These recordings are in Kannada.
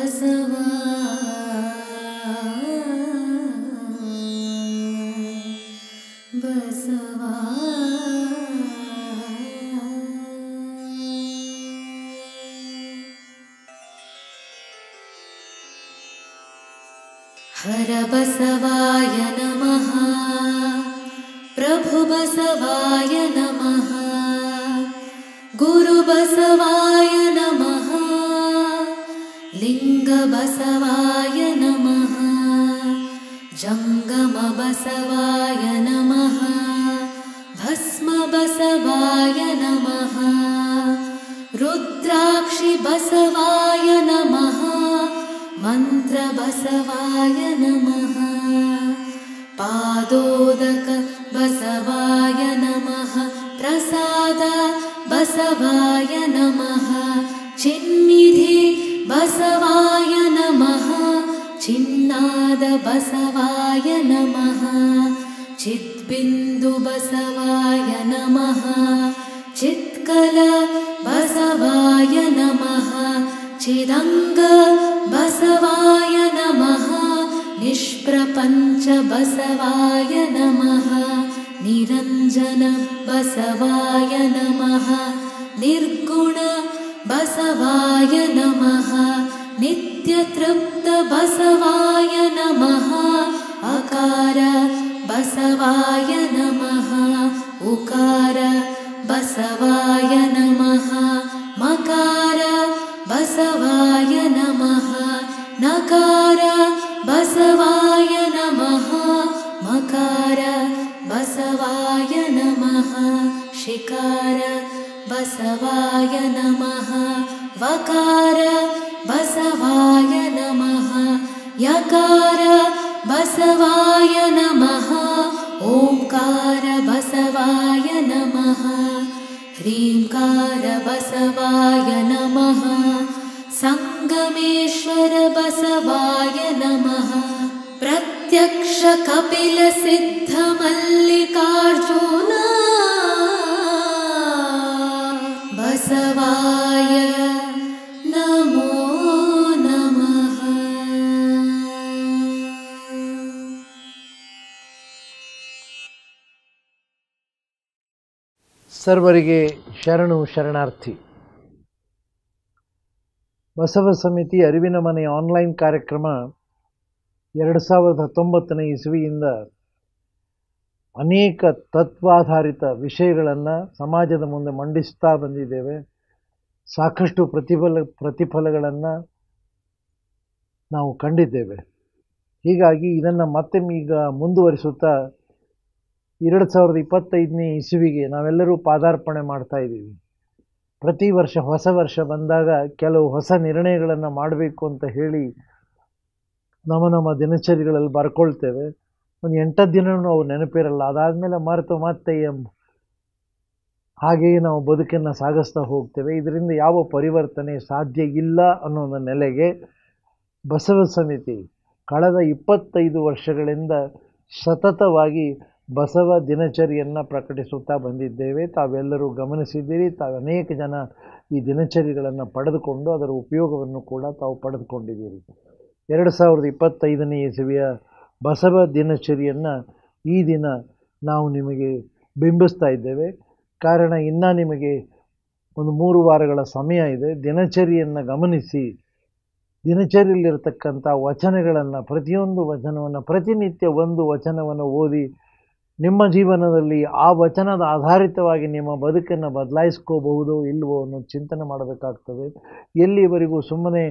ಬಸವಾ ಬಸವಾ ಹರ ಬಸವಾಯ ನಮಃ ಪ್ರಭು ಬಸವಾಯ ನಮಃ ಗುರು ಬಸವಾಯ ನಮಃ ಲಿಂಗ ಬಸವಾಯ ನಮಃ ಜಂಗಮ ಬಸವಾಯ ನಮಃ ಭಸ್ಮ ಬಸವಾಯ ನಮಃ ರುದ್ರಾಕ್ಷಿ ಬಸವಾಯ ನಮಃ ಮಂತ್ರ ಬಸವಾಯ ನಮಃ ಪಾದೋದಕ ಬಸವಾಯ ನಮಃ ಪ್ರಸಾದ ಬಸವಾಯ ನಮಃ ಚಿನ್ನಿಧಿ ಬಸವಾಯ ನಮಃ ಚಿನ್ನಾದ ಬಸವಾಯ ನಮಃ ಚಿದ್ಬಿಂದು ಬಸವಾಯ ನಮಃ ಚಿತ್ಕಲ ಬಸವಾಯ ನಮಃ ಚಿದಂಗ ಬಸವಾಯ ನಮಃ ನಿಷ್ಪ್ರಪಂಚ ಬಸವಾಯ ನಮಃ ನಿರಂಜನ ಬಸವಾಯ ನಮಃ ನಿರ್ಗುಣ ಬಸವಾಯ ನಮಃ ನಿತ್ಯತೃಪ್ತ ಬಸವಾಯ ನಮಃ ಅಕಾರ ಬಸವಾಯ ನಮಃ ಉಕಾರ ಬಸವಾಯ ನಮಃ ಮಕಾರ ಬಸವಾಯ ನಮಃ ನಕಾರ ಬಸವಾಯ ನಮಃ ಮಕಾರ ಬಸವಾಯ ನಮಃ ಶಿಕಾರ ಬಸವಾಯ ನಮಃ ವಕಾರ ಬಸವಾಯ ನಮಃ ಯಕಾರ ಬಸವಾಯ ನಮಃ ಓಂಕಾರ ಬಸವಾಯ ನಮಃ ಹ್ರೀಂಕಾರ ಬಸವಾಯ ನಮಃ ಸಂಗಮೇಶ್ವರ ಬಸವಾಯ ನಮಃ ಪ್ರತ್ಯಕ್ಷ ಕಪಿಲ ಸಿದ್ಧ ಮಲ್ಲಿಕಾರ್ಜುನ ಬಸವಾಯ ನಮೋ ನಮಃ. ಸರ್ವರಿಗೆ ಶರಣು ಶರಣಾರ್ಥಿ. ಬಸವ ಸಮಿತಿ ಅರಿವಿನ ಮನೆ ಆನ್ಲೈನ್ ಕಾರ್ಯಕ್ರಮ 2019 ಇಸವಿಯಿಂದ ಅನೇಕ ತತ್ವಾಧಾರಿತ ವಿಷಯಗಳನ್ನು ಸಮಾಜದ ಮುಂದೆ ಮಂಡಿಸ್ತಾ ಬಂದಿದ್ದೇವೆ. ಸಾಕಷ್ಟು ಪ್ರತಿಫಲಗಳನ್ನು ನಾವು ಕಂಡಿದ್ದೇವೆ. ಹೀಗಾಗಿ ಇದನ್ನು ಮತ್ತೆ ಈಗ ಮುಂದುವರಿಸುತ್ತಾ 2025 ಇಸವಿಗೆ ನಾವೆಲ್ಲರೂ ಪಾದಾರ್ಪಣೆ ಮಾಡ್ತಾ ಇದ್ದೀವಿ. ಪ್ರತಿ ವರ್ಷ ಹೊಸ ವರ್ಷ ಬಂದಾಗ ಕೆಲವು ಹೊಸ ನಿರ್ಣಯಗಳನ್ನು ಮಾಡಬೇಕು ಅಂತ ಹೇಳಿ ನಮ್ಮ ದಿನಚರಿಗಳಲ್ಲಿ ಬರ್ಕೊಳ್ತೇವೆ. ಒಂದು 8 ದಿನವೂ ಅವು ನೆನಪಿರಲ್ಲ. ಅದಾದಮೇಲೆ ಮರೆತು ಮತ್ತೆ ಹಾಗೆಯೇ ನಾವು ಬದುಕನ್ನು ಸಾಗಿಸ್ತಾ ಹೋಗ್ತೇವೆ. ಇದರಿಂದ ಯಾವ ಪರಿವರ್ತನೆ ಸಾಧ್ಯ ಇಲ್ಲ ಅನ್ನೋ ನೆಲೆಗೆ ಬಸವ ಸಮಿತಿ ಕಳೆದ 25 ವರ್ಷಗಳಿಂದ ಸತತವಾಗಿ ಬಸವ ದಿನಚರಿಯನ್ನು ಪ್ರಕಟಿಸುತ್ತಾ ಬಂದಿದ್ದೇವೆ. ತಾವೆಲ್ಲರೂ ಗಮನಿಸಿದ್ದೀರಿ. ಅನೇಕ ಜನ ಈ ದಿನಚರಿಗಳನ್ನು ಪಡೆದುಕೊಂಡು ಅದರ ಉಪಯೋಗವನ್ನು ಕೂಡ ತಾವು ಪಡೆದುಕೊಂಡಿದ್ದೀರಿ. 2025 ಇಸವಿಯ ಬಸವ ದಿನಚರಿಯನ್ನು ಈ ದಿನ ನಾವು ನಿಮಗೆ ಬಿಂಬಿಸ್ತಾ ಇದ್ದೇವೆ. ಕಾರಣ ಇನ್ನೂ ನಿಮಗೆ ಒಂದು 3 ವಾರಗಳ ಸಮಯ ಇದೆ. ದಿನಚರಿಯನ್ನು ಗಮನಿಸಿ, ದಿನಚರಿಯಲ್ಲಿರ್ತಕ್ಕಂಥ ವಚನಗಳನ್ನು, ಪ್ರತಿಯೊಂದು ವಚನವನ್ನು, ಪ್ರತಿನಿತ್ಯ ಒಂದು ವಚನವನ್ನು ಓದಿ ನಿಮ್ಮ ಜೀವನದಲ್ಲಿ ಆ ವಚನದ ಆಧಾರಿತವಾಗಿ ನಿಮ್ಮ ಬದುಕನ್ನು ಬದಲಾಯಿಸ್ಕೋಬಹುದು ಇಲ್ವೋ ಅನ್ನೋ ಚಿಂತನೆ ಮಾಡಬೇಕಾಗ್ತದೆ. ಎಲ್ಲಿವರೆಗೂ ಸುಮ್ಮನೆ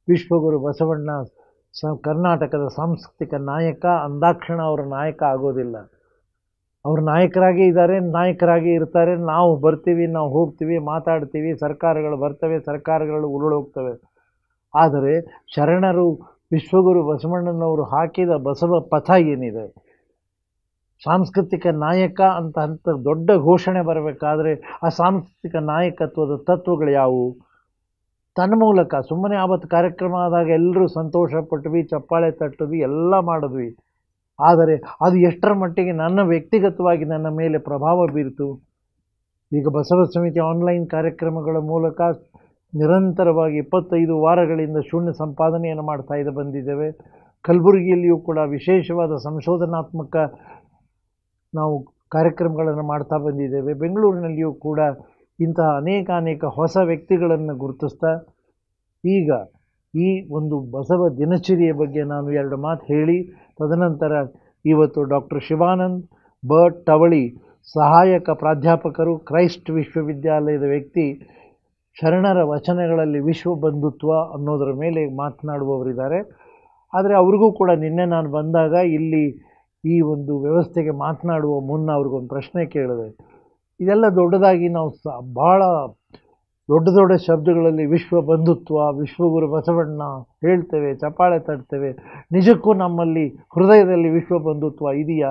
ವಿಶ್ವಗುರು ಬಸವಣ್ಣ ಕರ್ನಾಟಕದ ಸಾಂಸ್ಕೃತಿಕ ನಾಯಕ ಅಂದಾಕ್ಷಣ ಅವರ ನಾಯಕ ಆಗೋದಿಲ್ಲ. ಅವರು ನಾಯಕರಾಗೇ ಇದ್ದಾರೆ, ನಾಯಕರಾಗೇ ಇರ್ತಾರೆ. ನಾವು ಬರ್ತೀವಿ, ನಾವು ಹೋಗ್ತೀವಿ, ಮಾತಾಡ್ತೀವಿ, ಸರ್ಕಾರಗಳು ಬರ್ತವೆ, ಸರ್ಕಾರಗಳು ಉರುಳೋಗ್ತವೆ. ಆದರೆ ಶರಣರು ವಿಶ್ವಗುರು ಬಸವಣ್ಣನವರು ಹಾಕಿದ ಬಸವ ಪಥ ಏನಿದೆ, ಸಾಂಸ್ಕೃತಿಕ ನಾಯಕ ಅಂತ ದೊಡ್ಡ ಘೋಷಣೆ ಬರಬೇಕಾದ್ರೆ ಆ ಸಾಂಸ್ಕೃತಿಕ ನಾಯಕತ್ವದ ತತ್ವಗಳು ಯಾವುವು? ತನ್ಮೂಲಕ ಸುಮ್ಮನೆ ಆವತ್ತು ಕಾರ್ಯಕ್ರಮ ಆದಾಗ ಎಲ್ಲರೂ ಸಂತೋಷ ಪಟ್ವಿ, ಚಪ್ಪಾಳೆ ತಟ್ಟಿದ್ವಿ, ಎಲ್ಲ ಮಾಡಿದ್ವಿ. ಆದರೆ ಅದು ಎಷ್ಟರ ಮಟ್ಟಿಗೆ ನನ್ನ ವ್ಯಕ್ತಿಗತವಾಗಿ ನನ್ನ ಮೇಲೆ ಪ್ರಭಾವ ಬೀರಿತು? ಈಗ ಬಸವ ಸಮಿತಿ ಆನ್ಲೈನ್ ಕಾರ್ಯಕ್ರಮಗಳ ಮೂಲಕ ನಿರಂತರವಾಗಿ 25 ವಾರಗಳಿಂದ ಶೂನ್ಯ ಸಂಪಾದನೆಯನ್ನು ಮಾಡ್ತಾ ಬಂದಿದ್ದೇವೆ. ಕಲಬುರಗಿಯಲ್ಲಿಯೂ ಕೂಡ ವಿಶೇಷವಾದ ಸಂಶೋಧನಾತ್ಮಕ ನಾವು ಕಾರ್ಯಕ್ರಮಗಳನ್ನು ಮಾಡ್ತಾ ಬಂದಿದ್ದೇವೆ. ಬೆಂಗಳೂರಿನಲ್ಲಿಯೂ ಕೂಡ ಇಂತಹ ಅನೇಕ ಹೊಸ ವ್ಯಕ್ತಿಗಳನ್ನು ಗುರುತಿಸ್ತಾ ಈಗ ಈ ಒಂದು ಬಸವ ದಿನಚರಿಯ ಬಗ್ಗೆ ನಾನು 2 ಮಾತು ಹೇಳಿ ತದನಂತರ ಇವತ್ತು ಡಾಕ್ಟರ್ ಶಿವಾನಂದ್ ಭಟ್ ಟವಳಿ ಸಹಾಯಕ ಪ್ರಾಧ್ಯಾಪಕರು, ಕ್ರೈಸ್ಟ್ ವಿಶ್ವವಿದ್ಯಾಲಯದ ವ್ಯಕ್ತಿ, ಶರಣರ ವಚನಗಳಲ್ಲಿ ವಿಶ್ವ ಬಂಧುತ್ವ ಅನ್ನೋದರ ಮೇಲೆ ಮಾತನಾಡುವವರಿದ್ದಾರೆ. ಆದರೆ ಅವ್ರಿಗೂ ಕೂಡ ನಿನ್ನೆ ನಾನು ಬಂದಾಗ ಇಲ್ಲಿ ಈ ಒಂದು ವ್ಯವಸ್ಥೆಗೆ ಮಾತನಾಡುವ ಮುನ್ನ ಅವ್ರಿಗೊಂದು ಪ್ರಶ್ನೆ ಕೇಳಿದೆ. ಇದೆಲ್ಲ ದೊಡ್ಡದಾಗಿ ನಾವು ಭಾಳ ದೊಡ್ಡ ಶಬ್ದಗಳಲ್ಲಿ ವಿಶ್ವ ಬಂಧುತ್ವ, ವಿಶ್ವಗುರು ಬಸವಣ್ಣ ಹೇಳ್ತೇವೆ, ಚಪ್ಪಾಳೆ ತಟ್ತೇವೆ. ನಿಜಕ್ಕೂ ನಮ್ಮಲ್ಲಿ ಹೃದಯದಲ್ಲಿ ವಿಶ್ವ ಬಂಧುತ್ವ ಇದೆಯಾ?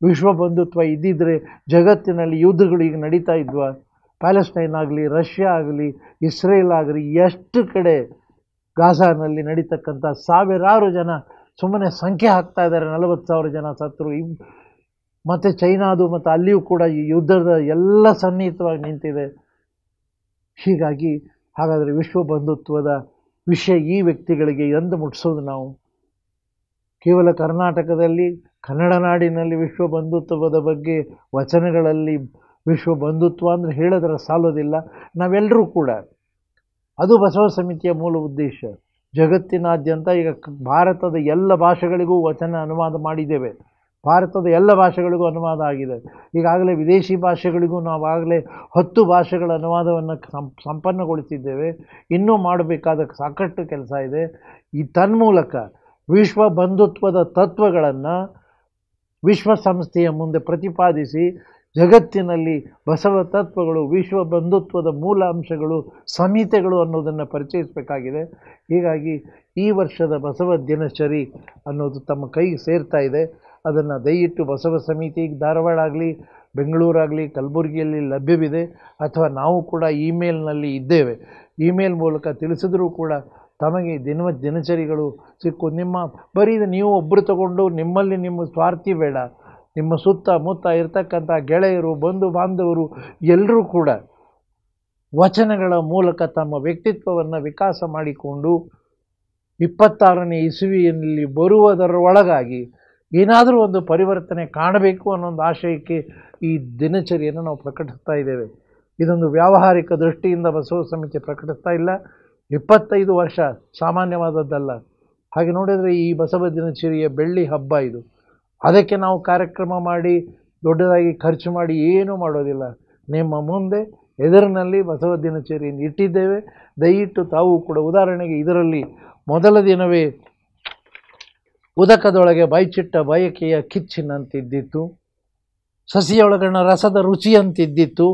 ವಿಶ್ವ ಬಂಧುತ್ವ ಇದ್ದಿದ್ದರೆ ಜಗತ್ತಿನಲ್ಲಿ ಯುದ್ಧಗಳು ಈಗ ನಡೀತಾ ಇದ್ವಾ? ಪ್ಯಾಲೆಸ್ಟೈನ್ ಆಗಲಿ, ರಷ್ಯಾ ಆಗಲಿ, ಇಸ್ರೇಲ್ ಆಗಲಿ, ಎಷ್ಟು ಕಡೆ ಗಾಜಾನಲ್ಲಿ ನಡೀತಕ್ಕಂಥ ಸಾವಿರಾರು ಜನ ಸುಮ್ಮನೆ ಸಂಖ್ಯೆ ಹಾಕ್ತಾ ಇದ್ದಾರೆ. 40,000 ಜನ ಸತ್ತರು. ಮತ್ತು ಚೈನಾದು ಮತ್ತು ಅಲ್ಲಿಯೂ ಕೂಡ ಈ ಯುದ್ಧದ ಎಲ್ಲ ಸನ್ನಿಹಿತವಾಗಿ ನಿಂತಿದೆ. ಹೀಗಾಗಿ ಹಾಗಾದರೆ ವಿಶ್ವ ಬಂಧುತ್ವದ ವಿಷಯ ಈ ವ್ಯಕ್ತಿಗಳಿಗೆ ಎಂದು ಮುಟ್ಟಿಸೋದು ನಾವು? ಕೇವಲ ಕರ್ನಾಟಕದಲ್ಲಿ ಕನ್ನಡ ನಾಡಿನಲ್ಲಿ ವಿಶ್ವ ಬಂಧುತ್ವದ ಬಗ್ಗೆ ವಚನಗಳಲ್ಲಿ ವಿಶ್ವ ಬಂಧುತ್ವ ಅಂದರೆ ಹೇಳಿದ್ರೆ ಸಾಲೋದಿಲ್ಲ. ನಾವೆಲ್ಲರೂ ಕೂಡ ಅದು ಬಸವ ಸಮಿತಿಯ ಮೂಲ ಉದ್ದೇಶ. ಜಗತ್ತಿನಾದ್ಯಂತ ಈಗ ಭಾರತದ ಎಲ್ಲ ಭಾಷೆಗಳಿಗೂ ವಚನ ಅನುವಾದ ಮಾಡಿದ್ದೇವೆ. ಭಾರತದ ಎಲ್ಲ ಭಾಷೆಗಳಿಗೂ ಅನುವಾದ ಆಗಿದೆ. ಈಗಾಗಲೇ ವಿದೇಶಿ ಭಾಷೆಗಳಿಗೂ ನಾವಾಗಲೇ 10 ಭಾಷೆಗಳ ಅನುವಾದವನ್ನು ಸಂಪನ್ನಗೊಳಿಸಿದ್ದೇವೆ. ಇನ್ನೂ ಮಾಡಬೇಕಾದ ಸಾಕಷ್ಟು ಕೆಲಸ ಇದೆ. ಈ ತನ್ಮೂಲಕ ವಿಶ್ವ ಬಂಧುತ್ವದ ತತ್ವಗಳನ್ನು ವಿಶ್ವಸಂಸ್ಥೆಯ ಮುಂದೆ ಪ್ರತಿಪಾದಿಸಿ ಜಗತ್ತಿನಲ್ಲಿ ಬಸವ ತತ್ವಗಳು, ವಿಶ್ವ ಬಂಧುತ್ವದ ಮೂಲ ಅಂಶಗಳು, ಸಂಹಿತೆಗಳು ಅನ್ನೋದನ್ನು ಪರಿಚಯಿಸಬೇಕಾಗಿದೆ. ಹೀಗಾಗಿ ಈ ವರ್ಷದ ಬಸವ ದಿನಚರಿ ಅನ್ನೋದು ತಮ್ಮ ಕೈಗೆ ಸೇರ್ತಾ ಇದೆ. ಅದನ್ನು ದಯವಿಟ್ಟು ಬಸವ ಸಮಿತಿ ಧಾರವಾಡ ಆಗಲಿ, ಬೆಂಗಳೂರಾಗಲಿ, ಕಲಬುರಗಿಯಲ್ಲಿ ಲಭ್ಯವಿದೆ. ಅಥವಾ ನಾವು ಕೂಡ ಇಮೇಲ್ನಲ್ಲಿ ಇದ್ದೇವೆ. ಇಮೇಲ್ ಮೂಲಕ ತಿಳಿಸಿದ್ರೂ ಕೂಡ ತಮಗೆ ದಿನಚರಿಗಳು ಸಿಕ್ಕು. ಬರೀ ನೀವು ಒಬ್ಬರು ತಗೊಂಡು ನಿಮ್ಮಲ್ಲಿ ನಿಮ್ಮ ಸ್ವಾರ್ಥಿ ಬೇಡ. ನಿಮ್ಮ ಸುತ್ತಮುತ್ತ ಇರತಕ್ಕಂಥ ಗೆಳೆಯರು, ಬಂಧು ಬಾಂಧವರು ಎಲ್ಲರೂ ಕೂಡ ವಚನಗಳ ಮೂಲಕ ತಮ್ಮ ವ್ಯಕ್ತಿತ್ವವನ್ನು ವಿಕಾಸ ಮಾಡಿಕೊಂಡು 26ನೇ ಇಸವಿಯಲ್ಲಿ ಬರುವುದರೊಳಗಾಗಿ ಏನಾದರೂ ಒಂದು ಪರಿವರ್ತನೆ ಕಾಣಬೇಕು ಅನ್ನೋ ಒಂದು ಆಶಯಕ್ಕೆ ಈ ದಿನಚರಿಯನ್ನು ನಾವು ಪ್ರಕಟಿಸ್ತಾ ಇದ್ದೇವೆ. ಇದೊಂದು ವ್ಯಾವಹಾರಿಕ ದೃಷ್ಟಿಯಿಂದ ಬಸವ ಸಮಿತಿ ಪ್ರಕಟಿಸ್ತಾ ಇಲ್ಲ. 25 ವರ್ಷ ಸಾಮಾನ್ಯವಾದದ್ದಲ್ಲ. ಹಾಗೆ ನೋಡಿದರೆ ಈ ಬಸವ ದಿನಚರಿಯ ಬೆಳ್ಳಿ ಹಬ್ಬ ಇದು. ಅದಕ್ಕೆ ನಾವು ಕಾರ್ಯಕ್ರಮ ಮಾಡಿ ದೊಡ್ಡದಾಗಿ ಖರ್ಚು ಮಾಡಿ ಏನೂ ಮಾಡೋದಿಲ್ಲ. ನಿಮ್ಮ ಮುಂದೆ ಎದುರಿನಲ್ಲಿ ಬಸವ ದಿನಚರಿಯನ್ನು ಇಟ್ಟಿದ್ದೇವೆ. ದಯವಿಟ್ಟು ತಾವು ಕೂಡ, ಉದಾಹರಣೆಗೆ ಇದರಲ್ಲಿ ಮೊದಲ ದಿನವೇ ಉದಕದೊಳಗೆ ಬೈಚಿಟ್ಟ ಬಯಕೆಯ ಕಿಚ್ಚಿನಂತಿದ್ದಿತ್ತು, ಸಸಿಯೊಳಗಣ ರಸದ ರುಚಿಯಂತಿದ್ದಿತ್ತು,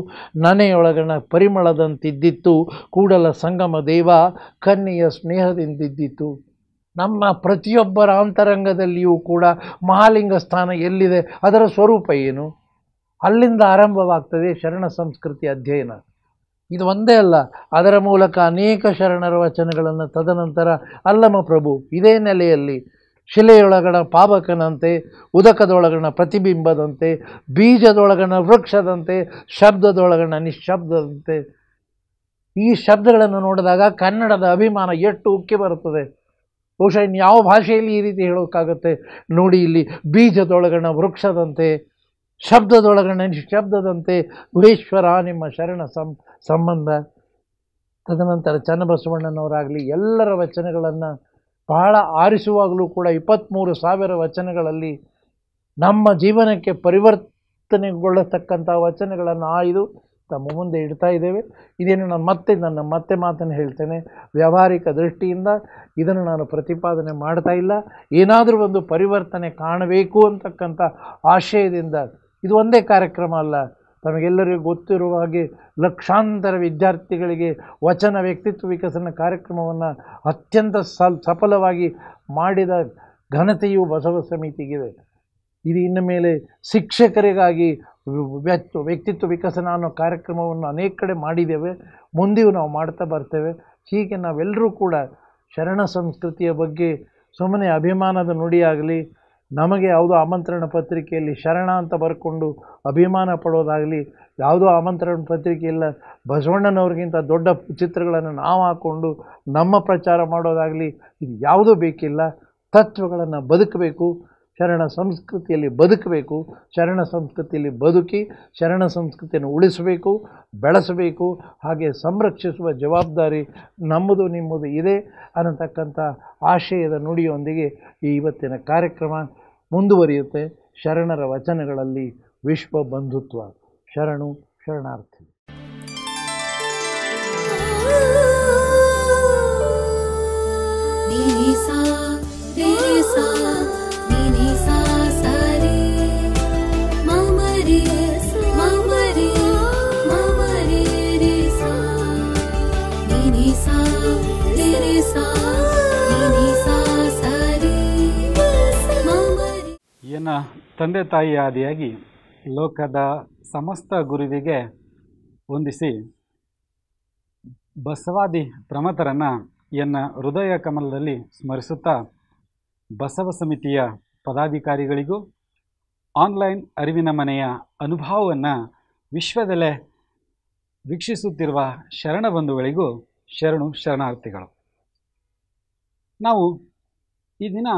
ನನೆಯೊಳಗಣ ಪರಿಮಳದಂತಿದ್ದಿತ್ತು, ಕೂಡಲ ಸಂಗಮ ದೇವ ಕನ್ಯೆಯ ಸ್ನೇಹದಿಂದಿದ್ದಿತ್ತು. ನಮ್ಮ ಪ್ರತಿಯೊಬ್ಬರ ಅಂತರಂಗದಲ್ಲಿಯೂ ಕೂಡ ಮಹಾಲಿಂಗ ಸ್ಥಾನ ಎಲ್ಲಿದೆ, ಅದರ ಸ್ವರೂಪ ಏನು, ಅಲ್ಲಿಂದ ಆರಂಭವಾಗ್ತದೆ ಶರಣ ಸಂಸ್ಕೃತಿ ಅಧ್ಯಯನ. ಇದು ಒಂದೇ ಅಲ್ಲ, ಅದರ ಮೂಲಕ ಅನೇಕ ಶರಣರ ವಚನಗಳನ್ನು ತದನಂತರ ಅಲ್ಲಮ ಪ್ರಭು ಇದೇ ನೆಲೆಯಲ್ಲಿ ಶಿಲೆಯೊಳಗಣ ಪಾವಕನಂತೆ, ಉದಕದೊಳಗಣ ಪ್ರತಿಬಿಂಬದಂತೆ, ಬೀಜದೊಳಗಣ ವೃಕ್ಷದಂತೆ, ಶಬ್ದದೊಳಗಣ ನಿಶ್ಶಬ್ದದಂತೆ. ಈ ಶಬ್ದಗಳನ್ನು ನೋಡಿದಾಗ ಕನ್ನಡದ ಅಭಿಮಾನ ಎಷ್ಟು ಉಕ್ಕಿ ಬರುತ್ತದೆ. ಬಹುಶಃ ಇನ್ಯಾವ ಭಾಷೆಯಲ್ಲಿ ಈ ರೀತಿ ಹೇಳೋಕ್ಕಾಗುತ್ತೆ ನೋಡಿ. ಇಲ್ಲಿ ಬೀಜದೊಳಗಣ ವೃಕ್ಷದಂತೆ, ಶಬ್ದದೊಳಗಣ ನಿಶ್ಶಬ್ದದಂತೆ ಗುಹೇಶ್ವರ ನಿಮ್ಮ ಶರಣ ಸಂಬಂಧ. ತದನಂತರ ಚನ್ನಬಸವಣ್ಣನವರಾಗಲಿ ಎಲ್ಲರ ವಚನಗಳನ್ನು ಬಹಳ ಆರಿಸುವಾಗಲೂ ಕೂಡ 23,000 ವಚನಗಳಲ್ಲಿ ನಮ್ಮ ಜೀವನಕ್ಕೆ ಪರಿವರ್ತನೆಗೊಳ್ಳತಕ್ಕಂಥ ವಚನಗಳನ್ನು ಆಯ್ದು ತಮ್ಮ ಮುಂದೆ ಇಡ್ತಾ ಇದ್ದೇವೆ. ಇದೇನು ನಾನು ನನ್ನ ಮಾತನ್ನು ಹೇಳ್ತೇನೆ. ವ್ಯಾವಹಾರಿಕ ದೃಷ್ಟಿಯಿಂದ ಇದನ್ನು ನಾನು ಪ್ರತಿಪಾದನೆ ಮಾಡ್ತಾ ಇಲ್ಲ. ಏನಾದರೂ ಒಂದು ಪರಿವರ್ತನೆ ಕಾಣಬೇಕು ಅಂತಕ್ಕಂಥ ಆಶಯದಿಂದ. ಇದು ಒಂದೇ ಕಾರ್ಯಕ್ರಮ ಅಲ್ಲ. ತಮಗೆಲ್ಲರಿಗೂ ಗೊತ್ತಿರುವ ಹಾಗೆ ಲಕ್ಷಾಂತರ ವಿದ್ಯಾರ್ಥಿಗಳಿಗೆ ವಚನ ವ್ಯಕ್ತಿತ್ವ ವಿಕಸನ ಕಾರ್ಯಕ್ರಮವನ್ನು ಅತ್ಯಂತ ಸಫಲವಾಗಿ ಮಾಡಿದ ಘನತೆಯು ಬಸವ ಸಮಿತಿಗಿದೆ. ಇದು ಇನ್ನು ಮೇಲೆ ಶಿಕ್ಷಕರಿಗಾಗಿ ವ್ಯಕ್ತಿತ್ವ ವಿಕಸನ ಅನ್ನೋ ಕಾರ್ಯಕ್ರಮವನ್ನು ಅನೇಕ ಕಡೆ ಮಾಡಿದ್ದೇವೆ, ಮುಂದೆಯೂ ನಾವು ಮಾಡ್ತಾ ಬರ್ತೇವೆ. ಹೀಗೆ ನಾವೆಲ್ಲರೂ ಕೂಡ ಶರಣ ಸಂಸ್ಕೃತಿಯ ಬಗ್ಗೆ ಸುಮ್ಮನೆ ಅಭಿಮಾನದ ನುಡಿಯಾಗಲಿ, ನಮಗೆ ಯಾವುದೋ ಆಮಂತ್ರಣ ಪತ್ರಿಕೆಯಲ್ಲಿ ಶರಣ ಅಂತ ಬರ್ಕೊಂಡು ಅಭಿಮಾನ ಪಡೋದಾಗಲಿ, ಯಾವುದೋ ಆಮಂತ್ರಣ ಪತ್ರಿಕೆಯಲ್ಲ ಬಸವಣ್ಣನವ್ರಿಗಿಂತ ದೊಡ್ಡ ಚಿತ್ರಗಳನ್ನು ನಾವು ಹಾಕ್ಕೊಂಡು ನಮ್ಮ ಪ್ರಚಾರ ಮಾಡೋದಾಗಲಿ, ಇದು ಯಾವುದೂ ಬೇಕಿಲ್ಲ. ತತ್ವಗಳನ್ನು ಬದುಕಬೇಕು, ಶರಣ ಸಂಸ್ಕೃತಿಯಲ್ಲಿ ಬದುಕಬೇಕು, ಶರಣ ಸಂಸ್ಕೃತಿಯಲ್ಲಿ ಬದುಕಿ ಶರಣ ಸಂಸ್ಕೃತಿಯನ್ನು ಉಳಿಸಬೇಕು, ಬೆಳೆಸಬೇಕು, ಹಾಗೆ ಸಂರಕ್ಷಿಸುವ ಜವಾಬ್ದಾರಿ ನಮ್ಮದು ನಿಮ್ಮದು ಇದೆ ಅನ್ನತಕ್ಕಂಥ ಆಶಯದ ನುಡಿಯೊಂದಿಗೆ ಈ ಇವತ್ತಿನ ಕಾರ್ಯಕ್ರಮ ಮುಂದುವರಿಯುತ್ತೆ. ಶರಣರ ವಚನಗಳಲ್ಲಿ ವಿಶ್ವ ಬಂಧುತ್ವ. ಶರಣು ಶರಣಾರ್ಥಿ. ಎನ್ನ ತಂದೆ ತಾಯಿ ಆದಿಯಾಗಿ ಲೋಕದ ಸಮಸ್ತ ಗುರುವಿಗೆ ವಂದಿಸಿ ಬಸವಾದಿ ಪ್ರಮಥರನ್ನು ಎನ್ನ ಹೃದಯ ಕಮಲದಲ್ಲಿ ಸ್ಮರಿಸುತ್ತಾ, ಬಸವ ಸಮಿತಿಯ ಪದಾಧಿಕಾರಿಗಳಿಗೂ ಆನ್ಲೈನ್ ಅರಿವಿನ ಮನೆಯ ಅನುಭವವನ್ನು ವಿಶ್ವದಲ್ಲೇ ವೀಕ್ಷಿಸುತ್ತಿರುವ ಶರಣ ಬಂಧುಗಳಿಗೂ ಶರಣು ಶರಣಾರ್ಥಿಗಳು. ನಾವು ಈ ದಿನ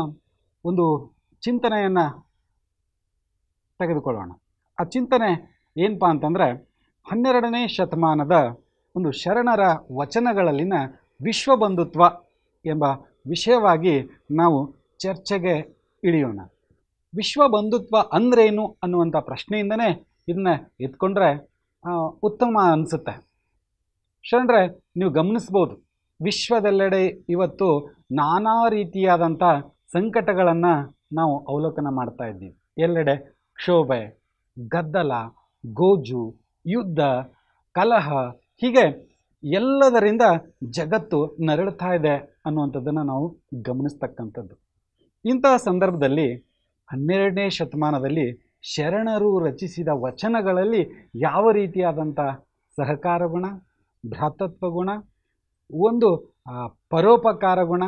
ಒಂದು ಚಿಂತನೆಯನ್ನು ತೆಗೆದುಕೊಳ್ಳೋಣ. ಆ ಚಿಂತನೆ ಏನಪ್ಪ ಅಂತಂದರೆ, 12ನೇ ಶತಮಾನದ ಒಂದು ಶರಣರ ವಚನಗಳಲ್ಲಿನ ವಿಶ್ವಬಂಧುತ್ವ ಎಂಬ ವಿಷಯವಾಗಿ ನಾವು ಚರ್ಚೆಗೆ ಇಳಿಯೋಣ. ವಿಶ್ವಬಂಧುತ್ವ ಅಂದ್ರೇನು ಅನ್ನುವಂಥ ಪ್ರಶ್ನೆಯಿಂದನೇ ಇದನ್ನ ಎತ್ಕೊಂಡ್ರೆ ಉತ್ತಮ ಅನಿಸುತ್ತೆ. ಶರಣರೇ, ನೀವು ಗಮನಿಸ್ಬೋದು, ವಿಶ್ವದೆಲ್ಲೆಡೆ ಇವತ್ತು ನಾನಾ ರೀತಿಯಾದಂಥ ಸಂಕಟಗಳನ್ನು ನಾವು ಅವಲೋಕನ ಮಾಡ್ತಾ ಇದ್ದೀವಿ. ಎಲ್ಲೆಡೆ ಕ್ಷೋಭೆ, ಗದ್ದಲ, ಗೋಜು, ಯುದ್ಧ, ಕಲಹ, ಹೀಗೆ ಎಲ್ಲದರಿಂದ ಜಗತ್ತು ನರಳುತ್ತಾ ಇದೆ ಅನ್ನುವಂಥದ್ದನ್ನು ನಾವು ಗಮನಿಸ್ತಕ್ಕಂಥದ್ದು. ಇಂತಹ ಸಂದರ್ಭದಲ್ಲಿ 12ನೇ ಶತಮಾನದಲ್ಲಿ ಶರಣರು ರಚಿಸಿದ ವಚನಗಳಲ್ಲಿ ಯಾವ ರೀತಿಯಾದಂಥ ಸಹಕಾರ ಗುಣ, ಭ್ರಾತೃತ್ವ ಗುಣ, ಒಂದು ಪರೋಪಕಾರ ಗುಣ,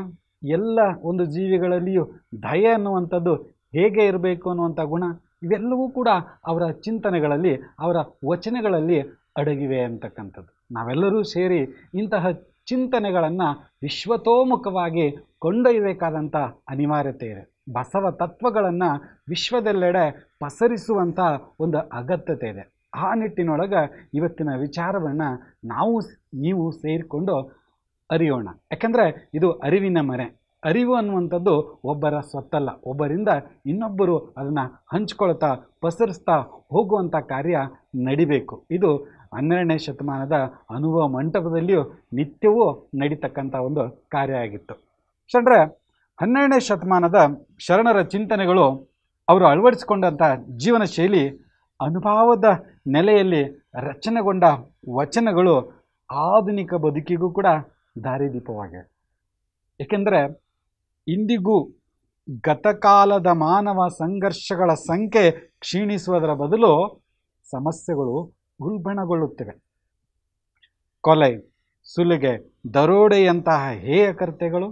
ಎಲ್ಲ ಒಂದು ಜೀವಿಗಳಲ್ಲಿಯೂ ದಯೆ ಅನ್ನುವಂಥದ್ದು ಹೇಗೆ ಇರಬೇಕು ಅನ್ನುವಂಥ ಗುಣ, ಇವೆಲ್ಲವೂ ಕೂಡ ಅವರ ಚಿಂತನೆಗಳಲ್ಲಿ, ಅವರ ವಚನಗಳಲ್ಲಿ ಅಡಗಿವೆ ಅಂತಕ್ಕಂಥದ್ದು. ನಾವೆಲ್ಲರೂ ಸೇರಿ ಇಂತಹ ಚಿಂತನೆಗಳನ್ನು ವಿಶ್ವತೋಮುಖವಾಗಿ ಕೊಂಡೊಯ್ಯಬೇಕಾದಂಥ ಅನಿವಾರ್ಯತೆ ಇದೆ. ಬಸವ ತತ್ವಗಳನ್ನು ವಿಶ್ವದೆಲ್ಲೆಡೆ ಪಸರಿಸುವಂಥ ಒಂದು ಅಗತ್ಯತೆ ಇದೆ. ಆ ನಿಟ್ಟಿನೊಳಗೆ ಇವತ್ತಿನ ವಿಚಾರವನ್ನು ನೀವು ಸೇರಿಕೊಂಡು ಅರಿಯೋಣ. ಯಾಕಂದರೆ ಇದು ಅರಿವಿನ ಮನೆ. ಅರಿವು ಅನ್ನುವಂಥದ್ದು ಒಬ್ಬರ ಸ್ವತ್ತಲ್ಲ, ಒಬ್ಬರಿಂದ ಇನ್ನೊಬ್ಬರು ಅದನ್ನು ಹಂಚ್ಕೊಳ್ತಾ ಪಸರಿಸ್ತಾ ಹೋಗುವಂಥ ಕಾರ್ಯ ನಡಿಬೇಕು. ಇದು 12ನೇ ಶತಮಾನದ ಅನುಭವ ಮಂಟಪದಲ್ಲಿಯೂ ನಿತ್ಯವೂ ನಡೀತಕ್ಕಂಥ ಒಂದು ಕಾರ್ಯ ಆಗಿತ್ತು. ಶರಣರೇ, 12ನೇ ಶತಮಾನದ ಶರಣರ ಚಿಂತನೆಗಳು, ಅವರು ಅಳವಡಿಸಿಕೊಂಡಂಥ ಜೀವನ ಶೈಲಿ, ಅನುಭವದ ನೆಲೆಯಲ್ಲಿ ರಚನೆಗೊಂಡ ವಚನಗಳು ಆಧುನಿಕ ಬದುಕಿಗೂ ಕೂಡ ದಾರಿದೀಪವಾಗಿವೆ. ಏಕೆಂದರೆ ಇಂದಿಗೂ ಗತಕಾಲದ ಮಾನವ ಸಂಘರ್ಷಗಳ ಸಂಖ್ಯೆ ಕ್ಷೀಣಿಸುವುದರ ಬದಲು ಸಮಸ್ಯೆಗಳು ಉಲ್ಬಣಗೊಳ್ಳುತ್ತಿವೆ. ಕೊಲೆ, ಸುಲಿಗೆ, ದರೋಡೆಯಂತಹ ಹೇಯ ಕೃತ್ಯಗಳು,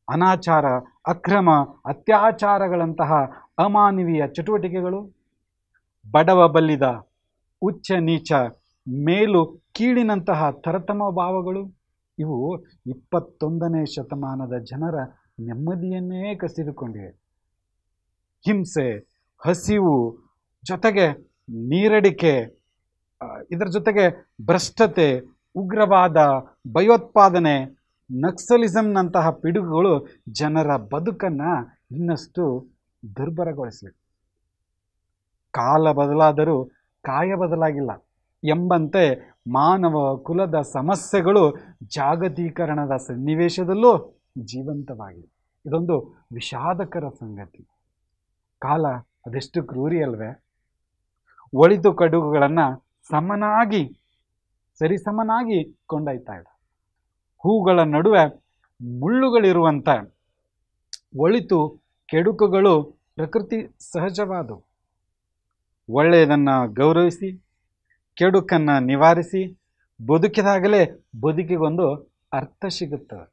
ಅನಾಚಾರ, ಅಕ್ರಮ, ಅತ್ಯಾಚಾರಗಳಂತಹ ಅಮಾನವೀಯ ಚಟುವಟಿಕೆಗಳು, ಬಡವ ಬಲ್ಲಿದ, ಉಚ್ಚ ನೀಚ, ಮೇಲು ಕೀಳಿನಂತಹ ತರತಮ ಭಾವಗಳು, ಇವು 21ನೇ ಶತಮಾನದ ಜನರ ನೆಮ್ಮದಿಯನ್ನೇ ಕಸಿದುಕೊಂಡಿವೆ. ಹಿಂಸೆ, ಹಸಿವು, ಜೊತೆಗೆ ನೀರಡಿಕೆ, ಇದರ ಜೊತೆಗೆ ಭ್ರಷ್ಟತೆ, ಉಗ್ರವಾದ, ಭಯೋತ್ಪಾದನೆ, ನಕ್ಸಲಿಸಮ್ನಂತಹ ಪಿಡುಗುಗಳು ಜನರ ಬದುಕನ್ನು ಇನ್ನಷ್ಟು ದುರ್ಬರಗೊಳಿಸಿವೆ. ಕಾಲ ಬದಲಾದರೂ ಕಾಯ ಬದಲಾಗಿಲ್ಲ ಎಂಬಂತೆ ಮಾನವ ಕುಲದ ಸಮಸ್ಯೆಗಳು ಜಾಗತೀಕರಣದ ಸನ್ನಿವೇಶದಲ್ಲೂ ಜೀವಂತವಾಗಿವೆ. ಇದೊಂದು ವಿಷಾದಕರ ಸಂಗತಿ. ಕಾಲ ಅದೆಷ್ಟು ಕ್ರೂರಿ ಅಲ್ವೇ? ಒಳಿತು ಕಡುಗುಗಳನ್ನು ಸರಿಸಮನಾಗಿ ಕೊಂಡೊಯ್ತಾ ಇದೆ. ಹೂಗಳ ನಡುವೆ ಮುಳ್ಳುಗಳಿರುವಂಥ ಒಳಿತು ಕೆಡುಕುಗಳು ಪ್ರಕೃತಿ ಸಹಜವಾದವು. ಒಳ್ಳೆಯದನ್ನು ಗೌರವಿಸಿ ಕೆಡುಕನ್ನು ನಿವಾರಿಸಿ ಬದುಕಿದಾಗಲೇ ಬದುಕಿಗೊಂದು ಅರ್ಥ ಸಿಗುತ್ತದೆ.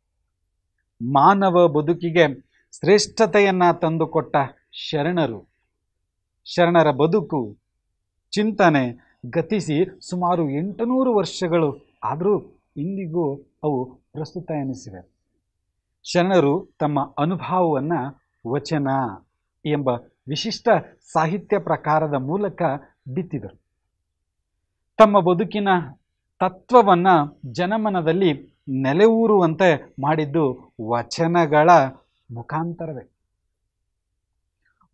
ಮಾನವ ಬದುಕಿಗೆ ಶ್ರೇಷ್ಠತೆಯನ್ನು ತಂದುಕೊಟ್ಟ ಶರಣರ ಬದುಕು ಚಿಂತನೆ ಗತಿಸಿ ಸುಮಾರು 800 ವರ್ಷಗಳು ಆದರೂ ಇಂದಿಗೂ ಅವು ಪ್ರಸ್ತುತ ಎನಿಸಿವೆ. ಶರಣರು ತಮ್ಮ ಅನುಭವವನ್ನು ವಚನ ಎಂಬ ವಿಶಿಷ್ಟ ಸಾಹಿತ್ಯ ಪ್ರಕಾರದ ಮೂಲಕ ಬಿತ್ತಿದರು. ತಮ್ಮ ಬದುಕಿನ ತತ್ವವನ್ನು ಜನಮನದಲ್ಲಿ ನೆಲೆಯೂರುವಂತೆ ಮಾಡಿದ್ದು ವಚನಗಳ ಮುಖಾಂತರವೇ.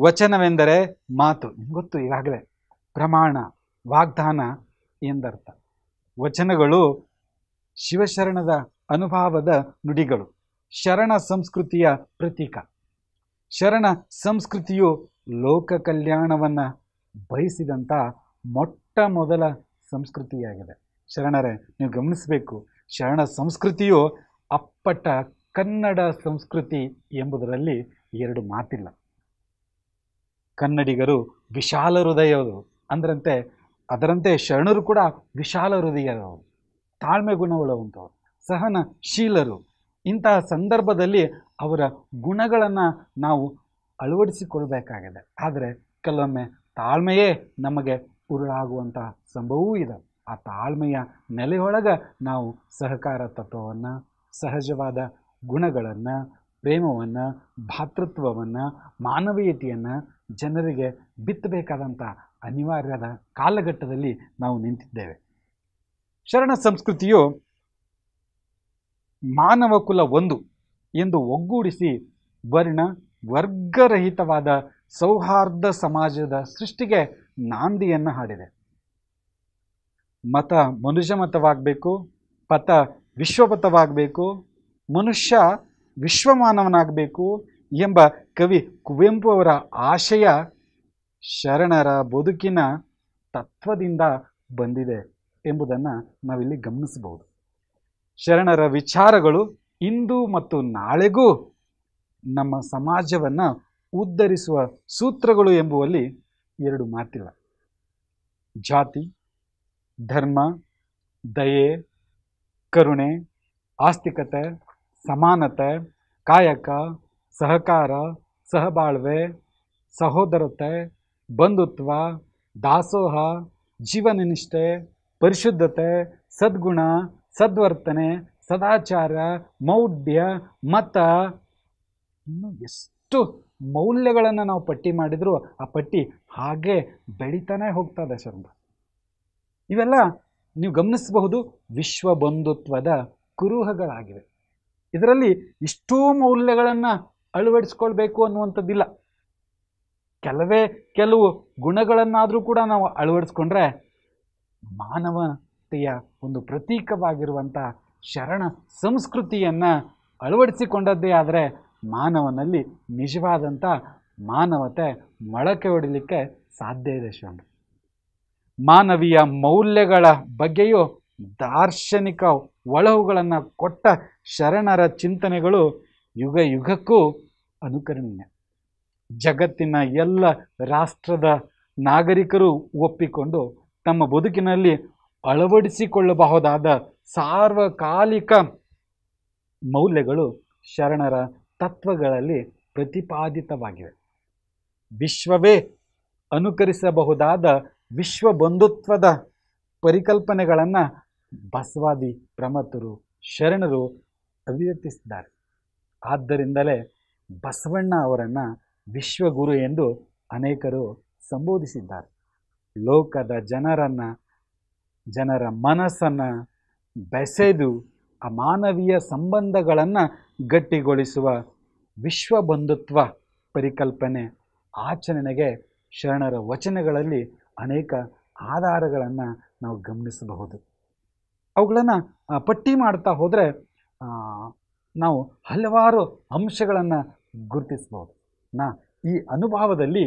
ವಚನವೆಂದರೆ ಮಾತು, ಗೊತ್ತು ಈಗಾಗಲೇ, ಪ್ರಮಾಣ, ವಾಗ್ದಾನ ಎಂದರ್ಥ. ವಚನಗಳು ಶಿವಶರಣದ ಅನುಭವದ ನುಡಿಗಳು, ಶರಣ ಸಂಸ್ಕೃತಿಯ ಪ್ರತೀಕ. ಶರಣ ಸಂಸ್ಕೃತಿಯು ಲೋಕ ಕಲ್ಯಾಣವನ್ನು ಬಯಸಿದಂಥ ಮೊಟ್ಟ ಮೊದಲ ಸಂಸ್ಕೃತಿಯಾಗಿದೆ. ಶರಣರೇ, ನೀವು ಗಮನಿಸಬೇಕು, ಶರಣ ಸಂಸ್ಕೃತಿಯು ಅಪ್ಪಟ ಕನ್ನಡ ಸಂಸ್ಕೃತಿ ಎಂಬುದರಲ್ಲಿ ಎರಡು ಮಾತಿಲ್ಲ. ಕನ್ನಡಿಗರು ವಿಶಾಲ ಹೃದಯರು ಅದರಂತೆ ಶರಣರು ಕೂಡ ವಿಶಾಲ ಹೃದಯರವರು, ತಾಳ್ಮೆ ಗುಣವುಳ್ಳವಂಥವ್ರು, ಸಹನಶೀಲರು. ಇಂತಹ ಸಂದರ್ಭದಲ್ಲಿ ಅವರ ಗುಣಗಳನ್ನು ನಾವು ಅಳವಡಿಸಿಕೊಳ್ಬೇಕಾಗಿದೆ. ಆದರೆ ಕೆಲವೊಮ್ಮೆ ತಾಳ್ಮೆಯೇ ನಮಗೆ ಉರುಳಾಗುವಂತಹ ಸಂಭವವೂ ಇದೆ. ಆ ತಾಳ್ಮೆಯ ನೆಲೆಯೊಳಗೆ ನಾವು ಸಹಕಾರ ತತ್ವವನ್ನು, ಸಹಜವಾದ ಗುಣಗಳನ್ನು, ಪ್ರೇಮವನ್ನು, ಭಾತೃತ್ವವನ್ನು, ಮಾನವೀಯತೆಯನ್ನು ಜನರಿಗೆ ಬಿತ್ತಬೇಕಾದಂಥ ಅನಿವಾರ್ಯದ ಕಾಲಘಟ್ಟದಲ್ಲಿ ನಾವು ನಿಂತಿದ್ದೇವೆ. ಶರಣ ಸಂಸ್ಕೃತಿಯು ಮಾನವ ಕುಲ ಒಂದು ಎಂದು ಒಗ್ಗೂಡಿಸಿ ವರ್ಗರಹಿತವಾದ ಸೌಹಾರ್ದ ಸಮಾಜದ ಸೃಷ್ಟಿಗೆ ನಾಂದಿಯನ್ನು ಹಾಡಿದೆ. ಮತ ಮನುಷ್ಯಮತವಾಗಬೇಕು, ಪಥ ವಿಶ್ವಪಥವಾಗಬೇಕು, ಮನುಷ್ಯ ವಿಶ್ವಮಾನವನಾಗಬೇಕು ಎಂಬ ಕವಿ ಕುವೆಂಪು ಅವರ ಆಶಯ ಶರಣರ ಬದುಕಿನ ತತ್ವದಿಂದ ಬಂದಿದೆ ಎಂಬುದನ್ನು ನಾವಿಲ್ಲಿ ಗಮನಿಸಬಹುದು. ಶರಣರ ವಿಚಾರಗಳು ಇಂದು ಮತ್ತು ನಾಳೆಗೂ ನಮ್ಮ ಸಮಾಜವನ್ನು ಉದ್ಧರಿಸುವ ಸೂತ್ರಗಳು ಎಂಬುವಲ್ಲಿ ಎರಡು ಮಾತಿಲ್ಲ. ಜಾತಿ, ಧರ್ಮ, ದಯೆ, ಕರುಣೆ, ಆಸ್ತಿಕತೆ, ಸಮಾನತೆ, ಕಾಯಕ, ಸಹಕಾರ, ಸಹಬಾಳ್ವೆ, ಸಹೋದರತೆ, ಬಂಧುತ್ವ, ದಾಸೋಹ, ಜೀವನನಿಷ್ಠೆ, ಪರಿಶುದ್ಧತೆ, ಸದ್ಗುಣ, ಸದ್ವರ್ತನೆ, ಸದಾಚಾರ, ಮೌಢ್ಯ, ಮತ, ಇನ್ನು ಎಷ್ಟು ಮೌಲ್ಯಗಳನ್ನು ನಾವು ಪಟ್ಟಿ ಮಾಡಿದರೂ ಆ ಪಟ್ಟಿ ಹಾಗೆ ಬೆಳೀತಾನೆ ಹೋಗ್ತದೆ ಶರಣ. ಇವೆಲ್ಲ ನೀವು ಗಮನಿಸಬಹುದು ವಿಶ್ವ ಬಂಧುತ್ವದ ಕುರುಹಗಳಾಗಿವೆ. ಇದರಲ್ಲಿ ಇಷ್ಟೂ ಮೌಲ್ಯಗಳನ್ನು ಅಳವಡಿಸ್ಕೊಳ್ಬೇಕು ಅನ್ನುವಂಥದ್ದಿಲ್ಲ. ಕೆಲವು ಗುಣಗಳನ್ನಾದರೂ ಕೂಡ ನಾವು ಅಳವಡಿಸ್ಕೊಂಡ್ರೆ ಮಾನವತೆಯ ಒಂದು ಪ್ರತೀಕವಾಗಿರುವಂಥ ಶರಣ ಸಂಸ್ಕೃತಿಯನ್ನು ಅಳವಡಿಸಿಕೊಂಡದ್ದೇ ಆದರೆ ಮಾನವನಲ್ಲಿ ನಿಜವಾದಂಥ ಮಾನವತೆ ಮೊಳಕೆ ಹೊಡಿಲಿಕ್ಕೆ ಸಾಧ್ಯ ಇದೆ ಶರಣ. ಮಾನವೀಯ ಮೌಲ್ಯಗಳ ಬಗ್ಗೆಯೂ ದಾರ್ಶನಿಕ ಒಳಹುಗಳನ್ನು ಕೊಟ್ಟ ಶರಣರ ಚಿಂತನೆಗಳು ಯುಗ ಯುಗಕ್ಕೂ ಅನುಕರಣೀಯ. ಜಗತ್ತಿನ ಎಲ್ಲ ರಾಷ್ಟ್ರದ ನಾಗರಿಕರು ಒಪ್ಪಿಕೊಂಡು ತಮ್ಮ ಬದುಕಿನಲ್ಲಿ ಅಳವಡಿಸಿಕೊಳ್ಳಬಹುದಾದ ಸಾರ್ವಕಾಲಿಕ ಮೌಲ್ಯಗಳು ಶರಣರ ತತ್ವಗಳಲ್ಲಿ ಪ್ರತಿಪಾದಿತವಾಗಿವೆ. ವಿಶ್ವವೇ ಅನುಕರಿಸಬಹುದಾದ ವಿಶ್ವ ಬಂಧುತ್ವದ ಪರಿಕಲ್ಪನೆಗಳನ್ನು ಬಸವಾದಿ ಪ್ರಮಥರು ಶರಣರು ಅಭಿವ್ಯಕ್ತಿಸಿದ್ದಾರೆ. ಆದ್ದರಿಂದಲೇ ಬಸವಣ್ಣ ಅವರನ್ನು ವಿಶ್ವಗುರು ಎಂದು ಅನೇಕರು ಸಂಬೋಧಿಸಿದ್ದಾರೆ. ಲೋಕದ ಜನರ ಮನಸ್ಸನ್ನು ಬೆಸೆದು ಅಮಾನವೀಯ ಸಂಬಂಧಗಳನ್ನು ಗಟ್ಟಿಗೊಳಿಸುವ ವಿಶ್ವ ಬಂಧುತ್ವ ಪರಿಕಲ್ಪನೆ ಆಚರಣೆಗೆ ಶರಣರ ವಚನಗಳಲ್ಲಿ ಅನೇಕ ಆಧಾರಗಳನ್ನು ನಾವು ಗಮನಿಸಬಹುದು. ಅವುಗಳನ್ನು ಪಟ್ಟಿ ಮಾಡ್ತಾ ಹೋದರೆ ನಾವು ಹಲವಾರು ಅಂಶಗಳನ್ನು ಗುರುತಿಸಬಹುದು. ಈ ಅನುಭವದಲ್ಲಿ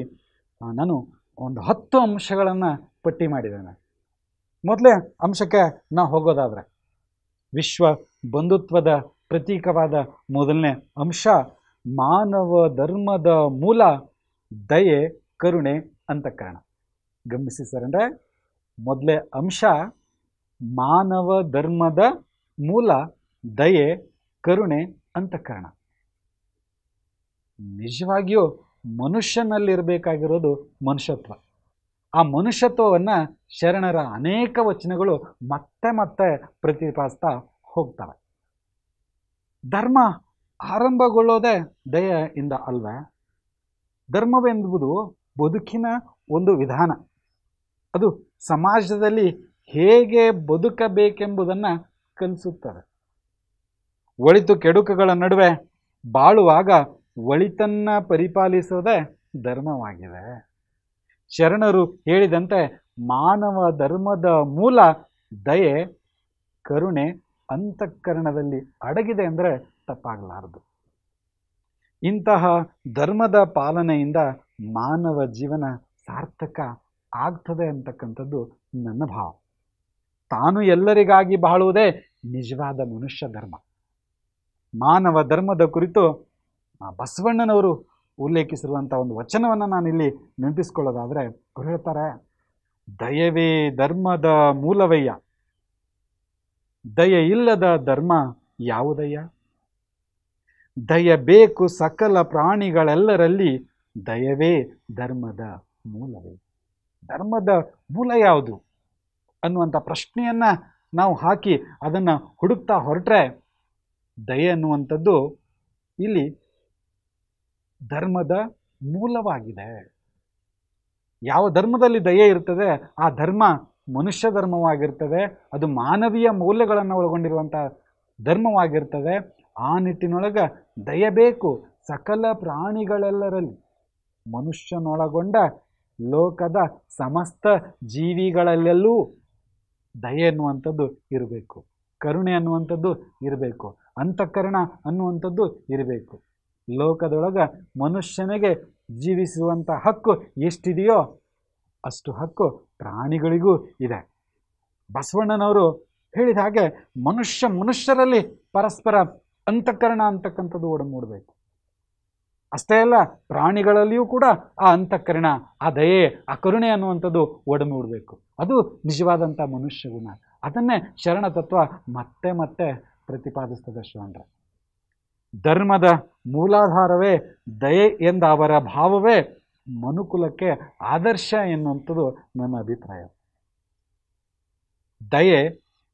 ನಾನು ಒಂದು 10 ಅಂಶಗಳನ್ನು ಪಟ್ಟಿ ಮಾಡಿದ್ದೇನೆ. ಮೊದಲೇ ಅಂಶಕ್ಕೆ ನಾವು ಹೋಗೋದಾದರೆ ವಿಶ್ವ ಬಂಧುತ್ವದ ಪ್ರತೀಕವಾದ ಮೊದಲನೇ ಅಂಶ ಮಾನವ ಧರ್ಮದ ಮೂಲ ದಯೆ, ಕರುಣೆ, ಅಂತಃಕರಣ. ಗಮನಿಸಿ ಸರ್, ಅಂದರೆ ಮೊದಲೇ ಅಂಶ ಮಾನವ ಧರ್ಮದ ಮೂಲ ದಯೆ, ಕರುಣೆ, ಅಂತಃಕರಣ. ನಿಜವಾಗಿಯೂ ಮನುಷ್ಯನಲ್ಲಿರಬೇಕಾಗಿರೋದು ಮನುಷ್ಯತ್ವ. ಆ ಮನುಷ್ಯತ್ವವನ್ನು ಶರಣರ ಅನೇಕ ವಚನಗಳು ಮತ್ತೆ ಮತ್ತೆ ಪ್ರತಿಪಾದಿಸ್ತಾ ಹೋಗ್ತವೆ. ಧರ್ಮ ಆರಂಭಗೊಳ್ಳೋದೇ ದಯೆಯಿಂದ ಅಲ್ವೇ? ಧರ್ಮವೆಂಬುದು ಬದುಕಿನ ಒಂದು ವಿಧಾನ. ಅದು ಸಮಾಜದಲ್ಲಿ ಹೇಗೆ ಬದುಕಬೇಕೆಂಬುದನ್ನು ಕಲಿಸುತ್ತದೆ. ಒಳಿತು ಕೆಡುಕುಗಳ ನಡುವೆ ಬಾಳುವಾಗ ಒಳಿತನ್ನ ಪರಿಪಾಲಿಸೋದೇ ಧರ್ಮವಾಗಿದೆ. ಶರಣರು ಹೇಳಿದಂತೆ ಮಾನವ ಧರ್ಮದ ಮೂಲ ದಯೆ, ಕರುಣೆ ಅಂತಃಕರಣದಲ್ಲಿ ಅಡಗಿದೆ ಅಂದರೆ ತಪ್ಪಾಗಲಾರದು. ಇಂತಹ ಧರ್ಮದ ಪಾಲನೆಯಿಂದ ಮಾನವ ಜೀವನ ಸಾರ್ಥಕ ಆಗ್ತದೆ ಅಂತಕ್ಕಂಥದ್ದು ನನ್ನ ಭಾವ. ತಾನು ಎಲ್ಲರಿಗಾಗಿ ಬಾಳುವುದೇ ನಿಜವಾದ ಮನುಷ್ಯ ಧರ್ಮ. ಮಾನವ ಧರ್ಮದ ಕುರಿತು ಬಸವಣ್ಣನವರು ಉಲ್ಲೇಖಿಸಿರುವಂಥ ಒಂದು ವಚನವನ್ನು ನಾನಿಲ್ಲಿ ನೆನಪಿಸ್ಕೊಳ್ಳೋದಾದರೆ ಅವ್ರು ಹೇಳ್ತಾರೆ, ದಯವೇ ಧರ್ಮದ ಮೂಲವಯ್ಯ, ದಯೆ ಇಲ್ಲದ ಧರ್ಮ ಯಾವುದಯ್ಯ? ದಯ ಬೇಕು ಸಕಲ ಪ್ರಾಣಿಗಳೆಲ್ಲರಲ್ಲಿ, ದಯವೇ ಧರ್ಮದ ಮೂಲವೇ. ಧರ್ಮದ ಮೂಲ ಯಾವುದು ಅನ್ನುವಂಥ ಪ್ರಶ್ನೆಯನ್ನು ನಾವು ಹಾಕಿ ಅದನ್ನು ಹುಡುಕ್ತಾ ಹೊರಟ್ರೆ ದಯೆ ಅನ್ನುವಂಥದ್ದು ಇಲ್ಲಿ ಧರ್ಮದ ಮೂಲವಾಗಿದೆ. ಯಾವ ಧರ್ಮದಲ್ಲಿ ದಯೆ ಇರ್ತದೆ ಆ ಧರ್ಮ ಮನುಷ್ಯ ಧರ್ಮವಾಗಿರ್ತದೆ. ಅದು ಮಾನವೀಯ ಮೌಲ್ಯಗಳನ್ನು ಒಳಗೊಂಡಿರುವಂಥ ಧರ್ಮವಾಗಿರ್ತದೆ. ಆ ನಿಟ್ಟಿನೊಳಗೆ ದಯೆ ಬೇಕು ಸಕಲ ಪ್ರಾಣಿಗಳೆಲ್ಲರಲ್ಲಿ, ಮನುಷ್ಯನೊಳಗೊಂಡ ಲೋಕದ ಸಮಸ್ತ ಜೀವಿಗಳಲ್ಲೆಲ್ಲೂ ದಯೆ ಅನ್ನುವಂಥದ್ದು ಇರಬೇಕು, ಕರುಣೆ ಅನ್ನುವಂಥದ್ದು ಇರಬೇಕು, ಅಂತಃಕರಣ ಅನ್ನುವಂಥದ್ದು ಇರಬೇಕು. ಲೋಕದೊಳಗೆ ಮನುಷ್ಯನಿಗೆ ಜೀವಿಸುವಂಥ ಹಕ್ಕು ಎಷ್ಟಿದೆಯೋ ಅಷ್ಟು ಹಕ್ಕು ಪ್ರಾಣಿಗಳಿಗೂ ಇದೆ. ಬಸವಣ್ಣನವರು ಹೇಳಿದ ಹಾಗೆ ಮನುಷ್ಯರಲ್ಲಿ ಪರಸ್ಪರ ಅಂತಃಕರಣ ಅಂತಕ್ಕಂಥದ್ದು ಒಡಮೂಡಬೇಕು. ಅಷ್ಟೇ ಅಲ್ಲ, ಪ್ರಾಣಿಗಳಲ್ಲಿಯೂ ಕೂಡ ಆ ಅಂತಃಕರಣ, ಆ ದಯೆ, ಆ ಕರುಣೆ ಅನ್ನುವಂಥದ್ದು ಒಡಮೂಡಬೇಕು. ಅದು ನಿಜವಾದಂಥ ಮನುಷ್ಯ ಗುಣ. ಅದನ್ನೇ ಶರಣ ತತ್ವ ಮತ್ತೆ ಮತ್ತೆ ಪ್ರತಿಪಾದಿಸ್ತದೆ. ಶರಣರ ಧರ್ಮದ ಮೂಲಾಧಾರವೇ ದಯೆ ಎಂದ ಅವರ ಭಾವವೇ ಮನುಕುಲಕ್ಕೆ ಆದರ್ಶ ಎನ್ನುವಂಥದ್ದು ನನ್ನ ಅಭಿಪ್ರಾಯ. ದಯೆ,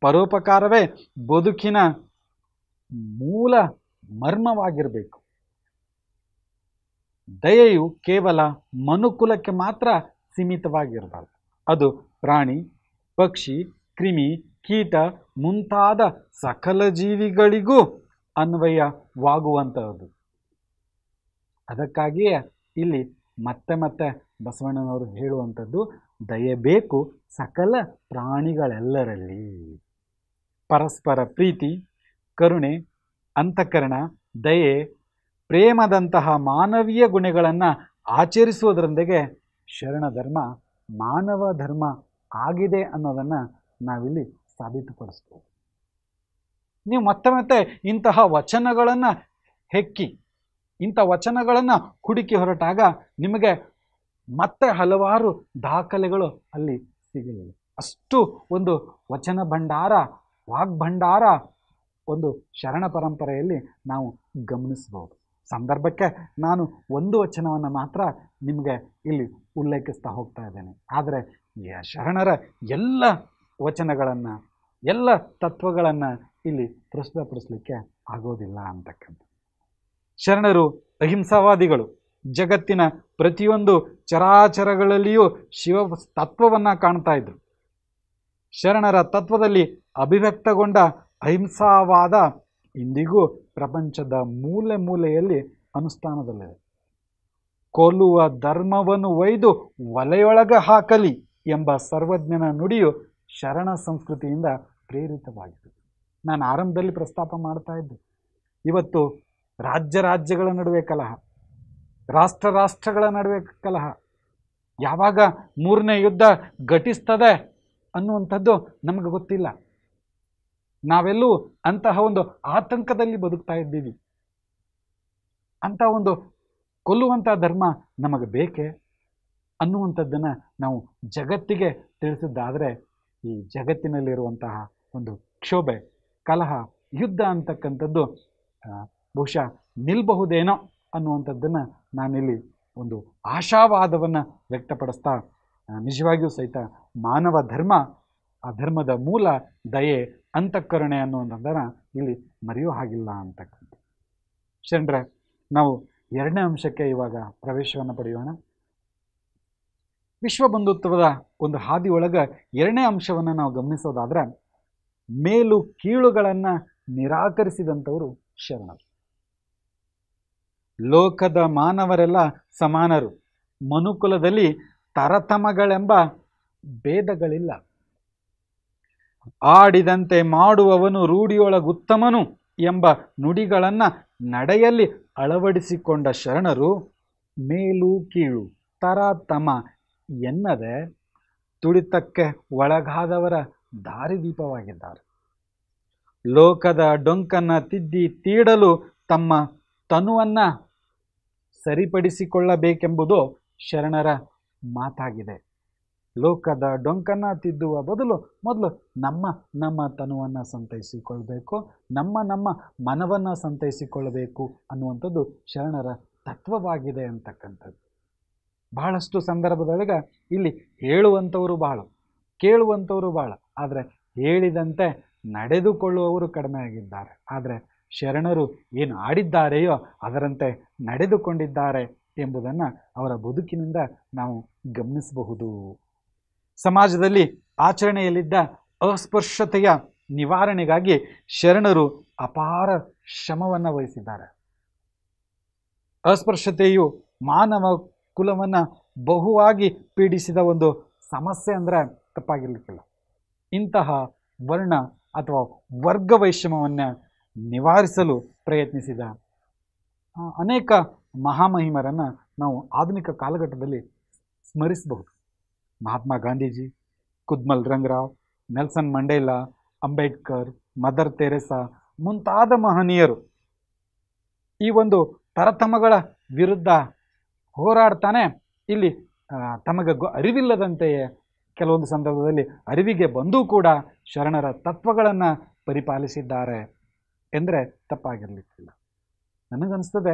ಪರೋಪಕಾರವೇ ಬದುಕಿನ ಮೂಲ ಮರ್ಮವಾಗಿರಬೇಕು. ದಯೆಯು ಕೇವಲ ಮನುಕುಲಕ್ಕೆ ಮಾತ್ರ ಸೀಮಿತವಾಗಿರಬಾರ್ದು. ಅದು ಪ್ರಾಣಿ, ಪಕ್ಷಿ, ಕ್ರಿಮಿ, ಕೀಟ ಮುಂತಾದ ಸಕಲ ಜೀವಿಗಳಿಗೂ ಅನ್ವಯವಾಗುವಂಥದ್ದು. ಅದಕ್ಕಾಗಿಯೇ ಇಲ್ಲಿ ಮತ್ತೆ ಮತ್ತೆ ಬಸವಣ್ಣನವರು ಹೇಳುವಂಥದ್ದು ದಯೆ ಬೇಕು ಸಕಲ ಪ್ರಾಣಿಗಳೆಲ್ಲರಲ್ಲಿ. ಪರಸ್ಪರ ಪ್ರೀತಿ, ಕರುಣೆ, ಅಂತಃಕರಣ, ದಯೆ, ಪ್ರೇಮದಂತಹ ಮಾನವೀಯ ಗುಣಗಳನ್ನು ಆಚರಿಸುವುದರೊಂದಿಗೆ ಶರಣ ಧರ್ಮ ಮಾನವ ಧರ್ಮ ಆಗಿದೆ ಅನ್ನೋದನ್ನು ನಾವಿಲ್ಲಿ ಸಾಬೀತುಪಡಿಸ್ಬೋದು. ನೀವು ಮತ್ತೆ ಮತ್ತೆ ಇಂತಹ ವಚನಗಳನ್ನು ಹೆಕ್ಕಿ, ಇಂಥ ವಚನಗಳನ್ನು ಹುಡುಕಿ ಹೊರಟಾಗ ನಿಮಗೆ ಮತ್ತೆ ಹಲವಾರು ದಾಖಲೆಗಳು ಅಲ್ಲಿ ಸಿಗಲಿಲ್ಲ. ಅಷ್ಟು ಒಂದು ವಚನ ಭಂಡಾರ, ವಾಗ್ಭಂಡಾರ ಒಂದು ಶರಣ ಪರಂಪರೆಯಲ್ಲಿ ನಾವು ಗಮನಿಸ್ಬೋದು. ಸಂದರ್ಭಕ್ಕೆ ನಾನು ಒಂದು ವಚನವನ್ನು ಮಾತ್ರ ನಿಮಗೆ ಇಲ್ಲಿ ಉಲ್ಲೇಖಿಸ್ತಾ ಹೋಗ್ತಾ ಇದ್ದೇನೆ. ಆದರೆ ಶರಣರ ಎಲ್ಲ ವಚನಗಳನ್ನು, ಎಲ್ಲ ತತ್ವಗಳನ್ನು ಇಲ್ಲಿ ಪ್ರಸ್ತುತಪಡಿಸಲಿಕ್ಕೆ ಆಗೋದಿಲ್ಲ ಅಂತಕ್ಕಂಥ. ಶರಣರು ಅಹಿಂಸಾವಾದಿಗಳು. ಜಗತ್ತಿನ ಪ್ರತಿಯೊಂದು ಚರಾಚರಗಳಲ್ಲಿಯೂ ಶಿವ ತತ್ವವನ್ನು ಕಾಣ್ತಾ ಇದ್ರು. ಶರಣರ ತತ್ವದಲ್ಲಿ ಅಭಿವ್ಯಕ್ತಗೊಂಡ ಅಹಿಂಸಾವಾದ ಇಂದಿಗೂ ಪ್ರಪಂಚದ ಮೂಲೆ ಮೂಲೆಯಲ್ಲಿ ಅನುಷ್ಠಾನದಲ್ಲಿದೆ. ಕೊಲ್ಲುವ ಧರ್ಮವನ್ನು ಒಯ್ದು ಒಲೆಯೊಳಗೆ ಹಾಕಲಿ ಎಂಬ ಸರ್ವಜ್ಞನ ನುಡಿಯು ಶರಣ ಸಂಸ್ಕೃತಿಯಿಂದ ಪ್ರೇರಿತವಾಗಿದೆ. ನಾನು ಆರಂಭದಲ್ಲಿ ಪ್ರಸ್ತಾಪ ಮಾಡ್ತಾ ಇದ್ದೆ, ಇವತ್ತು ರಾಜ್ಯಗಳ ನಡುವೆ ಕಲಹ, ರಾಷ್ಟ್ರಗಳ ನಡುವೆ ಕಲಹ, ಯಾವಾಗ ಮೂರನೇ ಯುದ್ಧ ಘಟಿಸ್ತದೆ ಅನ್ನುವಂಥದ್ದು ನಮಗೆ ಗೊತ್ತಿಲ್ಲ. ನಾವೆಲ್ಲೂ ಅಂತಹ ಒಂದು ಆತಂಕದಲ್ಲಿ ಬದುಕ್ತಾ ಇದ್ದೀವಿ. ಅಂಥ ಒಂದು ಕೊಲ್ಲುವಂಥ ಧರ್ಮ ನಮಗೆ ಬೇಕೇ ಅನ್ನುವಂಥದ್ದನ್ನು ನಾವು ಜಗತ್ತಿಗೆ ತಿಳಿಸಿದ್ದಾದರೆ ಈ ಜಗತ್ತಿನಲ್ಲಿರುವಂತಹ ಒಂದು ಕ್ಷೋಭೆ, ಕಲಹ, ಯುದ್ಧ ಅಂತಕ್ಕಂಥದ್ದು ಬಹುಶಃ ನಿಲ್ಲಬಹುದೇನೋ ಅನ್ನುವಂಥದ್ದನ್ನು ನಾನಿಲ್ಲಿ ಒಂದು ಆಶಾವಾದವನ್ನು ವ್ಯಕ್ತಪಡಿಸ್ತಾ ನಿಜವಾಗಿಯೂ ಸಹಿತ ಮಾನವ ಧರ್ಮ, ಆ ಧರ್ಮದ ಮೂಲ ದಯೆ, ಅಂತಃಕರುಣೆ ಅನ್ನುವಂಥದ್ದನ್ನು ಇಲ್ಲಿ ಮರೆಯೋ ಹಾಗಿಲ್ಲ ಅಂತಕ್ಕಂಥ. ಶರಣರೇ, ನಾವು ಎರಡನೇ ಅಂಶಕ್ಕೆ ಇವಾಗ ಪ್ರವೇಶವನ್ನು ಪಡೆಯೋಣ. ವಿಶ್ವಬಂಧುತ್ವದ ಒಂದು ಹಾದಿಯೊಳಗೆ ಎರಡನೇ ಅಂಶವನ್ನು ನಾವು ಗಮನಿಸೋದಾದ್ರೆ, ಮೇಲು ಕೀಳುಗಳನ್ನು ನಿರಾಕರಿಸಿದಂಥವರು ಶರಣರು. ಲೋಕದ ಮಾನವರೆಲ್ಲ ಸಮಾನರು, ಮನುಕುಲದಲ್ಲಿ ತರತಮಗಳೆಂಬ ಭೇದಗಳಿಲ್ಲ. ಆಡಿದಂತೆ ಮಾಡುವವನು ರೂಢಿಯೊಳಗುತ್ತಮನು ಎಂಬ ನುಡಿಗಳನ್ನು ನಡೆಯಲ್ಲಿ ಅಳವಡಿಸಿಕೊಂಡ ಶರಣರು ಮೇಲು ಕೀಳು ತರತಮ ಎನ್ನದೆ ತುಳಿತಕ್ಕೆ ಒಳಗಾದವರ ದಾರಿದೀಪವಾಗಿದ್ದಾರೆ. ಲೋಕದ ಡೊಂಕನ್ನು ತಿದ್ದಿ ತೀಡಲು ತಮ್ಮ ತನುವನ್ನು ಸರಿಪಡಿಸಿಕೊಳ್ಳಬೇಕೆಂಬುದು ಶರಣರ ಮಾತಾಗಿದೆ. ಲೋಕದ ಡೊಂಕನ್ನು ತಿದ್ದುವ ಬದಲು ಮೊದಲು ನಮ್ಮ ತನುವನ್ನು ಸಂತೈಸಿಕೊಳ್ಬೇಕು, ನಮ್ಮ ಮನವನ್ನು ಸಂತೈಸಿಕೊಳ್ಳಬೇಕು ಅನ್ನುವಂಥದ್ದು ಶರಣರ ತತ್ವವಾಗಿದೆ ಅಂತಕ್ಕಂಥದ್ದು. ಬಹಳಷ್ಟು ಸಂದರ್ಭದೊಳಗೆ ಇಲ್ಲಿ ಹೇಳುವಂಥವರು ಬಹಳ, ಕೇಳುವಂಥವರು ಬಹಳ, ಆದರೆ ಹೇಳಿದಂತೆ ನಡೆದುಕೊಳ್ಳುವವರು ಕಡಿಮೆ ಆಗಿದ್ದಾರೆ. ಆದರೆ ಶರಣರು ಏನು ಆಡಿದ್ದಾರೆಯೋ ಅದರಂತೆ ನಡೆದುಕೊಂಡಿದ್ದಾರೆ ಎಂಬುದನ್ನು ಅವರ ಬದುಕಿನಿಂದ ನಾವು ಗಮನಿಸಬಹುದು. ಸಮಾಜದಲ್ಲಿ ಆಚರಣೆಯಲ್ಲಿದ್ದ ಅಸ್ಪೃಶ್ಯತೆಯ ನಿವಾರಣೆಗಾಗಿ ಶರಣರು ಅಪಾರ ಶ್ರಮವನ್ನು ವಹಿಸಿದ್ದಾರೆ. ಅಸ್ಪೃಶ್ಯತೆಯು ಮಾನವ ಕುಲವನ್ನು ಬಹುವಾಗಿ ಪೀಡಿಸಿದ ಒಂದು ಸಮಸ್ಯೆ ಅಂದರೆ ತಪ್ಪಾಗಿರಲಿಕ್ಕಿಲ್ಲ. ಇಂತಹ ವರ್ಣ ಅಥವಾ ವರ್ಗ ವೈಷಮ್ಯವನ್ನು ನಿವಾರಿಸಲು ಪ್ರಯತ್ನಿಸಿದ ಅನೇಕ ಮಹಾಮಹಿಮರನ್ನು ನಾವು ಆಧುನಿಕ ಕಾಲಘಟ್ಟದಲ್ಲಿ ಸ್ಮರಿಸಬಹುದು. Mahatma Gandhiji, Kudmal Rangarao, Nelson Mandela, Ambedkar, Mother Teresa ಮುಂತಾದ ಮಹನೀಯರು ಈ ಒಂದು ತರತಮಗಳ ವಿರುದ್ಧ ಹೋರಾಡ್ತಾನೆ ಇಲ್ಲಿ ತಮಗೆ ಅರಿವಿಲ್ಲದಂತೆಯೇ ಕೆಲವೊಂದು ಸಂದರ್ಭದಲ್ಲಿ ಅರಿವಿಗೆ ಬಂದೂ ಕೂಡ ಶರಣರ ತತ್ವಗಳನ್ನು ಪರಿಪಾಲಿಸಿದ್ದಾರೆ ಎಂದರೆ ತಪ್ಪಾಗಿರಲಿಕ್ಕಿಲ್ಲ. ನನಗನ್ನಿಸ್ತದೆ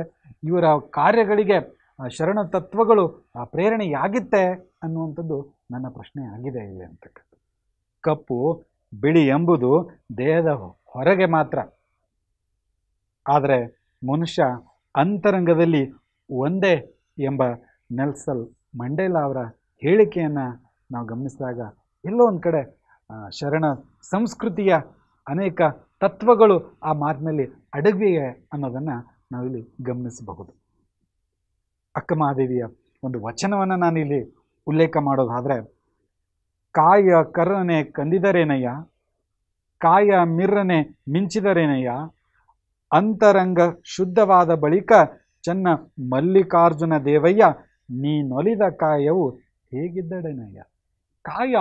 ಇವರ ಕಾರ್ಯಗಳಿಗೆ ಶರಣ ತತ್ವಗಳು ಪ್ರೇರಣೆಯಾಗಿತ್ತೆ ಅನ್ನುವಂಥದ್ದು ನನ್ನ ಪ್ರಶ್ನೆ ಆಗಿದೆ ಇಲ್ಲಿ ಅಂತಕ್ಕಂಥ. ಕಪ್ಪು ಬಿಳಿ ಎಂಬುದು ದೇಹದ ಹೊರಗೆ ಮಾತ್ರ, ಆದರೆ ಮನುಷ್ಯ ಅಂತರಂಗದಲ್ಲಿ ಒಂದೇ ಎಂಬ ನೆಲ್ಸನ್ ಮಂಡೇಲಾ ಅವರ ಹೇಳಿಕೆಯನ್ನು ನಾವು ಗಮನಿಸಿದಾಗ ಎಲ್ಲೋ ಒಂದು ಕಡೆ ಶರಣ ಸಂಸ್ಕೃತಿಯ ಅನೇಕ ತತ್ವಗಳು ಆ ಮಾತಿನಲ್ಲಿ ಅಡಗಿವೆ ಅನ್ನೋದನ್ನು ನಾವಿಲ್ಲಿ ಗಮನಿಸಬಹುದು. ಅಕ್ಕಮಹಾದೇವಿಯ ಒಂದು ವಚನವನ್ನು ನಾನಿಲ್ಲಿ ಉಲ್ಲೇಖ ಮಾಡೋದಾದರೆ, ಕಾಯ ಕರ್ರನೆ ಕಂದಿದರೇನಯ್ಯ, ಕಾಯ ಮಿರ್ರನೆ ಮಿಂಚಿದರೇನಯ್ಯ, ಅಂತರಂಗ ಶುದ್ಧವಾದ ಬಳಿಕ ಚೆನ್ನ ಮಲ್ಲಿಕಾರ್ಜುನ ದೇವಯ್ಯ, ನೀನೊಲಿದ ಕಾಯವು ಹೇಗಿದ್ದಡೇನಯ್ಯ. ಕಾಯ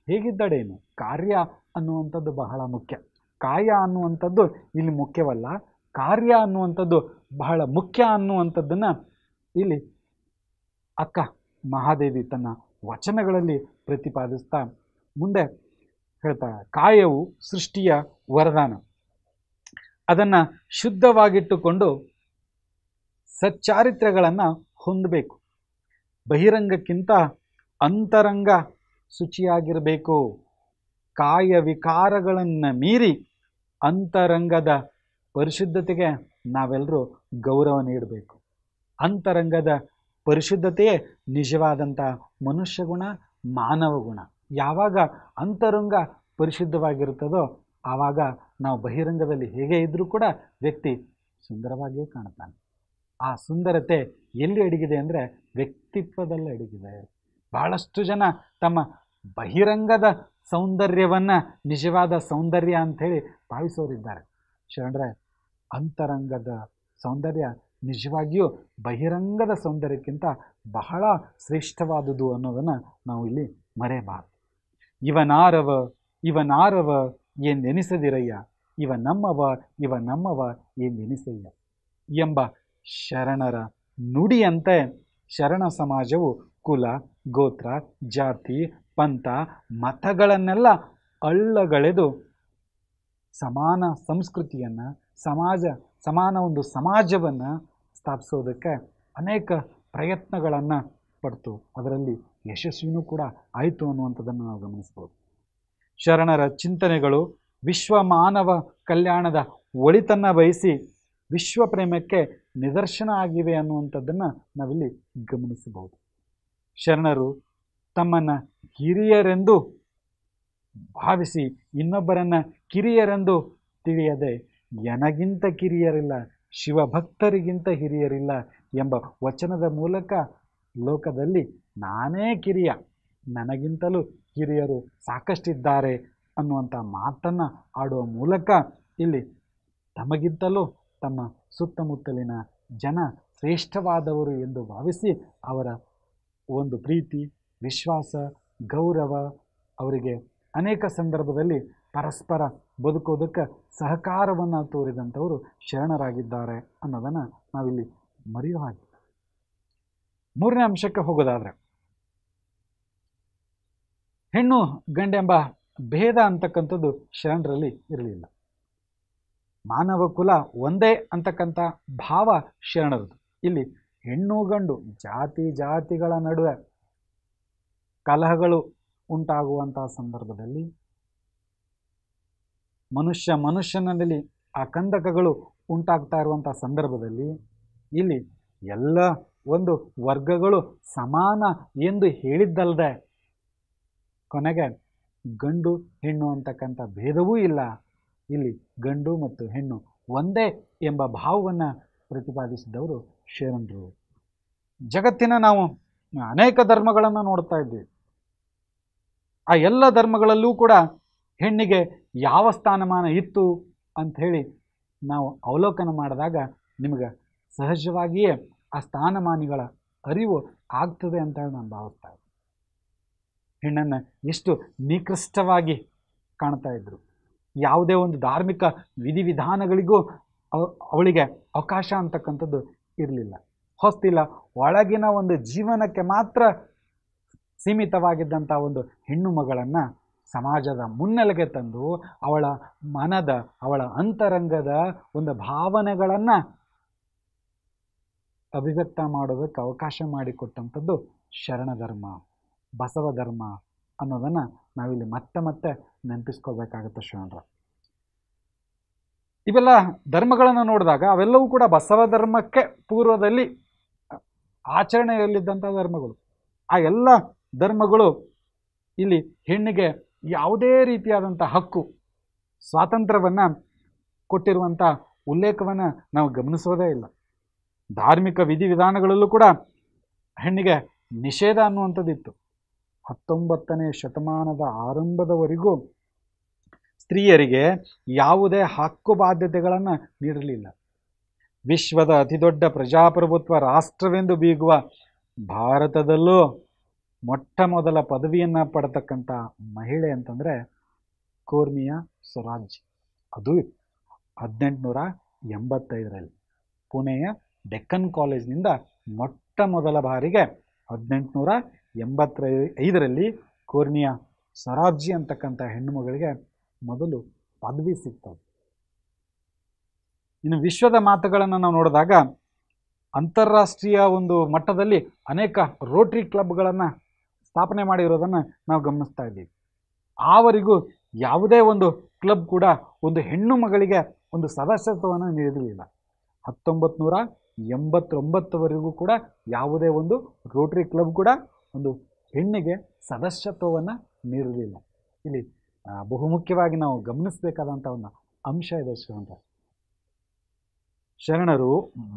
ಹೇಗಿದ್ದಡೇನು, ಕಾರ್ಯ ಅನ್ನುವಂಥದ್ದು ಬಹಳ ಮುಖ್ಯ. ಕಾಯ ಅನ್ನುವಂಥದ್ದು ಇಲ್ಲಿ ಮುಖ್ಯವಲ್ಲ, ಕಾರ್ಯ ಅನ್ನುವಂಥದ್ದು ಬಹಳ ಮುಖ್ಯ ಅನ್ನುವಂಥದ್ದನ್ನು ಇಲ್ಲಿ ಅಕ್ಕ ಮಹಾದೇವಿ ತನ್ನ ವಚನಗಳಲ್ಲಿ ಪ್ರತಿಪಾದಿಸ್ತಾ ಮುಂದೆ ಹೇಳ್ತಾರೆ. ಕಾಯವು ಸೃಷ್ಟಿಯ ವರದಾನ, ಅದನ್ನು ಶುದ್ಧವಾಗಿಟ್ಟುಕೊಂಡು ಸಚ್ಚಾರಿತ್ರ್ಯಗಳನ್ನು ಹೊಂದಬೇಕು. ಬಹಿರಂಗಕ್ಕಿಂತ ಅಂತರಂಗ ಶುಚಿಯಾಗಿರಬೇಕು. ಕಾಯ ವಿಕಾರಗಳನ್ನು ಮೀರಿ ಅಂತರಂಗದ ಪರಿಶುದ್ಧತೆಗೆ ನಾವೆಲ್ಲರೂ ಗೌರವ ನೀಡಬೇಕು. ಅಂತರಂಗದ ಪರಿಶುದ್ಧತೆಯೇ ನಿಜವಾದಂಥ ಮನುಷ್ಯ ಗುಣ, ಮಾನವ ಗುಣ. ಯಾವಾಗ ಅಂತರಂಗ ಪರಿಶುದ್ಧವಾಗಿರುತ್ತದೋ ಆವಾಗ ನಾವು ಬಹಿರಂಗದಲ್ಲಿ ಹೇಗೆ ಇದ್ದರೂ ಕೂಡ ವ್ಯಕ್ತಿ ಸುಂದರವಾಗಿಯೇ ಕಾಣ್ತಾನೆ. ಆ ಸುಂದರತೆ ಎಲ್ಲಿ ಅಡಗಿದೆ ಅಂದರೆ ವ್ಯಕ್ತಿತ್ವದಲ್ಲಿ ಅಡಗಿದೆ. ಬಹಳಷ್ಟು ಜನ ತಮ್ಮ ಬಹಿರಂಗದ ಸೌಂದರ್ಯವನ್ನು ನಿಜವಾದ ಸೌಂದರ್ಯ ಅಂಥೇಳಿ ಭಾವಿಸೋರಿದ್ದಾರೆ. ಶರಣರೇ, ಅಂತರಂಗದ ಸೌಂದರ್ಯ ನಿಜವಾಗಿಯೂ ಬಹಿರಂಗದ ಸೌಂದರ್ಯಕ್ಕಿಂತ ಬಹಳ ಶ್ರೇಷ್ಠವಾದುದು ಅನ್ನೋದನ್ನು ನಾವು ಇಲ್ಲಿ ಮರೆಯಬಾರದು. ಇವನಾರವ ಎಂದೆನಿಸದಿರಯ್ಯ, ಇವ ನಮ್ಮವ ಎಂದೆನಿಸಯ್ಯ ಎಂಬ ಶರಣರ ನುಡಿಯಂತೆ ಶರಣ ಸಮಾಜವು ಕುಲ, ಗೋತ್ರ, ಜಾತಿ, ಪಂಥ, ಮತಗಳನ್ನೆಲ್ಲ ಅಳ್ಳಗಳೆದು ಸಮಾನ ಸಂಸ್ಕೃತಿಯನ್ನು, ಸಮಾನ ಒಂದು ಸಮಾಜವನ್ನು ಸ್ಥಾಪಿಸೋದಕ್ಕೆ ಅನೇಕ ಪ್ರಯತ್ನಗಳನ್ನು ಪಡ್ತು, ಅದರಲ್ಲಿ ಯಶಸ್ವಿನೂ ಕೂಡ ಆಯಿತು ಅನ್ನುವಂಥದ್ದನ್ನು ನಾವು ಗಮನಿಸ್ಬೋದು. ಶರಣರ ಚಿಂತನೆಗಳು ವಿಶ್ವ ಮಾನವ ಕಲ್ಯಾಣದ ಒಳಿತನ್ನು ಬಯಸಿ ವಿಶ್ವ ಪ್ರೇಮಕ್ಕೆ ನಿದರ್ಶನ ಆಗಿವೆ ಅನ್ನುವಂಥದ್ದನ್ನು ನಾವಿಲ್ಲಿ ಗಮನಿಸಬಹುದು. ಶರಣರು ತಮ್ಮನ್ನು ಹಿರಿಯರೆಂದು ಭಾವಿಸಿ ಇನ್ನೊಬ್ಬರನ್ನು ಕಿರಿಯರೆಂದು ತಿಳಿಯದೆ ನನಗಿಂತ ಕಿರಿಯರಿಲ್ಲ, ಶಿವಭಕ್ತರಿಗಿಂತ ಹಿರಿಯರಿಲ್ಲ ಎಂಬ ವಚನದ ಮೂಲಕ ಲೋಕದಲ್ಲಿ ನಾನೇ ಕಿರಿಯ, ನನಗಿಂತಲೂ ಹಿರಿಯರು ಸಾಕಷ್ಟಿದ್ದಾರೆ ಅನ್ನುವಂಥ ಮಾತನ್ನು ಆಡುವ ಮೂಲಕ ಇಲ್ಲಿ ತಮಗಿಂತಲೂ ತಮ್ಮ ಸುತ್ತಮುತ್ತಲಿನ ಜನ ಶ್ರೇಷ್ಠವಾದವರು ಎಂದು ಭಾವಿಸಿ ಅವರ ಒಂದು ಪ್ರೀತಿ, ವಿಶ್ವಾಸ, ಗೌರವ, ಅವರಿಗೆ ಅನೇಕ ಸಂದರ್ಭದಲ್ಲಿ ಪರಸ್ಪರ ಬದುಕೋದಕ್ಕೆ ಸಹಕಾರವನ್ನು ತೋರಿದಂಥವರು ಶರಣರಾಗಿದ್ದಾರೆ ಅನ್ನೋದನ್ನು ನಾವಿಲ್ಲಿ ಮರೆಯೋ ಹಾಗೆ. ಮೂರನೇ ಅಂಶಕ್ಕೆ ಹೋಗೋದಾದರೆ, ಹೆಣ್ಣು ಗಂಡೆಂಬ ಭೇದ ಅಂತಕ್ಕಂಥದ್ದು ಶರಣರಲ್ಲಿ ಇರಲಿಲ್ಲ. ಮಾನವ ಕುಲ ಒಂದೇ ಅಂತಕ್ಕಂಥ ಭಾವ ಶರಣರದು. ಇಲ್ಲಿ ಹೆಣ್ಣು ಗಂಡು ಜಾತಿಗಳ ನಡುವೆ ಕಲಹಗಳು ಉಂಟಾಗುವಂಥ ಸಂದರ್ಭದಲ್ಲಿ, ಮನುಷ್ಯನಲ್ಲಿ ಆ ಕಂದಕಗಳು ಉಂಟಾಗ್ತಾ ಇರುವಂಥ ಸಂದರ್ಭದಲ್ಲಿ ಇಲ್ಲಿ ಎಲ್ಲ ಒಂದು ವರ್ಗಗಳು ಸಮಾನ ಎಂದು ಹೇಳಿದ್ದಲ್ಲದೆ ಕೊನೆಗೆ ಗಂಡು ಹೆಣ್ಣು ಅಂತಕ್ಕಂಥ ಭೇದವೂ ಇಲ್ಲ, ಇಲ್ಲಿ ಗಂಡು ಮತ್ತು ಹೆಣ್ಣು ಒಂದೇ ಎಂಬ ಭಾವವನ್ನು ಪ್ರತಿಪಾದಿಸಿದವರು ಶರಣರು. ಜಗತ್ತಿನ ನಾವು ಅನೇಕ ಧರ್ಮಗಳನ್ನು ನೋಡ್ತಾ ಇದ್ದೀವಿ. ಆ ಎಲ್ಲ ಧರ್ಮಗಳಲ್ಲೂ ಕೂಡ ಹೆಣ್ಣಿಗೆ ಯಾವ ಸ್ಥಾನಮಾನ ಇತ್ತು ಅಂಥೇಳಿ ನಾವು ಅವಲೋಕನ ಮಾಡಿದಾಗ ನಿಮಗೆ ಸಹಜವಾಗಿಯೇ ಆ ಸ್ಥಾನಮಾನಗಳ ಅರಿವು ಆಗ್ತದೆ ಅಂತ ಹೇಳಿ ನಾನು ಭಾವಿಸ್ತಾ ಇದ್ದೆ. ಹೆಣ್ಣನ್ನು ಎಷ್ಟು ನಿಕೃಷ್ಟವಾಗಿ ಕಾಣ್ತಾ ಇದ್ರು. ಯಾವುದೇ ಒಂದು ಧಾರ್ಮಿಕ ವಿಧಿವಿಧಾನಗಳಿಗೂ ಅವಳಿಗೆ ಅವಕಾಶ ಅಂತಕ್ಕಂಥದ್ದು ಇರಲಿಲ್ಲ. ಹೊಸ್ತಿಲ್ಲ, ಒಳಗಿನ ಒಂದು ಜೀವನಕ್ಕೆ ಮಾತ್ರ ಸೀಮಿತವಾಗಿದ್ದಂಥ ಒಂದು ಹೆಣ್ಣು ಮಗಳನ್ನು ಸಮಾಜದ ಮುನ್ನೆಲೆಗೆ ತಂದು ಅವಳ ಮನದ, ಅವಳ ಅಂತರಂಗದ ಒಂದು ಭಾವನೆಗಳನ್ನು ಅಭಿವ್ಯಕ್ತ ಮಾಡೋದಕ್ಕೆ ಅವಕಾಶ ಮಾಡಿಕೊಟ್ಟಂಥದ್ದು ಶರಣ ಧರ್ಮ, ಬಸವ ಧರ್ಮ ಅನ್ನೋದನ್ನು ನಾವಿಲ್ಲಿ ಮತ್ತೆ ಮತ್ತೆ ನೆನಪಿಸ್ಕೋಬೇಕಾಗುತ್ತೆ. ಶರಣರ ಇವೆಲ್ಲ ಧರ್ಮಗಳನ್ನು ನೋಡಿದಾಗ ಅವೆಲ್ಲವೂ ಕೂಡ ಬಸವ ಧರ್ಮಕ್ಕೆ ಪೂರ್ವದಲ್ಲಿ ಆಚರಣೆಯಲ್ಲಿದ್ದಂಥ ಧರ್ಮಗಳು. ಆ ಎಲ್ಲ ಧರ್ಮಗಳು ಇಲ್ಲಿ ಹೆಣ್ಣಿಗೆ ಯಾವುದೇ ರೀತಿಯಾದಂಥ ಹಕ್ಕು, ಸ್ವಾತಂತ್ರ್ಯವನ್ನು ಕೊಟ್ಟಿರುವಂಥ ಉಲ್ಲೇಖವನ್ನು ನಾವು ಗಮನಿಸೋದೇ ಇಲ್ಲ. ಧಾರ್ಮಿಕ ವಿಧಿವಿಧಾನಗಳಲ್ಲೂ ಕೂಡ ಹೆಣ್ಣಿಗೆ ನಿಷೇಧ ಅನ್ನುವಂಥದ್ದಿತ್ತು. 19ನೇ ಶತಮಾನದ ಆರಂಭದವರೆಗೂ ಸ್ತ್ರೀಯರಿಗೆ ಯಾವುದೇ ಹಕ್ಕು ಬಾಧ್ಯತೆಗಳನ್ನು ನೀಡಲಿಲ್ಲ. ವಿಶ್ವದ ಅತಿದೊಡ್ಡ ಪ್ರಜಾಪ್ರಭುತ್ವ ರಾಷ್ಟ್ರವೆಂದು ಬೀಗುವ ಭಾರತದಲ್ಲೂ ಮೊಟ್ಟ ಮೊದಲ ಪದವಿಯನ್ನು ಪಡೆತಕ್ಕಂಥ ಮಹಿಳೆ ಅಂತಂದರೆ ಕೋರ್ಮಿಯಾ ಸ್ವರಾಜ್. ಅದು 1885ರಲ್ಲಿ ಪುಣೆಯ ಡೆಕ್ಕನ್ ಕಾಲೇಜಿನಿಂದ ಮೊಟ್ಟ ಮೊದಲ ಬಾರಿಗೆ 1885ರಲ್ಲಿ ಕೋರ್ಮಿಯಾ ಸ್ವರಾಜ್ಯ ಅಂತಕ್ಕಂಥ ಹೆಣ್ಣು ಮಗಳಿಗೆ ಮೊದಲು ಪದವಿ ಸಿಗ್ತದೆ. ಇನ್ನು ವಿಶ್ವದ ಮಾತುಗಳನ್ನು ನಾವು ನೋಡಿದಾಗ ಅಂತಾರಾಷ್ಟ್ರೀಯ ಒಂದು ಮಟ್ಟದಲ್ಲಿ ಅನೇಕ ರೋಟರಿ ಕ್ಲಬ್ಗಳನ್ನು ಸ್ಥಾಪನೆ ಮಾಡಿರೋದನ್ನು ನಾವು ಗಮನಿಸ್ತಾ ಇದ್ದೀವಿ. ಆವರೆಗೂ ಯಾವುದೇ ಒಂದು ಕ್ಲಬ್ ಕೂಡ ಒಂದು ಹೆಣ್ಣು ಮಗಳಿಗೆ ಒಂದು ಸದಸ್ಯತ್ವವನ್ನು ನೀಡಲಿಲ್ಲ. 1989ವರೆಗೂ ಕೂಡ ಯಾವುದೇ ಒಂದು ರೋಟರಿ ಕ್ಲಬ್ ಕೂಡ ಒಂದು ಹೆಣ್ಣಿಗೆ ಸದಸ್ಯತ್ವವನ್ನು ನೀಡಲಿಲ್ಲ. ಇಲ್ಲಿ ಬಹುಮುಖ್ಯವಾಗಿ ನಾವು ಗಮನಿಸಬೇಕಾದಂಥ ಒಂದು ಅಂಶ ಇದೆ. ಶರಣರು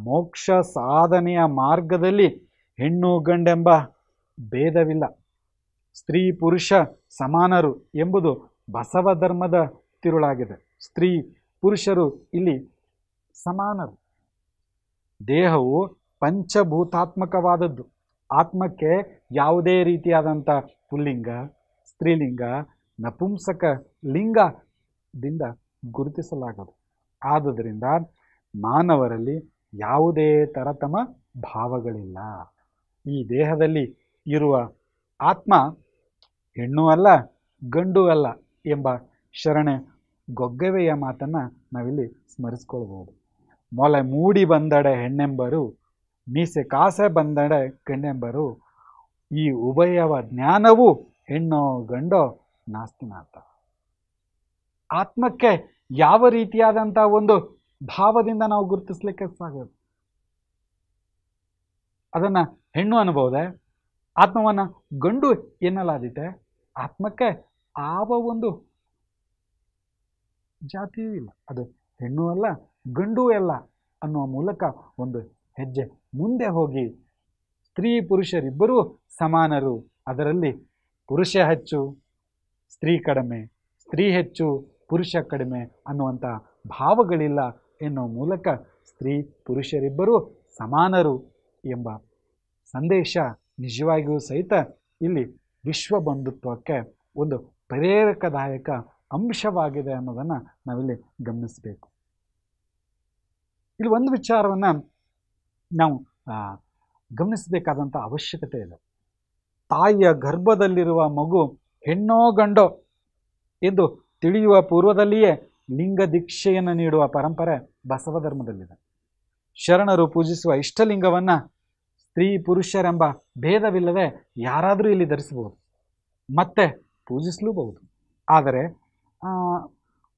ಮೋಕ್ಷ ಸಾಧನೆಯ ಮಾರ್ಗದಲ್ಲಿ ಹೆಣ್ಣು ಗಂಡೆಂಬ ಭೇದವಿಲ್ಲ, ಸ್ತ್ರೀ ಪುರುಷ ಸಮಾನರು ಎಂಬುದು ಬಸವ ಧರ್ಮದ ತಿರುಳಾಗಿದೆ. ಸ್ತ್ರೀ ಪುರುಷರು ಇಲ್ಲಿ ಸಮಾನರು. ದೇಹವು ಪಂಚಭೂತಾತ್ಮಕವಾದದ್ದು. ಆತ್ಮಕ್ಕೆ ಯಾವುದೇ ರೀತಿಯಾದಂಥ ಪುಲ್ಲಿಂಗ, ಸ್ತ್ರೀಲಿಂಗ, ನಪುಂಸಕ ಲಿಂಗದಿಂದ ಗುರುತಿಸಲಾಗದು. ಆದುದರಿಂದ ಮಾನವರಲ್ಲಿ ಯಾವುದೇ ತರತಮ ಭಾವಗಳಿಲ್ಲ. ಈ ದೇಹದಲ್ಲಿ ಇರುವ ಆತ್ಮ ಹೆಣ್ಣು ಅಲ್ಲ, ಗಂಡು ಅಲ್ಲ ಎಂಬ ಶರಣೆ ಗೊಗ್ಗವೆಯ ಮಾತನ್ನು ನಾವಿಲ್ಲಿ ಸ್ಮರಿಸ್ಕೊಳ್ಬೋದು. ಮೊಲೆ ಮೂಡಿ ಬಂದಡೆ ಹೆಣ್ಣೆಂಬರು, ಮೀಸೆ ಕಾಸೆ ಬಂದಡೆ ಗಂಡೆಂಬರು. ಈ ಉಭಯವ ಜ್ಞಾನವು ಹೆಣ್ಣೋ ಗಂಡೋ ನಾಸ್ತಿ ಮಾತ. ಆತ್ಮಕ್ಕೆ ಯಾವ ರೀತಿಯಾದಂಥ ಒಂದು ಭಾವದಿಂದ ನಾವು ಗುರುತಿಸ್ಲಿಕ್ಕೆ ಸಾಗೋದು? ಅದನ್ನ ಹೆಣ್ಣು ಅನ್ಬಹುದೇ? ಆತ್ಮವನ್ನ ಗಂಡು ಎನ್ನಲಾದೀತೆ? ಆತ್ಮಕ್ಕೆ ಆವ ಒಂದು ಜಾತಿಯೂ ಇಲ್ಲ. ಅದು ಹೆಣ್ಣು ಅಲ್ಲ ಗಂಡು ಅಲ್ಲ ಅನ್ನುವ ಮೂಲಕ ಒಂದು ಹೆಜ್ಜೆ ಮುಂದೆ ಹೋಗಿ ಸ್ತ್ರೀ ಪುರುಷರಿಬ್ಬರೂ ಸಮಾನರು, ಅದರಲ್ಲಿ ಪುರುಷ ಹೆಚ್ಚು ಸ್ತ್ರೀ ಕಡಿಮೆ, ಸ್ತ್ರೀ ಹೆಚ್ಚು ಪುರುಷ ಕಡಿಮೆ ಅನ್ನುವಂಥ ಭಾವಗಳಿಲ್ಲ ಎನ್ನುವ ಮೂಲಕ ಸ್ತ್ರೀ ಪುರುಷರಿಬ್ಬರೂ ಸಮಾನರು ಎಂಬ ಸಂದೇಶ ನಿಜವಾಗಿಯೂ ಸಹಿತ ಇಲ್ಲಿ ವಿಶ್ವ ಬಂಧುತ್ವಕ್ಕೆ ಒಂದು ಪ್ರೇರಕದಾಯಕ ಅಂಶವಾಗಿದೆ ಅನ್ನೋದನ್ನು ನಾವಿಲ್ಲಿ ಗಮನಿಸಬೇಕು. ಇಲ್ಲಿ ಒಂದು ವಿಚಾರವನ್ನು ನಾವು ಗಮನಿಸಬೇಕಾದಂಥ ಅವಶ್ಯಕತೆ ಇದೆ. ತಾಯಿಯ ಗರ್ಭದಲ್ಲಿರುವ ಮಗು ಹೆಣ್ಣೋ ಗಂಡೋ ಎಂದು ತಿಳಿಯುವ ಪೂರ್ವದಲ್ಲಿಯೇ ಲಿಂಗ ದೀಕ್ಷೆಯನ್ನು ನೀಡುವ ಪರಂಪರೆ ಬಸವ ಧರ್ಮದಲ್ಲಿದೆ. ಶರಣರು ಪೂಜಿಸುವ ಇಷ್ಟಲಿಂಗವನ್ನು ಸ್ತ್ರೀ ಪುರುಷರೆಂಬ ಭೇದವಿಲ್ಲದೆ ಯಾರಾದರೂ ಇಲ್ಲಿ ಧರಿಸಬಹುದು, ಮತ್ತೆ ಪೂಜಿಸಲೂಬಹುದು. ಆದರೆ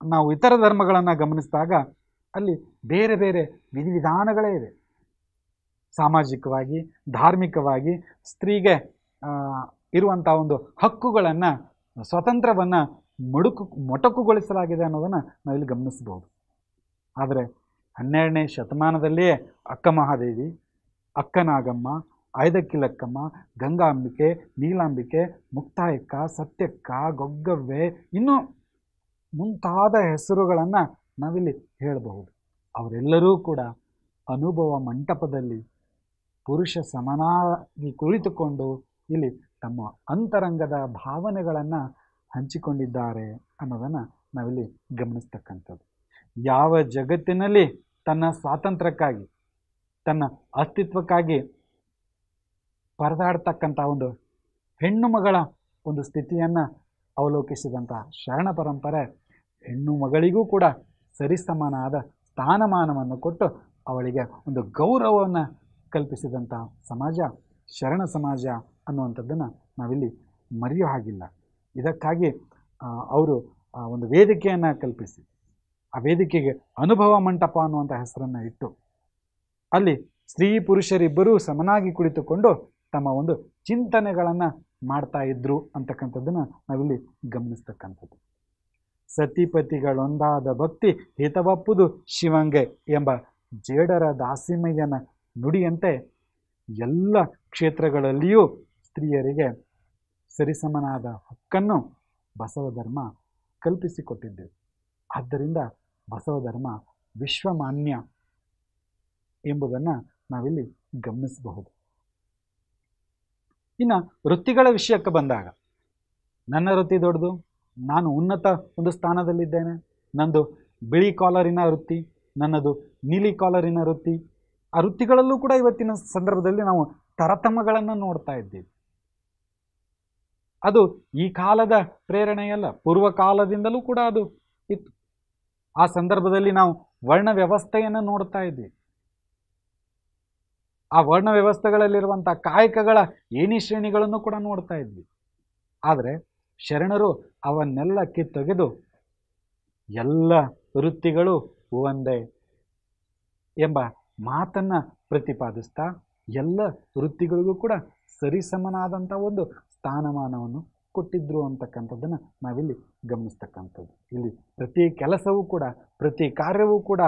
ನಾವು ಇತರ ಧರ್ಮಗಳನ್ನು ಗಮನಿಸಿದಾಗ ಅಲ್ಲಿ ಬೇರೆ ಬೇರೆ ವಿಧಿವಿಧಾನಗಳೇ ಇದೆ. ಸಾಮಾಜಿಕವಾಗಿ ಧಾರ್ಮಿಕವಾಗಿ ಸ್ತ್ರೀಗೆ ಇರುವಂಥ ಒಂದು ಹಕ್ಕುಗಳನ್ನು ಸ್ವಾತಂತ್ರ್ಯವನ್ನು ಮೊಟಕುಗೊಳಿಸಲಾಗಿದೆ ಅನ್ನೋದನ್ನು ನಾವಿಲ್ಲಿ ಗಮನಿಸಬಹುದು. ಆದರೆ 12ನೇ ಶತಮಾನದಲ್ಲಿಯೇ ಅಕ್ಕ ಮಹಾದೇವಿ, ಅಕ್ಕನಾಗಮ್ಮ, ಐದಕ್ಕಿಲಕ್ಕಮ್ಮ, ಗಂಗಾಂಬಿಕೆ, ನೀಲಾಂಬಿಕೆ, ಮುಕ್ತಾಯಕ್ಕ, ಸತ್ಯಕ್ಕ, ಗೊಗ್ಗವ್ವೆ ಇನ್ನೂ ಮುಂತಾದ ಹೆಸರುಗಳನ್ನು ನಾವಿಲ್ಲಿ ಹೇಳಬಹುದು. ಅವರೆಲ್ಲರೂ ಕೂಡ ಅನುಭವ ಮಂಟಪದಲ್ಲಿ ಪುರುಷ ಸಮನಾಗಿ ಕುಳಿತುಕೊಂಡು ಇಲ್ಲಿ ತಮ್ಮ ಅಂತರಂಗದ ಭಾವನೆಗಳನ್ನು ಹಂಚಿಕೊಂಡಿದ್ದಾರೆ ಅನ್ನೋದನ್ನು ನಾವಿಲ್ಲಿ ಗಮನಿಸ್ತಕ್ಕಂಥದ್ದು. ಯಾವ ಜಗತ್ತಿನಲ್ಲಿ ತನ್ನ ಸ್ವಾತಂತ್ರ್ಯಕ್ಕಾಗಿ ತನ್ನ ಅಸ್ತಿತ್ವಕ್ಕಾಗಿ ಪರದಾಡ್ತಕ್ಕಂಥ ಒಂದು ಹೆಣ್ಣು ಮಗಳ ಒಂದು ಸ್ಥಿತಿಯನ್ನು ಅವಲೋಕಿಸಿದಂಥ ಶರಣ ಪರಂಪರೆ ಹೆಣ್ಣು ಮಗಳಿಗೂ ಕೂಡ ಸರಿಸಮಾನಾದ ಸ್ಥಾನಮಾನವನ್ನು ಕೊಟ್ಟು ಅವಳಿಗೆ ಒಂದು ಗೌರವವನ್ನು ಕಲ್ಪಿಸಿದಂಥ ಸಮಾಜ ಶರಣ ಸಮಾಜ ಅನ್ನುವಂಥದ್ದನ್ನು ನಾವಿಲ್ಲಿ ಮರೆಯೋ ಹಾಗಿಲ್ಲ. ಇದಕ್ಕಾಗಿ ಅವರು ಒಂದು ವೇದಿಕೆಯನ್ನು ಕಲ್ಪಿಸಿ ಆ ವೇದಿಕೆಗೆ ಅನುಭವ ಮಂಟಪ ಅನ್ನುವಂಥ ಹೆಸರನ್ನು ಇಟ್ಟು ಅಲ್ಲಿ ಸ್ತ್ರೀ ಪುರುಷರಿಬ್ಬರೂ ಸಮನಾಗಿ ಕುಳಿತುಕೊಂಡು ತಮ್ಮ ಒಂದು ಚಿಂತನೆಗಳನ್ನು ಮಾಡ್ತಾ ಇದ್ರು ಅಂತಕ್ಕಂಥದ್ದನ್ನು ನಾವಿಲ್ಲಿ ಗಮನಿಸ್ತಕ್ಕಂಥದ್ದು. ಸತಿಪತಿಗಳೊಂದಾದ ಭಕ್ತಿ ಹಿತವಪ್ಪುದು ಶಿವಂಗೆ ಎಂಬ ಜೇಡರ ದಾಸಿಮಯ್ಯನ ನುಡಿಯಂತೆ ಎಲ್ಲ ಕ್ಷೇತ್ರಗಳಲ್ಲಿಯೂ ಸ್ತ್ರೀಯರಿಗೆ ಸರಿಸಮನಾದ ಹಕ್ಕನ್ನು ಬಸವ ಧರ್ಮ ಕಲ್ಪಿಸಿಕೊಟ್ಟಿದ್ದೇವೆ. ಆದ್ದರಿಂದ ಬಸವ ಧರ್ಮ ವಿಶ್ವಮಾನ್ಯ ಎಂಬುದನ್ನು ನಾವಿಲ್ಲಿ ಗಮನಿಸಬಹುದು. ಇನ್ನು ವೃತ್ತಿಗಳ ವಿಷಯಕ್ಕೆ ಬಂದಾಗ ನನ್ನ ವೃತ್ತಿ ದೊಡ್ಡದು, ನಾನು ಉನ್ನತ ಒಂದು ಸ್ಥಾನದಲ್ಲಿದ್ದೇನೆ, ನಂದು ಬಿಳಿ ಕಾಲರಿನ ವೃತ್ತಿ, ನನ್ನದು ನೀಲಿ ಕಾಲರಿನ ವೃತ್ತಿ. ಆ ವೃತ್ತಿಗಳಲ್ಲೂ ಕೂಡ ಇವತ್ತಿನ ಸಂದರ್ಭದಲ್ಲಿ ನಾವು ತಾರತಮ್ಯಗಳನ್ನು ನೋಡ್ತಾ ಇದ್ದೀವಿ. ಅದು ಈ ಕಾಲದ ಪ್ರೇರಣೆಯಲ್ಲ, ಪೂರ್ವಕಾಲದಿಂದಲೂ ಕೂಡ ಅದು ಇತ್ತು. ಆ ಸಂದರ್ಭದಲ್ಲಿ ನಾವು ವರ್ಣ ವ್ಯವಸ್ಥೆಯನ್ನು ನೋಡ್ತಾ ಇದ್ದೀವಿ. ಆ ವರ್ಣ ವ್ಯವಸ್ಥೆಗಳಲ್ಲಿರುವಂಥ ಕಾಯಕಗಳ ಏಣಿ ಶ್ರೇಣಿಗಳನ್ನು ಕೂಡ ನೋಡ್ತಾ ಇದ್ವಿ. ಆದರೆ ಶರಣರು ಅವನ್ನೆಲ್ಲ ಕಿತ್ತೊಗೆದು ಎಲ್ಲ ವೃತ್ತಿಗಳು ಒಂದೇ ಎಂಬ ಮಾತನ್ನು ಪ್ರತಿಪಾದಿಸ್ತಾ ಎಲ್ಲ ವೃತ್ತಿಗಳಿಗೂ ಕೂಡ ಸರಿಸಮನಾದಂಥ ಒಂದು ಸ್ಥಾನಮಾನವನ್ನು ಕೊಟ್ಟಿದ್ರು ಅಂತಕ್ಕಂಥದ್ದನ್ನು ನಾವಿಲ್ಲಿ ಗಮನಿಸ್ತಕ್ಕಂಥದ್ದು. ಇಲ್ಲಿ ಪ್ರತಿ ಕೆಲಸವೂ ಕೂಡ ಪ್ರತಿ ಕಾರ್ಯವೂ ಕೂಡ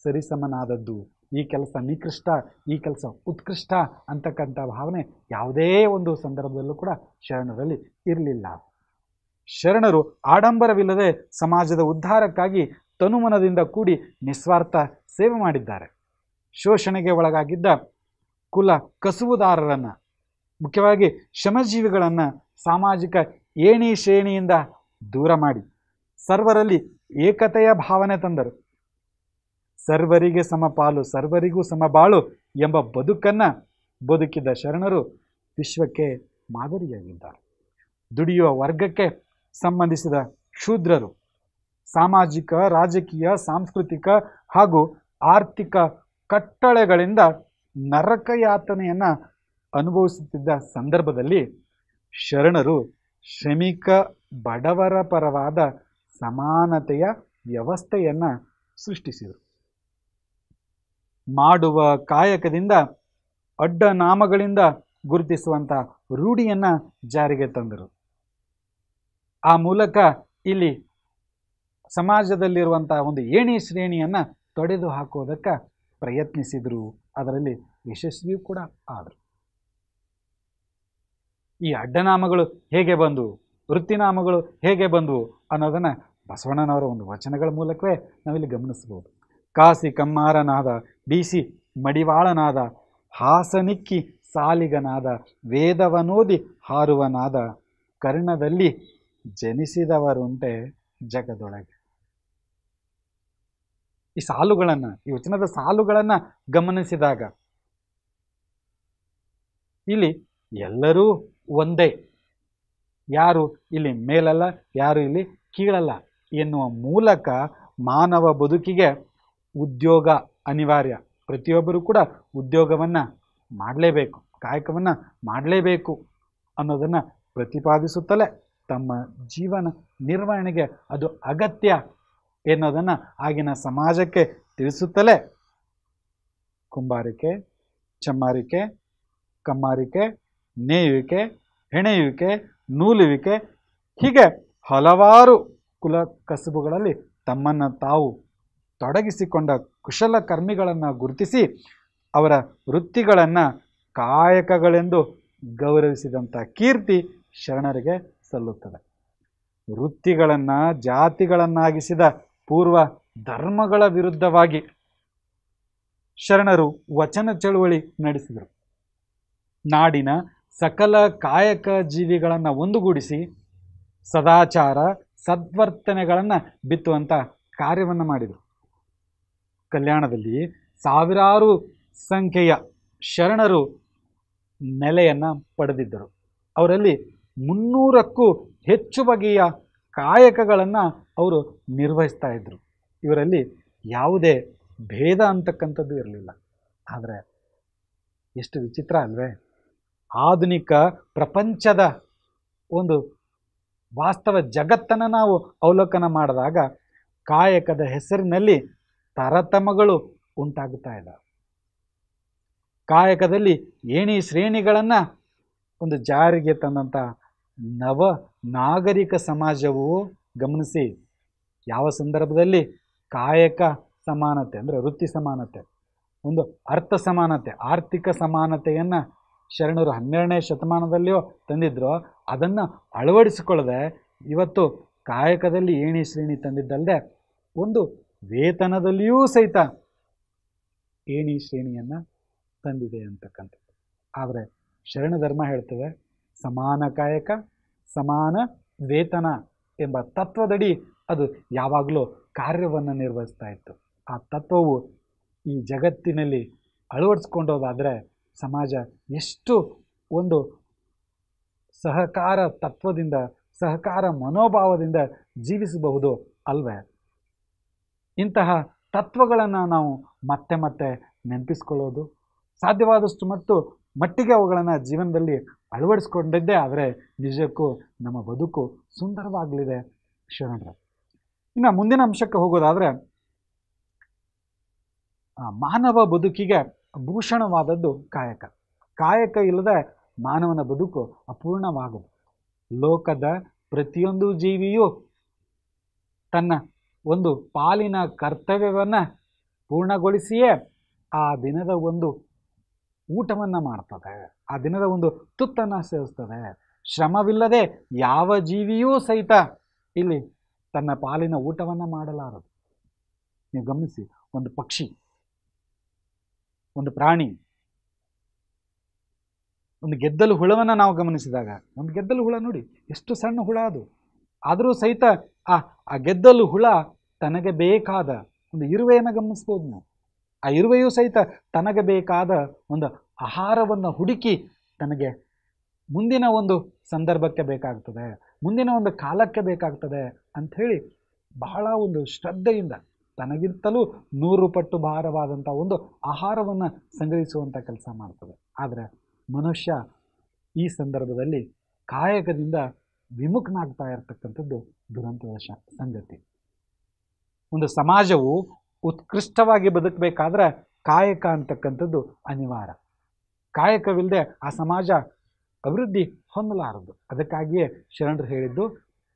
ಸರಿಸಮನಾದದ್ದು. ಈ ಕೆಲಸ ನಿಕೃಷ್ಟ, ಈ ಕೆಲಸ ಉತ್ಕೃಷ್ಟ ಅಂತಕ್ಕಂಥ ಭಾವನೆ ಯಾವುದೇ ಒಂದು ಸಂದರ್ಭದಲ್ಲೂ ಕೂಡ ಶರಣರಲ್ಲಿ ಇರಲಿಲ್ಲ. ಶರಣರು ಆಡಂಬರವಿಲ್ಲದೆ ಸಮಾಜದ ಉದ್ಧಾರಕ್ಕಾಗಿ ತನುಮನದಿಂದ ಕೂಡಿ ನಿಸ್ವಾರ್ಥ ಸೇವೆ ಮಾಡಿದ್ದಾರೆ. ಶೋಷಣೆಗೆ ಒಳಗಾಗಿದ್ದ ಕುಲ ಕಸುಬುದಾರರನ್ನು, ಮುಖ್ಯವಾಗಿ ಶ್ರಮಜೀವಿಗಳನ್ನು ಸಾಮಾಜಿಕ ಏಣಿ ಶ್ರೇಣಿಯಿಂದ ದೂರ ಮಾಡಿ ಸರ್ವರಲ್ಲಿ ಏಕತೆಯ ಭಾವನೆ ತಂದರು. ಸರ್ವರಿಗೆ ಸಮಪಾಲು, ಸರ್ವರಿಗೂ ಸಮಬಾಳು ಎಂಬ ಬದುಕನ್ನು ಬದುಕಿದ ಶರಣರು ವಿಶ್ವಕ್ಕೆ ಮಾದರಿಯಾಗಿದ್ದಾರೆ. ದುಡಿಯುವ ವರ್ಗಕ್ಕೆ ಸಂಬಂಧಿಸಿದ ಶೂದ್ರರು ಸಾಮಾಜಿಕ, ರಾಜಕೀಯ, ಸಾಂಸ್ಕೃತಿಕ ಹಾಗೂ ಆರ್ಥಿಕ ಕಟ್ಟಳೆಗಳಿಂದ ನರಕ ಯಾತನೆಯನ್ನು ಅನುಭವಿಸುತ್ತಿದ್ದ ಸಂದರ್ಭದಲ್ಲಿ ಶರಣರು ಶ್ರಮಿಕ ಬಡವರ ಪರವಾದ ಸಮಾನತೆಯ ವ್ಯವಸ್ಥೆಯನ್ನು ಸೃಷ್ಟಿಸಿದರು. ಮಾಡುವ ಕಾಯಕದಿಂದ ಅಡ್ಡನಾಮಗಳಿಂದ ಗುರುತಿಸುವಂಥ ರೂಢಿಯನ್ನು ಜಾರಿಗೆ ತಂದರು. ಆ ಮೂಲಕ ಇಲ್ಲಿ ಸಮಾಜದಲ್ಲಿರುವಂಥ ಒಂದು ಏಣಿ ಶ್ರೇಣಿಯನ್ನು ತೊಡೆದು ಹಾಕೋದಕ್ಕೆ ಪ್ರಯತ್ನಿಸಿದರು. ಅದರಲ್ಲಿ ಯಶಸ್ವಿಯೂ ಕೂಡ ಆದರು. ಈ ಅಡ್ಡನಾಮಗಳು ಹೇಗೆ ಬಂದವು, ವೃತ್ತಿನಾಮಗಳು ಹೇಗೆ ಬಂದವು ಅನ್ನೋದನ್ನು ಬಸವಣ್ಣನವರ ಒಂದು ವಚನಗಳ ಮೂಲಕವೇ ನಾವಿಲ್ಲಿ ಗಮನಿಸ್ಬೋದು. ಕಾಸಿ ಕಮ್ಮಾರನಾದ, ಬೀಸಿ ಮಡಿವಾಳನಾದ, ಹಾಸನಿಕ್ಕಿ ಸಾಲಿಗನಾದ, ವೇದವನೋದಿ ಹಾರುವನಾದ, ಕರ್ಣದಲ್ಲಿ ಜನಿಸಿದವರುಂಟೆ ಜಗದೊಳಗೆ. ಈ ಸಾಲುಗಳನ್ನು, ಈ ವಚನದ ಸಾಲುಗಳನ್ನು ಗಮನಿಸಿದಾಗ ಇಲ್ಲಿ ಎಲ್ಲರೂ ಒಂದೇ, ಯಾರು ಇಲ್ಲಿ ಮೇಲಲ್ಲ, ಯಾರು ಇಲ್ಲಿ ಕೀಳಲ್ಲ ಎನ್ನುವ ಮೂಲಕ ಮಾನವ ಬದುಕಿಗೆ ಉದ್ಯೋಗ ಅನಿವಾರ್ಯ, ಪ್ರತಿಯೊಬ್ಬರೂ ಕೂಡ ಉದ್ಯೋಗವನ್ನು ಮಾಡಲೇಬೇಕು, ಕಾಯಕವನ್ನು ಮಾಡಲೇಬೇಕು ಅನ್ನೋದನ್ನು ಪ್ರತಿಪಾದಿಸುತ್ತಲೇ ತಮ್ಮ ಜೀವನ ನಿರ್ವಹಣೆಗೆ ಅದು ಅಗತ್ಯ ಎನ್ನುವುದನ್ನು ಆಗಿನ ಸಮಾಜಕ್ಕೆ ತಿಳಿಸುತ್ತಲೇ ಕುಂಬಾರಿಕೆ, ಚಮ್ಮಾರಿಕೆ, ಕಮ್ಮಾರಿಕೆ, ನೇಯುವಿಕೆ, ಹೆಣೆಯುವಿಕೆ, ನೂಲುವಿಕೆ ಹೀಗೆ ಹಲವಾರು ಕುಲ ಕಸುಬುಗಳಲ್ಲಿ ತಮ್ಮನ್ನು ತಾವು ತೊಡಗಿಸಿಕೊಂಡ ಕುಶಲಕರ್ಮಿಗಳನ್ನು ಗುರುತಿಸಿ ಅವರ ವೃತ್ತಿಗಳನ್ನು ಕಾಯಕಗಳೆಂದು ಗೌರವಿಸಿದಂಥ ಕೀರ್ತಿ ಶರಣರಿಗೆ ಸಲ್ಲುತ್ತದೆ. ವೃತ್ತಿಗಳನ್ನು ಜಾತಿಗಳನ್ನಾಗಿಸಿದ ಪೂರ್ವ ಧರ್ಮಗಳ ವಿರುದ್ಧವಾಗಿ ಶರಣರು ವಚನ ಚಳುವಳಿ ನಡೆಸಿದರು. ನಾಡಿನ ಸಕಲ ಕಾಯಕ ಜೀವಿಗಳನ್ನು ಒಂದುಗೂಡಿಸಿ ಸದಾಚಾರ ಸದ್ವರ್ತನೆಗಳನ್ನು ಬಿತ್ತುವಂಥ ಕಾರ್ಯವನ್ನು ಮಾಡಿದರು. ಕಲ್ಯಾಣದಲ್ಲಿ ಸಾವಿರಾರು ಸಂಖ್ಯೆಯ ಶರಣರು ನೆಲೆಯನ್ನು ಪಡೆದಿದ್ದರು. ಅವರಲ್ಲಿ 300ಕ್ಕೂ ಹೆಚ್ಚು ಬಗೆಯ ಕಾಯಕಗಳನ್ನು ಅವರು ನಿರ್ವಹಿಸ್ತಾ ಇದ್ದರು. ಇವರಲ್ಲಿ ಯಾವುದೇ ಭೇದ ಅಂತಕ್ಕಂಥದ್ದು ಇರಲಿಲ್ಲ. ಆದರೆ ಎಷ್ಟು ವಿಚಿತ್ರ ಅಲ್ವೇ, ಆಧುನಿಕ ಪ್ರಪಂಚದ ಒಂದು ವಾಸ್ತವ ಜಗತ್ತನ್ನು ನಾವು ಅವಲೋಕನ ಮಾಡಿದಾಗ ಕಾಯಕದ ಹೆಸರಿನಲ್ಲಿ ತಾರತಮ್ಯಗಳು ಉಂಟಾಗುತ್ತಾ ಇದ್ದಾವೆ. ಕಾಯಕದಲ್ಲಿ ಏಣಿ ಶ್ರೇಣಿಗಳನ್ನು ಒಂದು ಜಾರಿಗೆ ತಂದಂಥ ನವ ನಾಗರಿಕ ಸಮಾಜವು ಗಮನಿಸಿ, ಯಾವ ಸಂದರ್ಭದಲ್ಲಿ ಕಾಯಕ ಸಮಾನತೆ ಅಂದರೆ ವೃತ್ತಿ ಸಮಾನತೆ, ಒಂದು ಅರ್ಥ ಸಮಾನತೆ, ಆರ್ಥಿಕ ಸಮಾನತೆಯನ್ನು ಶರಣರು 12ನೇ ಶತಮಾನದಲ್ಲಿಯೋ ತಂದಿದ್ರು, ಅದನ್ನು ಅಳವಡಿಸಿಕೊಳ್ಳದೆ ಇವತ್ತು ಕಾಯಕದಲ್ಲಿ ಏಣಿ ಶ್ರೇಣಿ ತಂದಿದ್ದಲ್ಲದೆ ಒಂದು ವೇತನದಲ್ಲಿಯೂ ಸಹಿತ ಏಣಿ ಶ್ರೇಣಿಯನ್ನು ತಂದಿದೆ ಅಂತಕ್ಕಂಥದ್ದು. ಆದರೆ ಶರಣ ಧರ್ಮ ಹೇಳ್ತದೆ ಸಮಾನ ಕಾಯಕ ಸಮಾನ ವೇತನ ಎಂಬ ತತ್ವದಡಿ ಅದು ಯಾವಾಗಲೂ ಕಾರ್ಯವನ್ನು ನಿರ್ವಹಿಸ್ತಾ ಇತ್ತು. ಆ ತತ್ವವು ಈ ಜಗತ್ತಿನಲ್ಲಿ ಅಳವಡಿಸ್ಕೊಂಡೋದಾದರೆ ಸಮಾಜ ಎಷ್ಟು ಒಂದು ಸಹಕಾರ ತತ್ವದಿಂದ, ಸಹಕಾರ ಮನೋಭಾವದಿಂದ ಜೀವಿಸಬಹುದು ಅಲ್ವೇ? ಇಂತಹ ತತ್ವಗಳನ್ನು ನಾವು ಮತ್ತೆ ಮತ್ತೆ ನೆನಪಿಸ್ಕೊಳ್ಳೋದು ಸಾಧ್ಯವಾದಷ್ಟು ಮಟ್ಟಿಗೆ ಅವುಗಳನ್ನು ಜೀವನದಲ್ಲಿ ಅಳವಡಿಸ್ಕೊಂಡಿದ್ದೇ ಆದರೆ ನಿಜಕ್ಕೂ ನಮ್ಮ ಬದುಕು ಸುಂದರವಾಗಲಿದೆ ಶರಣರ. ಇನ್ನು ಮುಂದಿನ ಅಂಶಕ್ಕೆ ಹೋಗೋದಾದರೆ, ಮಾನವ ಬದುಕಿಗೆ ಭೂಷಣವಾದದ್ದು ಕಾಯಕ. ಕಾಯಕ ಇಲ್ಲದೆ ಮಾನವನ ಬದುಕು ಅಪೂರ್ಣವಾಗುವುದು. ಲೋಕದ ಪ್ರತಿಯೊಂದು ಜೀವಿಯೂ ತನ್ನ ಒಂದು ಪಾಲಿನ ಕರ್ತವ್ಯವನ್ನು ಪೂರ್ಣಗೊಳಿಸಿಯೇ ಆ ದಿನದ ಒಂದು ಊಟವನ್ನು ಮಾಡ್ತದೆ, ಆ ದಿನದ ಒಂದು ತುತ್ತನ್ನು ಸೇವಿಸ್ತದೆ. ಶ್ರಮವಿಲ್ಲದೆ ಯಾವ ಜೀವಿಯೂ ಸಹಿತ ಇಲ್ಲಿ ತನ್ನ ಪಾಲಿನ ಊಟವನ್ನು ಮಾಡಲಾರದು. ನೀವು ಗಮನಿಸಿ, ಒಂದು ಪಕ್ಷಿ, ಒಂದು ಪ್ರಾಣಿ, ಒಂದು ಗೆದ್ದಲು ಹುಳವನ್ನು ನಾವು ಗಮನಿಸಿದಾಗ, ಒಂದು ಗೆದ್ದಲು ಹುಳ ನೋಡಿ ಎಷ್ಟು ಸಣ್ಣ ಹುಳ ಅದು, ಆದರೂ ಸಹಿತ ಆ ಗೆದ್ದಲು ಹುಳ ತನಗೆ ಬೇಕಾದ ಒಂದು ಇರುವೆಯನ್ನು ಗಮನಿಸ್ಬೋದು ನಾವು. ಆ ಇರುವೆಯೂ ಸಹಿತ ತನಗೆ ಬೇಕಾದ ಒಂದು ಆಹಾರವನ್ನು ಹುಡುಕಿ ತನಗೆ ಮುಂದಿನ ಒಂದು ಸಂದರ್ಭಕ್ಕೆ ಬೇಕಾಗ್ತದೆ, ಮುಂದಿನ ಒಂದು ಕಾಲಕ್ಕೆ ಬೇಕಾಗ್ತದೆ ಅಂಥೇಳಿ ಬಹಳ ಒಂದು ಶ್ರದ್ಧೆಯಿಂದ ತನಗಿಂತಲೂ 100 ಪಟ್ಟು ಭಾರವಾದಂಥ ಒಂದು ಆಹಾರವನ್ನು ಸಂಗ್ರಹಿಸುವಂಥ ಕೆಲಸ ಮಾಡ್ತದೆ. ಆದರೆ ಮನುಷ್ಯ ಈ ಸಂದರ್ಭದಲ್ಲಿ ಕಾಯಕದಿಂದ ವಿಮುಖನಾಗ್ತಾ ಇರತಕ್ಕಂಥದ್ದು ದುರಂತದ ಸಂಗತಿ. ಒಂದು ಸಮಾಜವು ಉತ್ಕೃಷ್ಟವಾಗಿ ಬದುಕಬೇಕಾದ್ರೆ ಕಾಯಕ ಅಂತಕ್ಕಂಥದ್ದು ಅನಿವಾರ್ಯ. ಕಾಯಕವಿಲ್ಲದೆ ಆ ಸಮಾಜ ಅಭಿವೃದ್ಧಿ ಹೊಂದಲಾರದು. ಅದಕ್ಕಾಗಿಯೇ ಶರಣರು ಹೇಳಿದ್ದು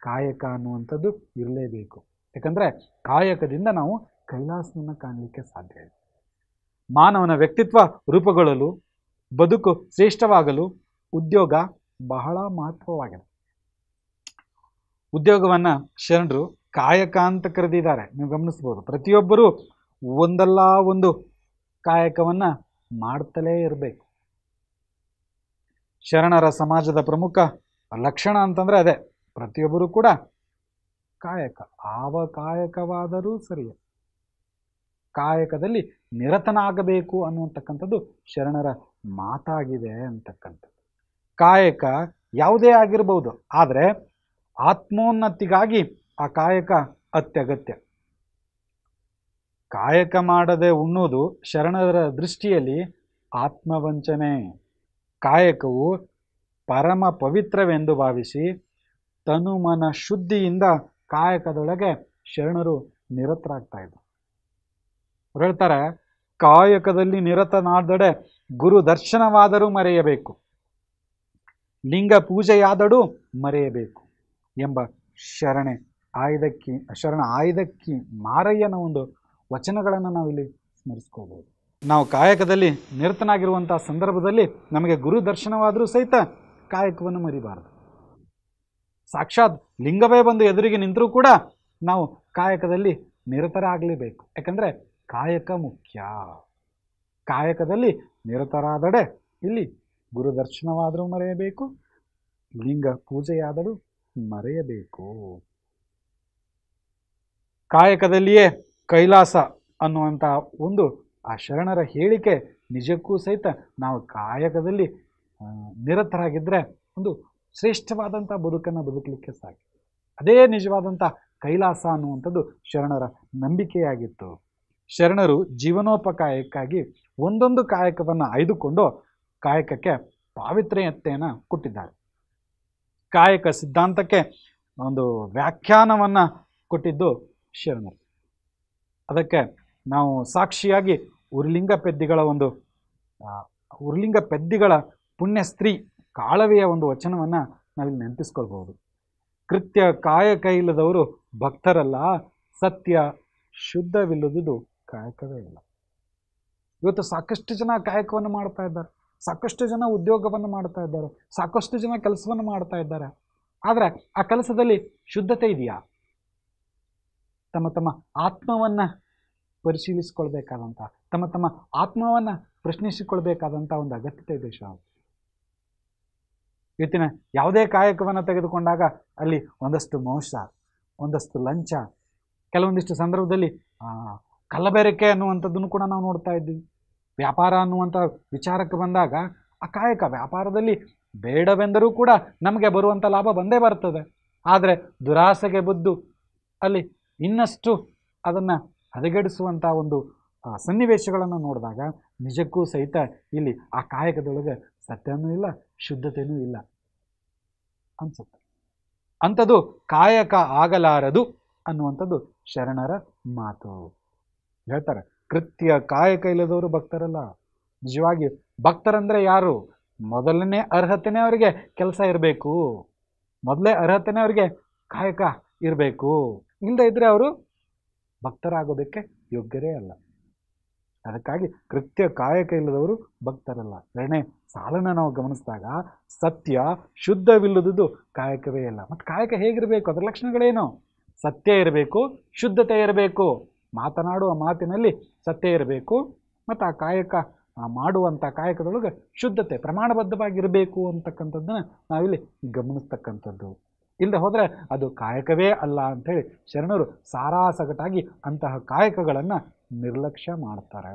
ಕಾಯಕ ಅನ್ನುವಂಥದ್ದು ಇರಲೇಬೇಕು. ಯಾಕಂದರೆ ಕಾಯಕದಿಂದ ನಾವು ಕೈಲಾಸವನ್ನು ಕಾಣಲಿಕ್ಕೆ ಸಾಧ್ಯ ಇದೆ. ಮಾನವನ ವ್ಯಕ್ತಿತ್ವ ರೂಪುಗೊಳ್ಳಲು, ಬದುಕು ಶ್ರೇಷ್ಠವಾಗಲು ಉದ್ಯೋಗ ಬಹಳ ಮಹತ್ವವಾಗಿದೆ. ಉದ್ಯೋಗವನ್ನು ಶರಣರು ಕಾಯಕ ಅಂತ ಕರೆದಿದ್ದಾರೆ. ನೀವು ಗಮನಿಸ್ಬೋದು, ಪ್ರತಿಯೊಬ್ಬರೂ ಒಂದಲ್ಲ ಒಂದು ಕಾಯಕವನ್ನು ಮಾಡ್ತಲೇ ಇರಬೇಕು. ಶರಣರ ಸಮಾಜದ ಪ್ರಮುಖ ಲಕ್ಷಣ ಅಂತಂದರೆ ಅದೇ, ಪ್ರತಿಯೊಬ್ಬರೂ ಕೂಡ ಕಾಯಕ, ಆವ ಕಾಯಕವಾದರೂ ಸರಿಯೇ ಕಾಯಕದಲ್ಲಿ ನಿರತನಾಗಬೇಕು ಅನ್ನುವಂತಕ್ಕಂಥದ್ದು ಶರಣರ ಮಾತಾಗಿದೆ ಅಂತಕ್ಕಂಥದ್ದು. ಕಾಯಕ ಯಾವುದೇ ಆಗಿರಬಹುದು, ಆದರೆ ಆತ್ಮೋನ್ನತಿಗಾಗಿ ಆ ಕಾಯಕ ಅತ್ಯಗತ್ಯ. ಕಾಯಕ ಮಾಡದೆ ಉಣ್ಣುವುದು ಶರಣರ ದೃಷ್ಟಿಯಲ್ಲಿ ಆತ್ಮವಂಚನೆ. ಕಾಯಕವು ಪರಮ ಪವಿತ್ರವೆಂದು ಭಾವಿಸಿ ತನುಮನ ಶುದ್ಧಿಯಿಂದ ಕಾಯಕದೊಳಗೆ ಶರಣರು ನಿರತರಾಗ್ತಾ ಇದ್ರು. ಅವ್ರು ಹೇಳ್ತಾರೆ, ಕಾಯಕದಲ್ಲಿ ನಿರತನಾದಡೆ ಗುರು ದರ್ಶನವಾದರೂ ಮರೆಯಬೇಕು, ಲಿಂಗ ಪೂಜೆಯಾದಡೂ ಮರೆಯಬೇಕು ಎಂಬ ಶರಣ ಆಯ್ದಕ್ಕಿ ಮಾರಯ್ಯನ ಒಂದು ವಚನಗಳನ್ನು ನಾವಿಲ್ಲಿ ಸ್ಮರಿಸ್ಕೋಬಹುದು. ನಾವು ಕಾಯಕದಲ್ಲಿ ನಿರತನಾಗಿರುವಂಥ ಸಂದರ್ಭದಲ್ಲಿ ನಮಗೆ ಗುರು ದರ್ಶನವಾದರೂ ಸಹಿತ ಕಾಯಕವನ್ನು ಮರಿಬಾರದು. ಸಾಕ್ಷಾತ್ ಲಿಂಗವೇ ಬಂದು ಎದುರಿಗೆ ನಿಂತರೂ ಕೂಡ ನಾವು ಕಾಯಕದಲ್ಲಿ ನಿರತರಾಗಲೇಬೇಕು. ಯಾಕಂದರೆ ಕಾಯಕ ಮುಖ್ಯ. ಕಾಯಕದಲ್ಲಿ ನಿರತರಾದಡೆ ಇಲ್ಲಿ ಗುರು ದರ್ಶನವಾದರೂ ಮರೆಯಬೇಕು, ಲಿಂಗ ಪೂಜೆಯಾದರೂ ಮರೆಯಬೇಕು. ಕಾಯಕದಲ್ಲಿಯೇ ಕೈಲಾಸ ಅನ್ನುವಂಥ ಒಂದು ಆ ಶರಣರ ಹೇಳಿಕೆ ನಿಜಕ್ಕೂ ಸಹಿತ ನಾವು ಕಾಯಕದಲ್ಲಿ ನಿರತರಾಗಿದ್ದರೆ ಒಂದು ಶ್ರೇಷ್ಠವಾದಂಥ ಬದುಕನ್ನು ಬದುಕಲಿಕ್ಕೆ ಸಾಧ್ಯ. ಅದೇ ನಿಜವಾದಂಥ ಕೈಲಾಸ ಅನ್ನುವಂಥದ್ದು ಶರಣರ ನಂಬಿಕೆಯಾಗಿತ್ತು. ಶರಣರು ಜೀವನೋಪಕಾಯಕ್ಕಾಗಿ ಒಂದೊಂದು ಕಾಯಕವನ್ನು ಆಯ್ದುಕೊಂಡು ಕಾಯಕಕ್ಕೆ ಪಾವಿತ್ರ್ಯತೆಯನ್ನು ಕೊಟ್ಟಿದ್ದಾರೆ. ಕಾಯಕ ಸಿದ್ಧಾಂತಕ್ಕೆ ಒಂದು ವ್ಯಾಖ್ಯಾನವನ್ನು ಕೊಟ್ಟಿದ್ದು ಶರಣರು. ಅದಕ್ಕೆ ನಾವು ಸಾಕ್ಷಿಯಾಗಿ ಉರುಲಿಂಗ ಪೆದ್ದಿಗಳ ಪುಣ್ಯ ಸ್ತ್ರೀ ಕಾಳವೆಯ ಒಂದು ವಚನವನ್ನು ನಾವಿಲ್ಲಿ ನೆನಪಿಸ್ಕೊಳ್ಬಹುದು. ಕೃತ್ಯ ಕಾಯಕ ಇಲ್ಲದವರು ಭಕ್ತರಲ್ಲ, ಸತ್ಯ ಶುದ್ಧವಿಲ್ಲದುದು ಕಾಯಕವೇ ಇಲ್ಲ. ಇವತ್ತು ಸಾಕಷ್ಟು ಜನ ಕಾಯಕವನ್ನು ಮಾಡ್ತಾ ಇದ್ದಾರೆ, ಸಾಕಷ್ಟು ಜನ ಉದ್ಯೋಗವನ್ನು ಮಾಡ್ತಾ ಇದ್ದಾರೆ, ಸಾಕಷ್ಟು ಜನ ಕೆಲಸವನ್ನು ಮಾಡ್ತಾ ಇದ್ದಾರೆ. ಆದರೆ ಆ ಕೆಲಸದಲ್ಲಿ ಶುದ್ಧತೆ ಇದೆಯಾ? ತಮ್ಮ ಆತ್ಮವನ್ನು ಪರಿಶೀಲಿಸಿಕೊಳ್ಬೇಕಾದಂಥ, ತಮ್ಮ ಆತ್ಮವನ್ನು ಪ್ರಶ್ನಿಸಿಕೊಳ್ಬೇಕಾದಂಥ ಒಂದು ಅಗತ್ಯತೆ ಇದೆ. ಇವತ್ತಿನ ಯಾವುದೇ ಕಾಯಕವನ್ನು ತೆಗೆದುಕೊಂಡಾಗ ಅಲ್ಲಿ ಒಂದಷ್ಟು ಮೋಸ, ಒಂದಷ್ಟು ಲಂಚ, ಕೆಲವೊಂದಿಷ್ಟು ಸಂದರ್ಭದಲ್ಲಿ ಕಲ್ಲಬೆರಕೆ ಅನ್ನುವಂಥದ್ದನ್ನು ಕೂಡ ನಾವು ನೋಡ್ತಾ ಇದ್ದೀವಿ. ವ್ಯಾಪಾರ ಅನ್ನುವಂಥ ವಿಚಾರಕ್ಕೆ ಬಂದಾಗ ಆ ಕಾಯಕ ವ್ಯಾಪಾರದಲ್ಲಿ ಬೇಡವೆಂದರೂ ಕೂಡ ನಮಗೆ ಬರುವಂಥ ಲಾಭ ಬಂದೇ ಬರ್ತದೆ. ಆದರೆ ದುರಾಸೆಗೆ ಬುದ್ದು ಅಲ್ಲಿ ಇನ್ನಷ್ಟು ಅದನ್ನು ಹದಗೆಡಿಸುವಂಥ ಒಂದು ಸನ್ನಿವೇಶಗಳನ್ನು ನೋಡಿದಾಗ ನಿಜಕ್ಕೂ ಸಹಿತ ಇಲ್ಲಿ ಆ ಕಾಯಕದೊಳಗೆ ಸತ್ಯನೂ ಇಲ್ಲ, ಶುದ್ಧತೆಯೂ ಇಲ್ಲ ಅನ್ಸುತ್ತೆ. ಅಂಥದ್ದು ಕಾಯಕ ಆಗಲಾರದು ಅನ್ನುವಂಥದ್ದು ಶರಣರ ಮಾತು. ಹೇಳ್ತಾರೆ, ಕೃತ್ಯ ಕಾಯಕ ಇಲ್ಲದವರು ಭಕ್ತರಲ್ಲ. ನಿಜವಾಗಿ ಭಕ್ತರಂದರೆ ಯಾರು? ಮೊದಲನೇ ಅರ್ಹತೆನೇ ಅವರಿಗೆ ಕೆಲಸ ಇರಬೇಕು, ಮೊದಲೇ ಅರ್ಹತೆನೇ ಅವರಿಗೆ ಕಾಯಕ ಇರಬೇಕು. ಇಲ್ಲದೆ ಇದ್ದರೆ ಅವರು ಭಕ್ತರಾಗೋದಕ್ಕೆ ಯೋಗ್ಯರೇ ಅಲ್ಲ. ಅದಕ್ಕಾಗಿ ಕೃತ್ಯ ಕಾಯಕ ಇಲ್ಲದವರು ಭಕ್ತರಲ್ಲ. ಎರಡನೇ ಸಾಲನ್ನು ನಾವು ಗಮನಿಸಿದಾಗ ಸತ್ಯ ಶುದ್ಧವಿಲ್ಲದುದು ಕಾಯಕವೇ ಇಲ್ಲ. ಮತ್ತು ಕಾಯಕ ಹೇಗಿರಬೇಕು? ಅದರ ಲಕ್ಷಣಗಳೇನು? ಸತ್ಯ ಇರಬೇಕು, ಶುದ್ಧತೆ ಇರಬೇಕು, ಮಾತನಾಡುವ ಮಾತಿನಲ್ಲಿ ಸತ್ಯ ಇರಬೇಕು, ಮತ್ತು ಆ ಕಾಯಕ ಮಾಡುವಂಥ ಕಾಯಕದೊಳಗೆ ಶುದ್ಧತೆ ಪ್ರಮಾಣಬದ್ಧವಾಗಿರಬೇಕು ಅಂತಕ್ಕಂಥದ್ದನ್ನು ನಾವಿಲ್ಲಿ ಗಮನಿಸ್ತಕ್ಕಂಥದ್ದು. ಇಲ್ಲದೆ ಹೋದರೆ ಅದು ಕಾಯಕವೇ ಅಲ್ಲ ಅಂಥೇಳಿ ಶರಣರು ಸಾರಾಸಗಟಾಗಿ ಅಂತಹ ಕಾಯಕಗಳನ್ನು ನಿರ್ಲಕ್ಷ್ಯ ಮಾಡ್ತಾರೆ.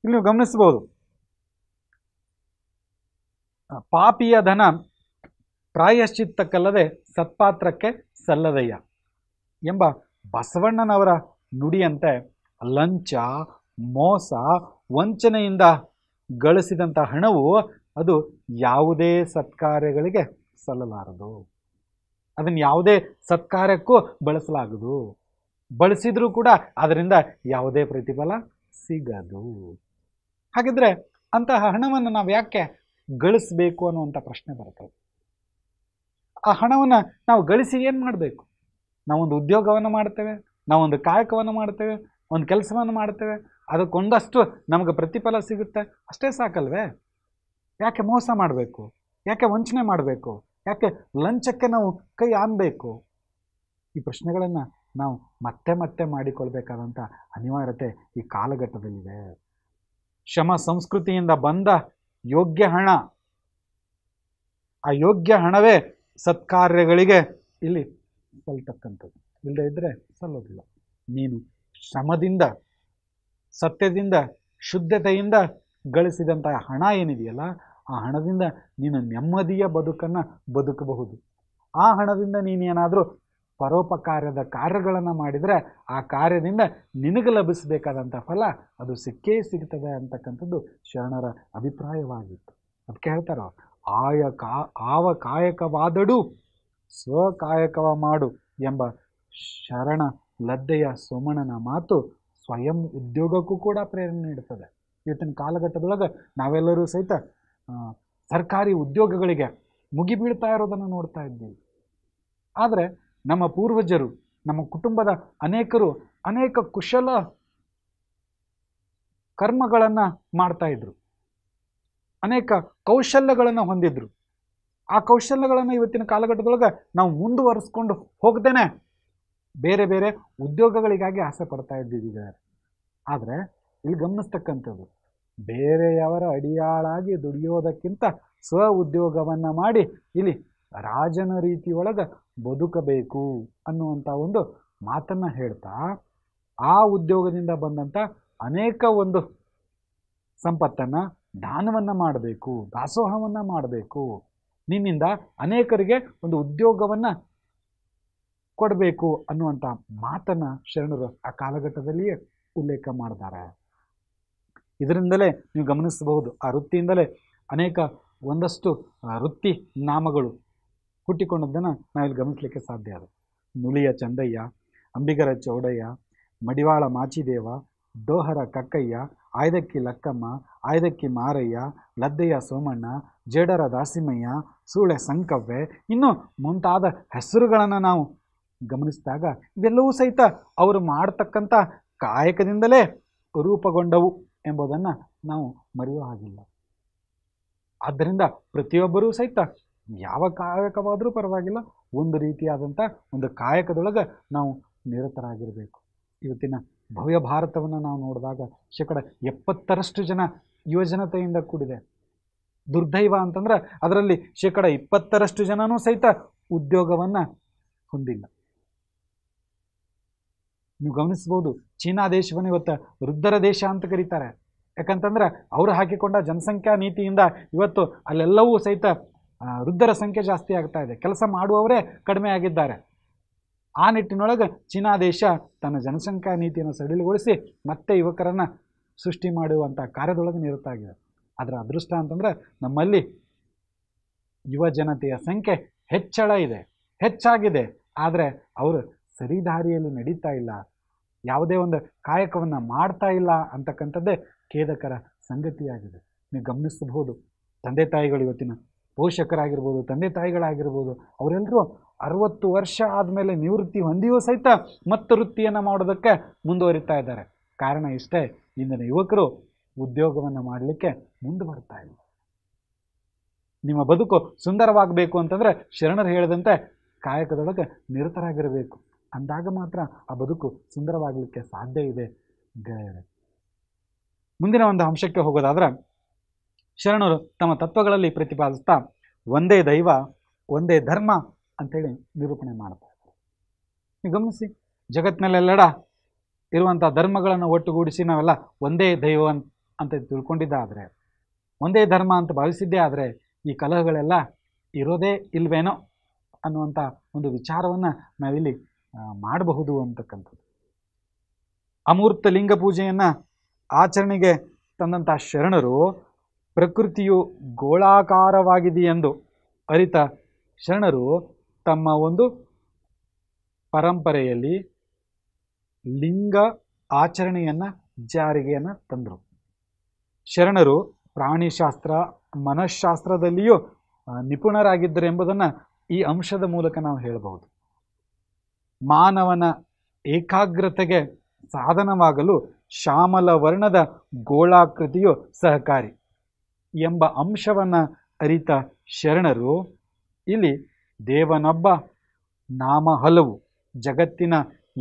ಇಲ್ಲಿ ನೀವು ಗಮನಿಸಬಹುದು, ಪಾಪಿಯ ಧನ ಪ್ರಾಯಶ್ಚಿತ್ತಕ್ಕಲ್ಲದೆ ಸತ್ಪಾತ್ರಕ್ಕೆ ಸಲ್ಲದಯ್ಯ ಎಂಬ ಬಸವಣ್ಣನವರ ನುಡಿಯಂತೆ ಲಂಚ, ಮೋಸ, ವಂಚನೆಯಿಂದ ಗಳಿಸಿದಂಥ ಹಣವು ಅದು ಯಾವುದೇ ಸತ್ಕಾರ್ಯಗಳಿಗೆ ಸಲ್ಲಲಾರದು. ಅದನ್ನು ಯಾವುದೇ ಸತ್ಕಾರ್ಯಕ್ಕೂ ಬಳಸಲಾಗದು. ಬಳಸಿದ್ರೂ ಕೂಡ ಅದರಿಂದ ಯಾವುದೇ ಪ್ರತಿಫಲ ಸಿಗದು. ಹಾಗಿದ್ರೆ ಅಂತಹ ಹಣವನ್ನು ನಾವು ಯಾಕೆ ಗಳಿಸಬೇಕು ಅನ್ನುವಂಥ ಪ್ರಶ್ನೆ ಬರ್ತದೆ. ಆ ಹಣವನ್ನು ನಾವು ಗಳಿಸಿ ಏನು ಮಾಡಬೇಕು? ನಾವೊಂದು ಉದ್ಯೋಗವನ್ನು ಮಾಡ್ತೇವೆ, ನಾವೊಂದು ಕಾಯಕವನ್ನು ಮಾಡ್ತೇವೆ, ಒಂದು ಕೆಲಸವನ್ನು ಮಾಡ್ತೇವೆ, ಅದಕ್ಕೊಂದಷ್ಟು ನಮಗೆ ಪ್ರತಿಫಲ ಸಿಗುತ್ತೆ, ಅಷ್ಟೇ ಸಾಕಲ್ವೇ? ಯಾಕೆ ಮೋಸ ಮಾಡಬೇಕು? ಯಾಕೆ ವಂಚನೆ ಮಾಡಬೇಕು? ಯಾಕೆ ಲಂಚಕ್ಕೆ ನಾವು ಕೈ ಆನ್ಬೇಕು? ಈ ಪ್ರಶ್ನೆಗಳನ್ನು ನಾವು ಮತ್ತೆ ಮತ್ತೆ ಮಾಡಿಕೊಳ್ಬೇಕಾದಂಥ ಅನಿವಾರ್ಯತೆ ಈ ಕಾಲಘಟ್ಟದಲ್ಲಿದೆ. ಶ್ರಮ ಸಂಸ್ಕೃತಿಯಿಂದ ಬಂದ ಯೋಗ್ಯ ಹಣ, ಆ ಯೋಗ್ಯ ಹಣವೇ ಸತ್ಕಾರ್ಯಗಳಿಗೆ ಇಲ್ಲಿ ಸಲ್ತಕ್ಕಂಥದ್ದು. ಇಲ್ಲದೇ ಇದ್ದರೆ ಸಲ್ಲೋದಿಲ್ಲ. ನೀನು ಶ್ರಮದಿಂದ, ಸತ್ಯದಿಂದ, ಶುದ್ಧತೆಯಿಂದ ಗಳಿಸಿದಂಥ ಹಣ ಏನಿದೆಯಲ್ಲ, ಆ ಹಣದಿಂದ ನೀನು ನೆಮ್ಮದಿಯ ಬದುಕನ್ನು ಬದುಕಬಹುದು. ಆ ಹಣದಿಂದ ನೀನೇನಾದರೂ ಪರೋಪಕಾರದ ಕಾರ್ಯಗಳನ್ನು ಮಾಡಿದರೆ ಆ ಕಾರ್ಯದಿಂದ ನಿನಗೆ ಲಭಿಸಬೇಕಾದಂಥ ಫಲ ಅದು ಸಿಕ್ಕೇ ಸಿಗ್ತದೆ ಅಂತಕ್ಕಂಥದ್ದು ಶರಣರ ಅಭಿಪ್ರಾಯವಾಗಿತ್ತು. ಅದಕ್ಕೆ ಹೇಳ್ತಾರೋ, ಆವ ಕಾಯಕವಾದಡು ಸ್ವಕಾಯಕವ ಮಾಡು ಎಂಬ ಶರಣ ಲದ್ದೆಯ ಸೋಮಣ್ಣನ ಮಾತು ಸ್ವಯಂ ಉದ್ಯೋಗಕ್ಕೂ ಕೂಡ ಪ್ರೇರಣೆ ನೀಡುತ್ತದೆ. ಇವತ್ತಿನ ಕಾಲಘಟ್ಟದೊಳಗೆ ನಾವೆಲ್ಲರೂ ಸಹಿತ ಸರ್ಕಾರಿ ಉದ್ಯೋಗಗಳಿಗೆ ಮುಗಿಬೀಳ್ತಾ ಇರೋದನ್ನು ನೋಡ್ತಾ ಇದ್ದೀವಿ. ಆದರೆ ನಮ್ಮ ಪೂರ್ವಜರು, ನಮ್ಮ ಕುಟುಂಬದ ಅನೇಕರು ಅನೇಕ ಕುಶಲ ಕರ್ಮಗಳನ್ನು ಮಾಡ್ತಾ ಇದ್ರು, ಅನೇಕ ಕೌಶಲ್ಯಗಳನ್ನು ಹೊಂದಿದ್ರು. ಆ ಕೌಶಲ್ಯಗಳನ್ನು ಇವತ್ತಿನ ಕಾಲಘಟ್ಟದೊಳಗೆ ನಾವು ಮುಂದುವರಿಸ್ಕೊಂಡು ಹೋಗ್ದೇನೆ ಬೇರೆ ಬೇರೆ ಉದ್ಯೋಗಗಳಿಗಾಗಿ ಆಸೆ ಪಡ್ತಾ ಇದ್ದೀವಿ ಈಗ. ಆದರೆ ಇಲ್ಲಿ ಗಮನಿಸ್ತಕ್ಕಂಥದ್ದು, ಬೇರೆಯವರ ಅಡಿಯಾಳಾಗಿ ದುಡಿಯೋದಕ್ಕಿಂತ ಸ್ವ ಉದ್ಯೋಗವನ್ನು ಮಾಡಿ ಇಲ್ಲಿ ರಾಜನ ರೀತಿಯೊಳಗೆ ಬದುಕಬೇಕು ಅನ್ನುವಂಥ ಒಂದು ಮಾತನ್ನು ಹೇಳ್ತಾ, ಆ ಉದ್ಯೋಗದಿಂದ ಬಂದಂಥ ಅನೇಕ ಒಂದು ಸಂಪತ್ತನ್ನು ದಾನವನ್ನು ಮಾಡಬೇಕು, ದಾಸೋಹವನ್ನು ಮಾಡಬೇಕು, ನಿನ್ನಿಂದ ಅನೇಕರಿಗೆ ಒಂದು ಉದ್ಯೋಗವನ್ನು ಕೊಡಬೇಕು ಅನ್ನುವಂಥ ಮಾತನ್ನು ಶರಣರು ಆ ಕಾಲಘಟ್ಟದಲ್ಲಿಯೇ ಉಲ್ಲೇಖ ಮಾಡ್ತಾರೆ. ಇದರಿಂದಲೇ ನೀವು ಗಮನಿಸಬಹುದು, ಆ ವೃತ್ತಿಯಿಂದಲೇ ಅನೇಕ ಒಂದಷ್ಟು ವೃತ್ತಿ ನಾಮಗಳು ಹುಟ್ಟಿಕೊಂಡದ್ದನ್ನು ನಾವಿಲ್ಲಿ ಗಮನಿಸಲಿಕ್ಕೆ ಸಾಧ್ಯ ಅದು. ನುಲಿಯ ಚಂದಯ್ಯ, ಅಂಬಿಗರ ಚೌಡಯ್ಯ, ಮಡಿವಾಳ ಮಾಚಿದೇವ, ಡೋಹರ ಕಕ್ಕಯ್ಯ, ಆಯ್ದಕ್ಕಿ ಲಕ್ಕಮ್ಮ, ಆಯ್ದಕ್ಕಿ ಮಾರಯ್ಯ, ಲದ್ದೆಯ ಸೋಮಣ್ಣ, ಜೇಡರ ದಾಸಿಮಯ್ಯ, ಸೂಳೆ ಸಂಕವ್ವೆ, ಇನ್ನು ಮುಂತಾದ ಹೆಸರುಗಳನ್ನು ನಾವು ಗಮನಿಸಿದಾಗ ಇವೆಲ್ಲವೂ ಸಹಿತ ಅವರು ಮಾಡತಕ್ಕಂಥ ಕಾಯಕದಿಂದಲೇ ರೂಪುಗೊಂಡವು ಎಂಬುದನ್ನು ನಾವು ಮರೆಯುವ ಹಾಗಿಲ್ಲ. ಆದ್ದರಿಂದ ಪ್ರತಿಯೊಬ್ಬರೂ ಸಹಿತ ಯಾವ ಕಾಯಕವಾದರೂ ಪರವಾಗಿಲ್ಲ, ಒಂದು ರೀತಿಯಾದಂಥ ಒಂದು ಕಾಯಕದೊಳಗೆ ನಾವು ನಿರತರಾಗಿರಬೇಕು. ಇವತ್ತಿನ ಭವ್ಯ ಭಾರತವನ್ನು ನಾವು ನೋಡಿದಾಗ 70% ಜನ ಯುವಜನತೆಯಿಂದ ಕೂಡಿದೆ. ದುರ್ದೈವ ಅಂತಂದ್ರೆ ಅದರಲ್ಲಿ 20% ಜನನೂ ಸಹಿತ ಉದ್ಯೋಗವನ್ನು ಹೊಂದಿಲ್ಲ. ನೀವು ಗಮನಿಸ್ಬೋದು, ಚೀನಾ ದೇಶವನ್ನು ಇವತ್ತು ವೃದ್ಧರ ದೇಶ ಅಂತ ಕರೀತಾರೆ. ಯಾಕಂತಂದ್ರೆ ಅವರು ಹಾಕಿಕೊಂಡ ಜನಸಂಖ್ಯಾ ನೀತಿಯಿಂದ ಇವತ್ತು ಅಲ್ಲೆಲ್ಲವೂ ಸಹಿತ ವೃದ್ಧರ ಸಂಖ್ಯೆ ಜಾಸ್ತಿ ಆಗ್ತಾ ಇದೆ, ಕೆಲಸ ಮಾಡುವವರೇ ಕಡಿಮೆ ಆಗಿದ್ದಾರೆ. ಆ ನಿಟ್ಟಿನೊಳಗೆ ಚೀನಾ ದೇಶ ತನ್ನ ಜನಸಂಖ್ಯಾ ನೀತಿಯನ್ನು ಸಡಿಲಗೊಳಿಸಿ ಮತ್ತೆ ಯುವಕರನ್ನು ಸೃಷ್ಟಿ ಮಾಡುವಂಥ ಕಾರ್ಯದೊಳಗೆ ನಿರತಾಗಿದೆ. ಅದರ ಅದೃಷ್ಟ ಅಂತಂದ್ರೆ ನಮ್ಮಲ್ಲಿ ಯುವ ಜನತೆಯ ಸಂಖ್ಯೆ ಹೆಚ್ಚಾಗಿದೆ, ಆದರೆ ಅವರು ಸರಿದಾರಿಯಲ್ಲಿ ನಡೀತಾ ಇಲ್ಲ, ಯಾವುದೇ ಒಂದು ಕಾಯಕವನ್ನು ಮಾಡ್ತಾ ಇಲ್ಲ ಅಂತಕ್ಕಂಥದ್ದೇ ಖೇದಕರ ಸಂಗತಿಯಾಗಿದೆ. ನೀವು ಗಮನಿಸಬಹುದು, ತಂದೆ ತಾಯಿಗಳು, ಇವತ್ತಿನ ಪೋಷಕರಾಗಿರ್ಬೋದು, ತಂದೆ ತಾಯಿಗಳಾಗಿರ್ಬೋದು, ಅವರೆಲ್ಲರೂ 60 ವರ್ಷ ಆದಮೇಲೆ ನಿವೃತ್ತಿ ಹೊಂದಿಯೂ ಸಹಿತ ಮತ್ತೆ ವೃತ್ತಿಯನ್ನು ಮಾಡೋದಕ್ಕೆ ಮುಂದುವರಿತಾ ಇದ್ದಾರೆ. ಕಾರಣ ಇಷ್ಟೇ, ಇಂದಿನ ಯುವಕರು ಉದ್ಯೋಗವನ್ನು ಮಾಡಲಿಕ್ಕೆ ಮುಂದೆ ಬರ್ತಾ ಇಲ್ಲ. ನಿಮ್ಮ ಬದುಕು ಸುಂದರವಾಗಬೇಕು ಅಂತಂದರೆ ಶರಣರು ಹೇಳಿದಂತೆ ಕಾಯಕದೊಳಗೆ ನಿರತರಾಗಿರಬೇಕು. ಅಂದಾಗ ಮಾತ್ರ ಆ ಬದುಕು ಸುಂದರವಾಗಲಿಕ್ಕೆ ಸಾಧ್ಯ ಇದೆ. ಮುಂದಿನ ಒಂದು ಅಂಶಕ್ಕೆ ಹೋಗೋದಾದ್ರೆ, ಶರಣರು ತಮ್ಮ ತತ್ವಗಳಲ್ಲಿ ಪ್ರತಿಪಾದಿಸ್ತಾ ಒಂದೇ ದೈವ ಒಂದೇ ಧರ್ಮ ಅಂತೇಳಿ ನಿರೂಪಣೆ ಮಾಡ್ತಾ ಇದ್ದಾರೆ. ನೀವು ಗಮನಿಸಿ, ಜಗತ್ತಿನಲ್ಲೆಲ್ಲಡ ಇರುವಂಥ ಧರ್ಮಗಳನ್ನು ಒಟ್ಟುಗೂಡಿಸಿ ನಾವೆಲ್ಲ ಒಂದೇ ದೈವ ಅಂತ ತಿಳ್ಕೊಂಡಿದ್ದಾದರೆ, ಒಂದೇ ಧರ್ಮ ಅಂತ ಭಾವಿಸಿದ್ದೇ ಆದರೆ ಈ ಕಲಹಗಳೆಲ್ಲ ಇರೋದೇ ಇಲ್ವೇನೋ ಅನ್ನುವಂಥ ಒಂದು ವಿಚಾರವನ್ನು ನಾವಿಲ್ಲಿ ಮಾಡಬಹುದು ಅಂತಕ್ಕಂಥದ್ದು. ಅಮೂರ್ತ ಲಿಂಗ ಪೂಜೆಯನ್ನು ಆಚರಣೆಗೆ ತಂದಂಥ ಶರಣರು ಪ್ರಕೃತಿಯು ಗೋಳಾಕಾರವಾಗಿದೆಯೆಂದು ಅರಿತ ಶರಣರು ತಮ್ಮ ಒಂದು ಪರಂಪರೆಯಲ್ಲಿ ಲಿಂಗ ಆಚರಣೆಯನ್ನು ಜಾರಿಗೆಯನ್ನು ತಂದರು. ಶರಣರು ಪ್ರಾಣಿಶಾಸ್ತ್ರ ಮನಃಶಾಸ್ತ್ರದಲ್ಲಿಯೂ ನಿಪುಣರಾಗಿದ್ದರು ಎಂಬುದನ್ನು ಈ ಅಂಶದ ಮೂಲಕ ನಾವು ಹೇಳಬಹುದು. ಮಾನವನ ಏಕಾಗ್ರತೆಗೆ ಸಾಧನವಾಗಲು ಶ್ಯಾಮಲ ವರ್ಣದ ಗೋಳಾಕೃತಿಯು ಸಹಕಾರಿ ಎಂಬ ಅಂಶವನ್ನು ಅರಿತ ಶರಣರು ಇಲ್ಲಿ ದೇವನೊಬ್ಬ ನಾಮ ಹಲವು, ಜಗತ್ತಿನ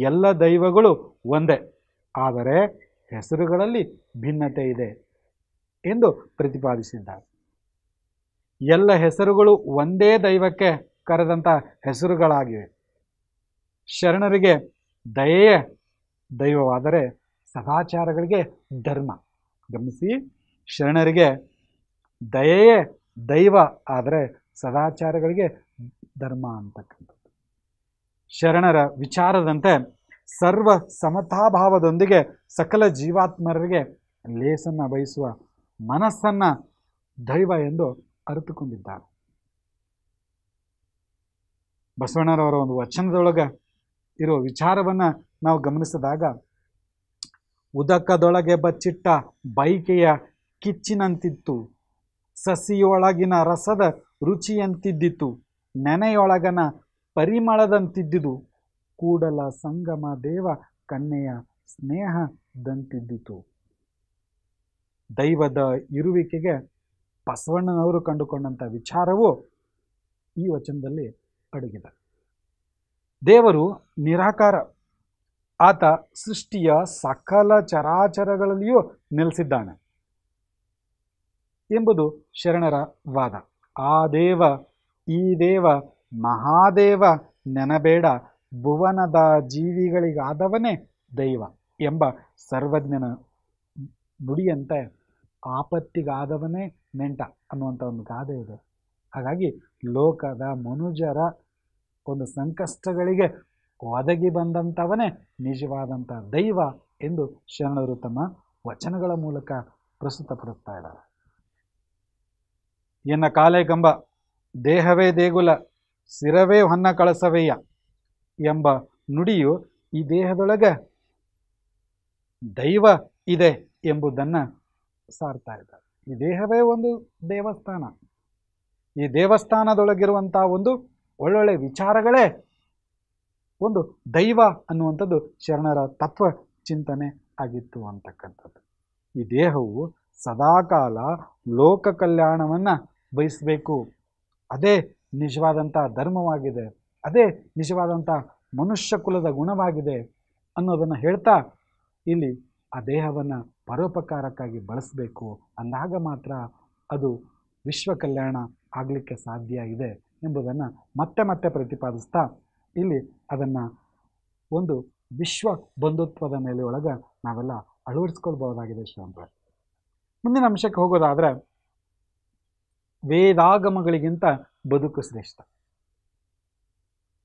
ಎಲ್ಲ ದೈವಗಳು ಒಂದೇ, ಆದರೆ ಹೆಸರುಗಳಲ್ಲಿ ಭಿನ್ನತೆ ಇದೆ ಎಂದು ಪ್ರತಿಪಾದಿಸಿದ್ದಾರೆ. ಎಲ್ಲ ಹೆಸರುಗಳು ಒಂದೇ ದೈವಕ್ಕೆ ಕರೆದಂಥ ಹೆಸರುಗಳಾಗಿವೆ. ಶರಣರಿಗೆ ದಯೆಯೇ ದೈವವಾದರೆ ಸದಾಚಾರಗಳಿಗೆ ಧರ್ಮ. ಗಮನಿಸಿ, ಶರಣರಿಗೆ ದಯೆಯೇ ದೈವ ಆದರೆ ಸದಾಚಾರಗಳಿಗೆ ಧರ್ಮ ಅಂತಕ್ಕಂಥದ್ದು. ಶರಣರ ವಿಚಾರದಂತೆ ಸರ್ವ ಸಮತಾಭಾವದೊಂದಿಗೆ ಸಕಲ ಜೀವಾತ್ಮರಿಗೆ ಲೇಸನ್ನು ಬಯಸುವ ಮನಸ್ಸನ್ನು ದೈವ ಎಂದು ಅರಿತುಕೊಂಡಿದ್ದಾರೆ. ಬಸವಣ್ಣರವರ ಒಂದು ವಚನದೊಳಗೆ ಇರುವ ವಿಚಾರವನ್ನು ನಾವು ಗಮನಿಸಿದಾಗ, ಉದಕದೊಳಗೆ ಬಚ್ಚಿಟ್ಟ ಬೈಕೆಯ ಕಿಚ್ಚಿನಂತಿತ್ತು, ಸಸಿಯೊಳಗಿನ ರಸದ ರುಚಿಯಂತಿದ್ದಿತು, ನೆನೆಯೊಳಗನ ಪರಿಮಳದಂತಿದ್ದುದು, ಕೂಡಲ ಸಂಗಮ ದೇವ ಕನ್ಯೆಯ ಸ್ನೇಹದಂತಿದ್ದಿತು. ದೈವದ ಇರುವಿಕೆಗೆ ಬಸವಣ್ಣನವರು ಕಂಡುಕೊಂಡಂಥ ವಿಚಾರವು ಈ ವಚನದಲ್ಲಿ ಅಡಗಿದೆ. ದೇವರು ನಿರಾಕಾರ, ಆತ ಸೃಷ್ಟಿಯ ಸಕಲ ಚರಾಚರಗಳಲ್ಲಿಯೂ ನೆಲೆಸಿದ್ದಾನೆ ಎಂಬುದು ಶರಣರ ವಾದ. ಆ ದೇವ ಈ ದೇವ ಮಹಾದೇವ ನೆನಬೇಡ, ಭುವನದ ಜೀವಿಗಳಿಗಾದವನೇ ದೈವ ಎಂಬ ಸರ್ವಜ್ಞನ ನುಡಿಯಂತೆ ಆಪತ್ತಿಗಾದವನೇ ನೆಂಟ ಅನ್ನುವಂಥ ಒಂದು ಗಾದೆ ಇದೆ. ಹಾಗಾಗಿ ಲೋಕದ ಮನುಜರ ಒಂದು ಸಂಕಷ್ಟಗಳಿಗೆ ಒದಗಿ ಬಂದಂಥವನೇ ನಿಜವಾದಂಥ ದೈವ ಎಂದು ಶರಣರು ತಮ್ಮ ವಚನಗಳ ಮೂಲಕ ಪ್ರಸ್ತುತಪಡಿಸ್ತಾ ಇದ್ದಾರೆ. ಎನ್ನ ಕಾಲೇ ಕಂಬ, ದೇಹವೇ ದೇಗುಲ, ಸಿರವೇ ಹೊನ್ನ ಕಳಸವಯ್ಯ ಎಂಬ ನುಡಿಯು ಈ ದೇಹದೊಳಗೆ ದೈವ ಇದೆ ಎಂಬುದನ್ನು ಸಾರ್ತಾ ಇದ್ದಾರೆ. ಈ ದೇಹವೇ ಒಂದು ದೇವಸ್ಥಾನ. ಈ ದೇವಸ್ಥಾನದೊಳಗಿರುವಂಥ ಒಂದು ಒಳ್ಳೊಳ್ಳೆ ವಿಚಾರಗಳೇ ಒಂದು ದೈವ ಅನ್ನುವಂಥದ್ದು ಶರಣರ ತತ್ವ ಚಿಂತನೆ ಆಗಿತ್ತು ಅಂತಕ್ಕಂಥದ್ದು. ಈ ದೇಹವು ಸದಾಕಾಲ ಲೋಕ ಕಲ್ಯಾಣವನ್ನು ಬಯಸಬೇಕು, ಅದೇ ನಿಜವಾದಂಥ ಧರ್ಮವಾಗಿದೆ, ಅದೇ ನಿಜವಾದಂಥ ಮನುಷ್ಯ ಕುಲದ ಗುಣವಾಗಿದೆ ಅನ್ನೋದನ್ನು ಹೇಳ್ತಾ ಇಲ್ಲಿ ಆ ದೇಹವನ್ನು ಪರೋಪಕಾರಕ್ಕಾಗಿ ಬಳಸಬೇಕು. ಅಂದಾಗ ಮಾತ್ರ ಅದು ವಿಶ್ವ ಕಲ್ಯಾಣ ಆಗಲಿಕ್ಕೆ ಸಾಧ್ಯ ಇದೆ ಎಂಬುದನ್ನು ಮತ್ತೆ ಮತ್ತೆ ಪ್ರತಿಪಾದಿಸ್ತಾ ಇಲ್ಲಿ ಅದನ್ನು ಒಂದು ವಿಶ್ವ ಬಂಧುತ್ವದ ಮೇಲೆ ಒಳಗೆ ನಾವೆಲ್ಲ ಅಳವಡಿಸ್ಕೊಳ್ಬಹುದಾಗಿದೆ ಶ್ರೀರಾಮ್ರೆ. ಮುಂದಿನ ಅಂಶಕ್ಕೆ ಹೋಗೋದಾದರೆ, ವೇದಾಗಮಗಳಿಗಿಂತ ಬದುಕು ಶ್ರೇಷ್ಠ.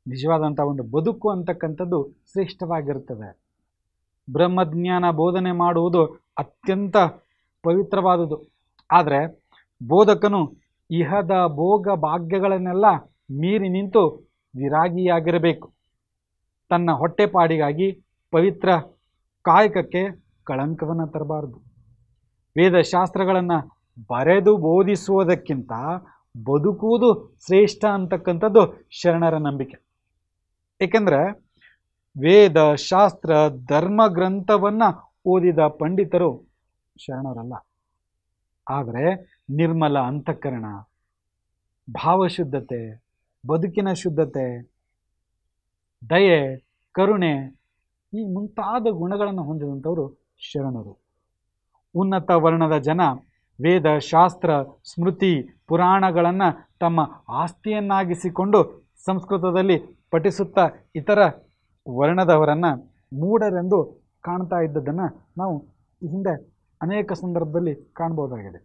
ನಿಜವಾದಂಥ ಒಂದು ಬದುಕು ಅಂತಕ್ಕಂಥದ್ದು ಶ್ರೇಷ್ಠವಾಗಿರುತ್ತದೆ. ಬ್ರಹ್ಮಜ್ಞಾನ ಬೋಧನೆ ಮಾಡುವುದು ಅತ್ಯಂತ ಪವಿತ್ರವಾದುದು. ಆದರೆ ಬೋಧಕನು ಇಹದ ಭೋಗ ಭಾಗ್ಯಗಳನ್ನೆಲ್ಲ ಮೀರಿ ನಿಂತು ವಿರಾಗಿಯಾಗಿರಬೇಕು. ತನ್ನ ಹೊಟ್ಟೆಪಾಡಿಗಾಗಿ ಪವಿತ್ರ ಕಾಯಕಕ್ಕೆ ಕಳಂಕವನ್ನು ತರಬಾರದು. ವೇದಶಾಸ್ತ್ರಗಳನ್ನು ಬರೆದು ಬೋಧಿಸುವುದಕ್ಕಿಂತ ಬದುಕುವುದು ಶ್ರೇಷ್ಠ ಅಂತಕ್ಕಂಥದ್ದು ಶರಣರ ನಂಬಿಕೆ. ಏಕೆಂದರೆ ವೇದ ಶಾಸ್ತ್ರ ಧರ್ಮ ಗ್ರಂಥವನ್ನು ಓದಿದ ಪಂಡಿತರು ಶರಣರಲ್ಲ. ಆದರೆ ನಿರ್ಮಲ ಅಂತಃಕರಣ, ಭಾವಶುದ್ಧತೆ, ಬದುಕಿನ ಶುದ್ಧತೆ, ದಯೆ, ಕರುಣೆ ಈ ಮುಂತಾದ ಗುಣಗಳನ್ನು ಹೊಂದಿದಂಥವರು ಶರಣರು. ಉನ್ನತ ವರ್ಣದ ಜನ ವೇದ ಶಾಸ್ತ್ರ ಸ್ಮೃತಿ ಪುರಾಣಗಳನ್ನು ತಮ್ಮ ಆಸ್ತಿಯನ್ನಾಗಿಸಿಕೊಂಡು ಸಂಸ್ಕೃತದಲ್ಲಿ ಪಠಿಸುತ್ತಾ ಇತರ ವರ್ಣದವರನ್ನು ಮೂಢರೆಂದು ಕಾಣ್ತಾ ಇದ್ದದ್ದನ್ನು ನಾವು ಹಿಂದೆ ಅನೇಕ ಸಂದರ್ಭದಲ್ಲಿ ಕಾಣ್ಬೋದಾಗಿದೆ.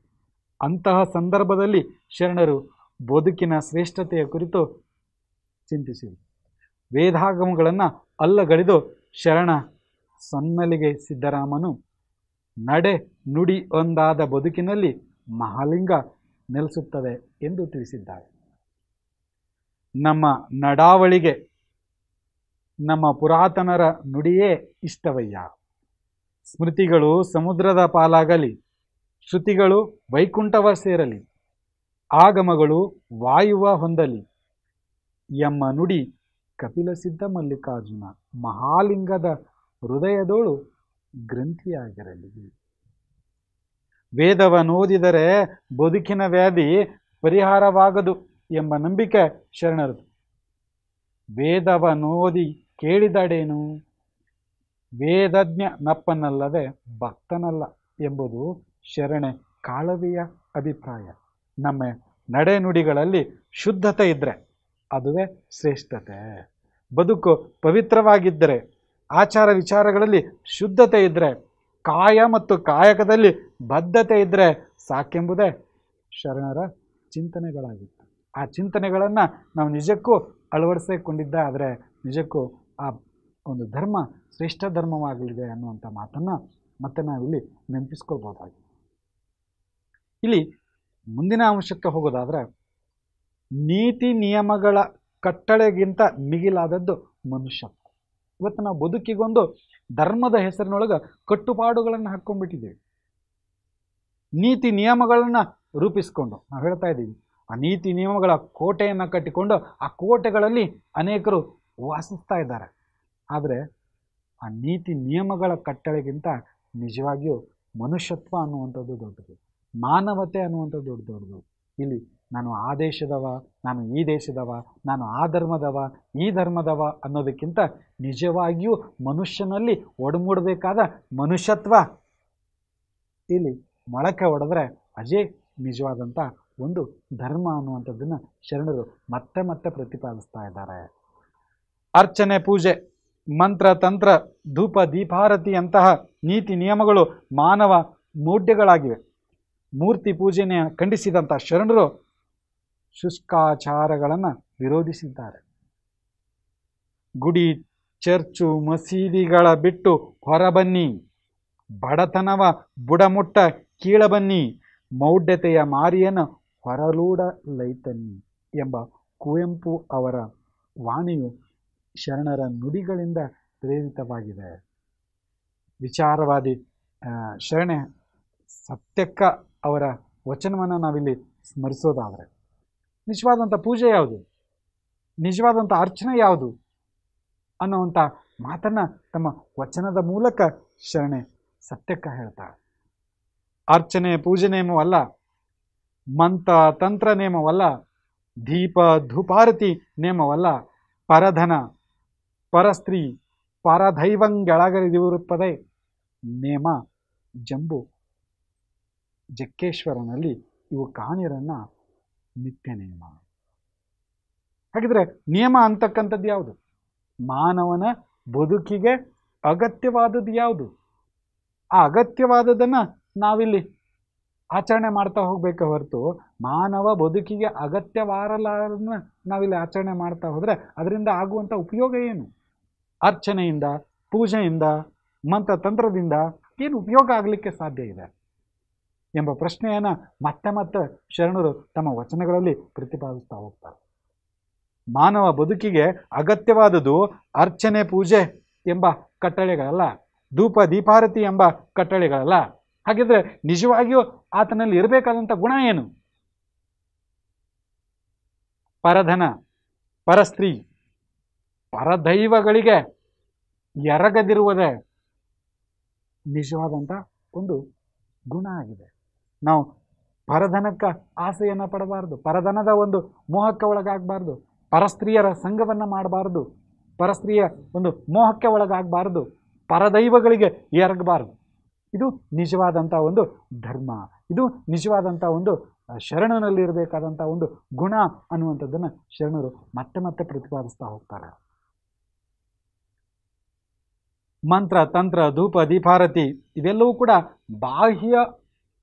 ಅಂತಹ ಸಂದರ್ಭದಲ್ಲಿ ಶರಣರು ಬದುಕಿನ ಶ್ರೇಷ್ಠತೆಯ ಕುರಿತು ಚಿಂತಿಸಿದರು. ವೇದಾಗಮಗಳನ್ನು ಅಲ್ಲಗಳೆದು ಶರಣ ಸೊನ್ನಲಿಗೆ ಸಿದ್ದರಾಮನು ನಡೆ ನುಡಿ ಒಂದಾದ ಬದುಕಿನಲ್ಲಿ ಮಹಾಲಿಂಗ ನೆಲೆಸುತ್ತದೆ ಎಂದು ತಿಳಿಸಿದ್ದಾರೆ. ನಮ್ಮ ನಡಾವಳಿಗೆ ನಮ್ಮ ಪುರಾತನರ ನುಡಿಯೇ ಇಷ್ಟವಯ್ಯ. ಸ್ಮೃತಿಗಳು ಸಮುದ್ರದ ಪಾಲಾಗಲಿ, ಶ್ರುತಿಗಳು ವೈಕುಂಠವ ಸೇರಲಿ, ಆಗಮಗಳು ವಾಯುವ ಹೊಂದಲಿ ಎಂಬ ನುಡಿ ಕಪಿಲಸಿದ್ಧ ಮಲ್ಲಿಕಾರ್ಜುನ ಮಹಾಲಿಂಗದ ಹೃದಯದೋಳು ಗ್ರಂಥಿಯಾಗಿರಲಿ. ವೇದವನ್ನೋದಿದರೆ ಬದುಕಿನ ವ್ಯಾಧಿ ಪರಿಹಾರವಾಗದು ಎಂಬ ನಂಬಿಕೆ ಶರಣರದು. ವೇದವನ್ನೋದಿ ಕೇಳಿದಡೇನು, ವೇದಜ್ಞ ನಪ್ಪನಲ್ಲದೆ ಭಕ್ತನಲ್ಲ ಎಂಬುದು ಶರಣೆ ಕಾಳವಿಯ ಅಭಿಪ್ರಾಯ. ನಮ್ಮ ನಡೆನುಡಿಗಳಲ್ಲಿ ಶುದ್ಧತೆ ಇದ್ದರೆ ಅದುವೇ ಶ್ರೇಷ್ಠತೆ. ಬದುಕು ಪವಿತ್ರವಾಗಿದ್ದರೆ, ಆಚಾರ ವಿಚಾರಗಳಲ್ಲಿ ಶುದ್ಧತೆ ಇದ್ದರೆ, ಕಾಯ ಮತ್ತು ಕಾಯಕದಲ್ಲಿ ಬದ್ಧತೆ ಇದ್ದರೆ ಸಾಕೆಂಬುದೇ ಶರಣರ ಚಿಂತನೆಗಳಾಗಿತ್ತು. ಆ ಚಿಂತನೆಗಳನ್ನು ನಾವು ನಿಜಕ್ಕೂ ಅಳವಡಿಸಿಕೊಂಡಿದ್ದ ಆದರೆ ನಿಜಕ್ಕೂ ಆ ಒಂದು ಧರ್ಮ ಶ್ರೇಷ್ಠ ಧರ್ಮವಾಗಲಿದೆ ಅನ್ನುವಂಥ ಮಾತನ್ನು ಮತ್ತೆ ನಾವಿಲ್ಲಿ ನೆನಪಿಸ್ಕೊಳ್ಬೋದಾಗಿದೆ. ಇಲ್ಲಿ ಮುಂದಿನ ಅಂಶಕ್ಕೆ ಹೋಗೋದಾದರೆ, ನೀತಿ ನಿಯಮಗಳ ಕಟ್ಟಳೆಗಿಂತ ಮಿಗಿಲಾದದ್ದು ಮನುಷ್ಯತ್ವ. ಇವತ್ತು ನಾವು ಬದುಕಿಗೊಂದು ಧರ್ಮದ ಹೆಸರಿನೊಳಗೆ ಕಟ್ಟುಪಾಡುಗಳನ್ನು ಹಾಕ್ಕೊಂಡ್ಬಿಟ್ಟಿದ್ದೀವಿ. ನೀತಿ ನಿಯಮಗಳನ್ನು ರೂಪಿಸ್ಕೊಂಡು ನಾವು ಹೇಳ್ತಾ ಇದ್ದೀವಿ. ಆ ನೀತಿ ನಿಯಮಗಳ ಕೋಟೆಯನ್ನು ಕಟ್ಟಿಕೊಂಡು ಆ ಕೋಟೆಗಳಲ್ಲಿ ಅನೇಕರು ವಾಸಿಸ್ತಾ ಇದ್ದಾರೆ. ಆದರೆ ಆ ನೀತಿ ನಿಯಮಗಳ ಕಟ್ಟಳೆಗಿಂತ ನಿಜವಾಗಿಯೂ ಮನುಷ್ಯತ್ವ ಅನ್ನುವಂಥದ್ದು ದೊಡ್ಡದು, ಮಾನವತೆ ಅನ್ನುವಂಥದ್ದು ದೊಡ್ಡದು. ಇಲ್ಲಿ ನಾನು ಆ ದೇಶದವ, ನಾನು ಈ ದೇಶದವ, ನಾನು ಆ ಧರ್ಮದವ, ಈ ಧರ್ಮದವ ಅನ್ನೋದಕ್ಕಿಂತ ನಿಜವಾಗಿಯೂ ಮನುಷ್ಯನಲ್ಲಿ ಒಡಮೂಡಬೇಕಾದ ಮನುಷ್ಯತ್ವ ಇಲ್ಲಿ ಮೊಳಕೆ ಹೊಡೆದ್ರೆ ಅಜೇ ನಿಜವಾದಂಥ ಒಂದು ಧರ್ಮ ಅನ್ನುವಂಥದ್ದನ್ನು ಶರಣರು ಮತ್ತೆ ಮತ್ತೆ ಪ್ರತಿಪಾದಿಸ್ತಾ ಇದ್ದಾರೆ. ಅರ್ಚನೆ, ಪೂಜೆ, ಮಂತ್ರ, ತಂತ್ರ, ಧೂಪ, ದೀಪಾರತಿಯಂತಹ ನೀತಿ ನಿಯಮಗಳು ಮಾನವ ಮೌಢ್ಯಗಳಾಗಿವೆ. ಮೂರ್ತಿ ಪೂಜೆಯನ್ನು ಖಂಡಿಸಿದಂಥ ಶರಣರು ಶುಷ್ಕಾಚಾರಗಳನ್ನು ವಿರೋಧಿಸಿದ್ದಾರೆ. ಗುಡಿ, ಚರ್ಚು, ಮಸೀದಿಗಳ ಬಿಟ್ಟು ಹೊರಬನ್ನಿ, ಬಡತನವ ಬುಡಮುಟ್ಟ ಕೀಳಬನ್ನಿ, ಮೌಢ್ಯತೆಯ ಮಾರಿಯನ್ನು ಹೊರಲೂಡಲೈತನ್ನಿ ಎಂಬ ಕುವೆಂಪು ಅವರ ವಾಣಿಯು ಶರಣರ ನುಡಿಗಳಿಂದ ಪ್ರೇರಿತವಾಗಿದೆ. ವಿಚಾರವಾದಿ ಶರಣೆ ಸತ್ಯಕ್ಕ ಅವರ ವಚನವನ್ನು ನಾವಿಲ್ಲಿ ಸ್ಮರಿಸೋದಾದರೆ, ನಿಜವಾದಂಥ ಪೂಜೆ ಯಾವುದು, ನಿಜವಾದಂಥ ಅರ್ಚನೆ ಯಾವುದು ಅನ್ನುವಂಥ ಮಾತನ್ನು ತಮ್ಮ ವಚನದ ಮೂಲಕ ಶರಣೆ ಸತ್ಯಕ್ಕ ಹೇಳ್ತಾರೆ. ಅರ್ಚನೆ ಪೂಜೆ ನೇಮವಲ್ಲ, ಮಂತ್ರ ತಂತ್ರ ನೇಮವಲ್ಲ, ದೀಪ ಧೂಪಾರತಿ ನೇಮವಲ್ಲ, ಪರಧನ ಪರಸ್ತ್ರೀ ಪರದೈವಂಗೆಳಗರಿದಿರುತ್ತದೆ ನೇಮ ಜಂಬು ಜಕ್ಕೇಶ್ವರನಲ್ಲಿ ಇವು ಕಾಣಿರನ್ನ ನಿತ್ಯ ನೇಮ. ಹಾಗಿದ್ರೆ ನಿಯಮ ಅಂತಕ್ಕಂಥದ್ದು ಯಾವುದು? ಮಾನವನ ಬದುಕಿಗೆ ಅಗತ್ಯವಾದದ್ದು ಯಾವುದು? ಆ ಅಗತ್ಯವಾದದನ್ನು ನಾವಿಲ್ಲಿ ಆಚರಣೆ ಮಾಡ್ತಾ ಹೋಗ್ಬೇಕೆ ಹೊರತು ಮಾನವ ಬದುಕಿಗೆ ಅಗತ್ಯವಾರಲಾರನ್ನ ನಾವಿಲ್ಲಿ ಆಚರಣೆ ಮಾಡ್ತಾ ಹೋದರೆ ಅದರಿಂದ ಆಗುವಂಥ ಉಪಯೋಗ ಏನು? ಅರ್ಚನೆಯಿಂದ, ಪೂಜೆಯಿಂದ, ಮಂತ್ರತಂತ್ರದಿಂದ ಏನು ಉಪಯೋಗ ಆಗಲಿಕ್ಕೆ ಸಾಧ್ಯ ಇದೆ ಎಂಬ ಪ್ರಶ್ನೆಯನ್ನು ಮತ್ತೆ ಮತ್ತೆ ಶರಣರು ತಮ್ಮ ವಚನಗಳಲ್ಲಿ ಪ್ರತಿಪಾದಿಸ್ತಾ ಹೋಗ್ತಾರೆ. ಮಾನವ ಬದುಕಿಗೆ ಅಗತ್ಯವಾದುದು ಅರ್ಚನೆ ಪೂಜೆ ಎಂಬ ಕಟ್ಟಳೆಗಳಲ್ಲ, ಧೂಪ ದೀಪಾರತಿ ಎಂಬ ಕಟ್ಟಳೆಗಳಲ್ಲ. ಹಾಗಿದ್ರೆ ನಿಜವಾಗಿಯೂ ಆತನಲ್ಲಿ ಇರಬೇಕಾದಂಥ ಗುಣ ಏನು? ಪರಧನ, ಪರಸ್ತ್ರೀ, ಪರದೈವಗಳಿಗೆ ಎರಗದಿರುವುದೇ ನಿಜವಾದಂಥ ಒಂದು ಗುಣ ಆಗಿದೆ. ನಾವು ಪರಧನಕ್ಕೆ ಆಸೆಯನ್ನು ಪಡಬಾರ್ದು, ಪರಧನದ ಒಂದು ಮೋಹಕ್ಕೆ ಒಳಗಾಗಬಾರ್ದು, ಪರಸ್ತ್ರೀಯರ ಸಂಘವನ್ನು ಮಾಡಬಾರ್ದು, ಪರಸ್ತ್ರೀಯ ಒಂದು ಮೋಹಕ್ಕೆ ಒಳಗಾಗಬಾರ್ದು, ಪರದೈವಗಳಿಗೆ ಎರಗಬಾರ್ದು. ಇದು ನಿಜವಾದಂಥ ಒಂದು ಧರ್ಮ, ಇದು ನಿಜವಾದಂಥ ಒಂದು ಶರಣನಲ್ಲಿರಬೇಕಾದಂಥ ಒಂದು ಗುಣ ಅನ್ನುವಂಥದ್ದನ್ನು ಶರಣರು ಮತ್ತೆ ಮತ್ತೆ ಪ್ರತಿಪಾದಿಸ್ತಾ ಹೋಗ್ತಾರೆ. ಮಂತ್ರ ತಂತ್ರ ಧೂಪ ದೀಪಾರತಿ ಇವೆಲ್ಲವೂ ಕೂಡ ಬಾಹ್ಯ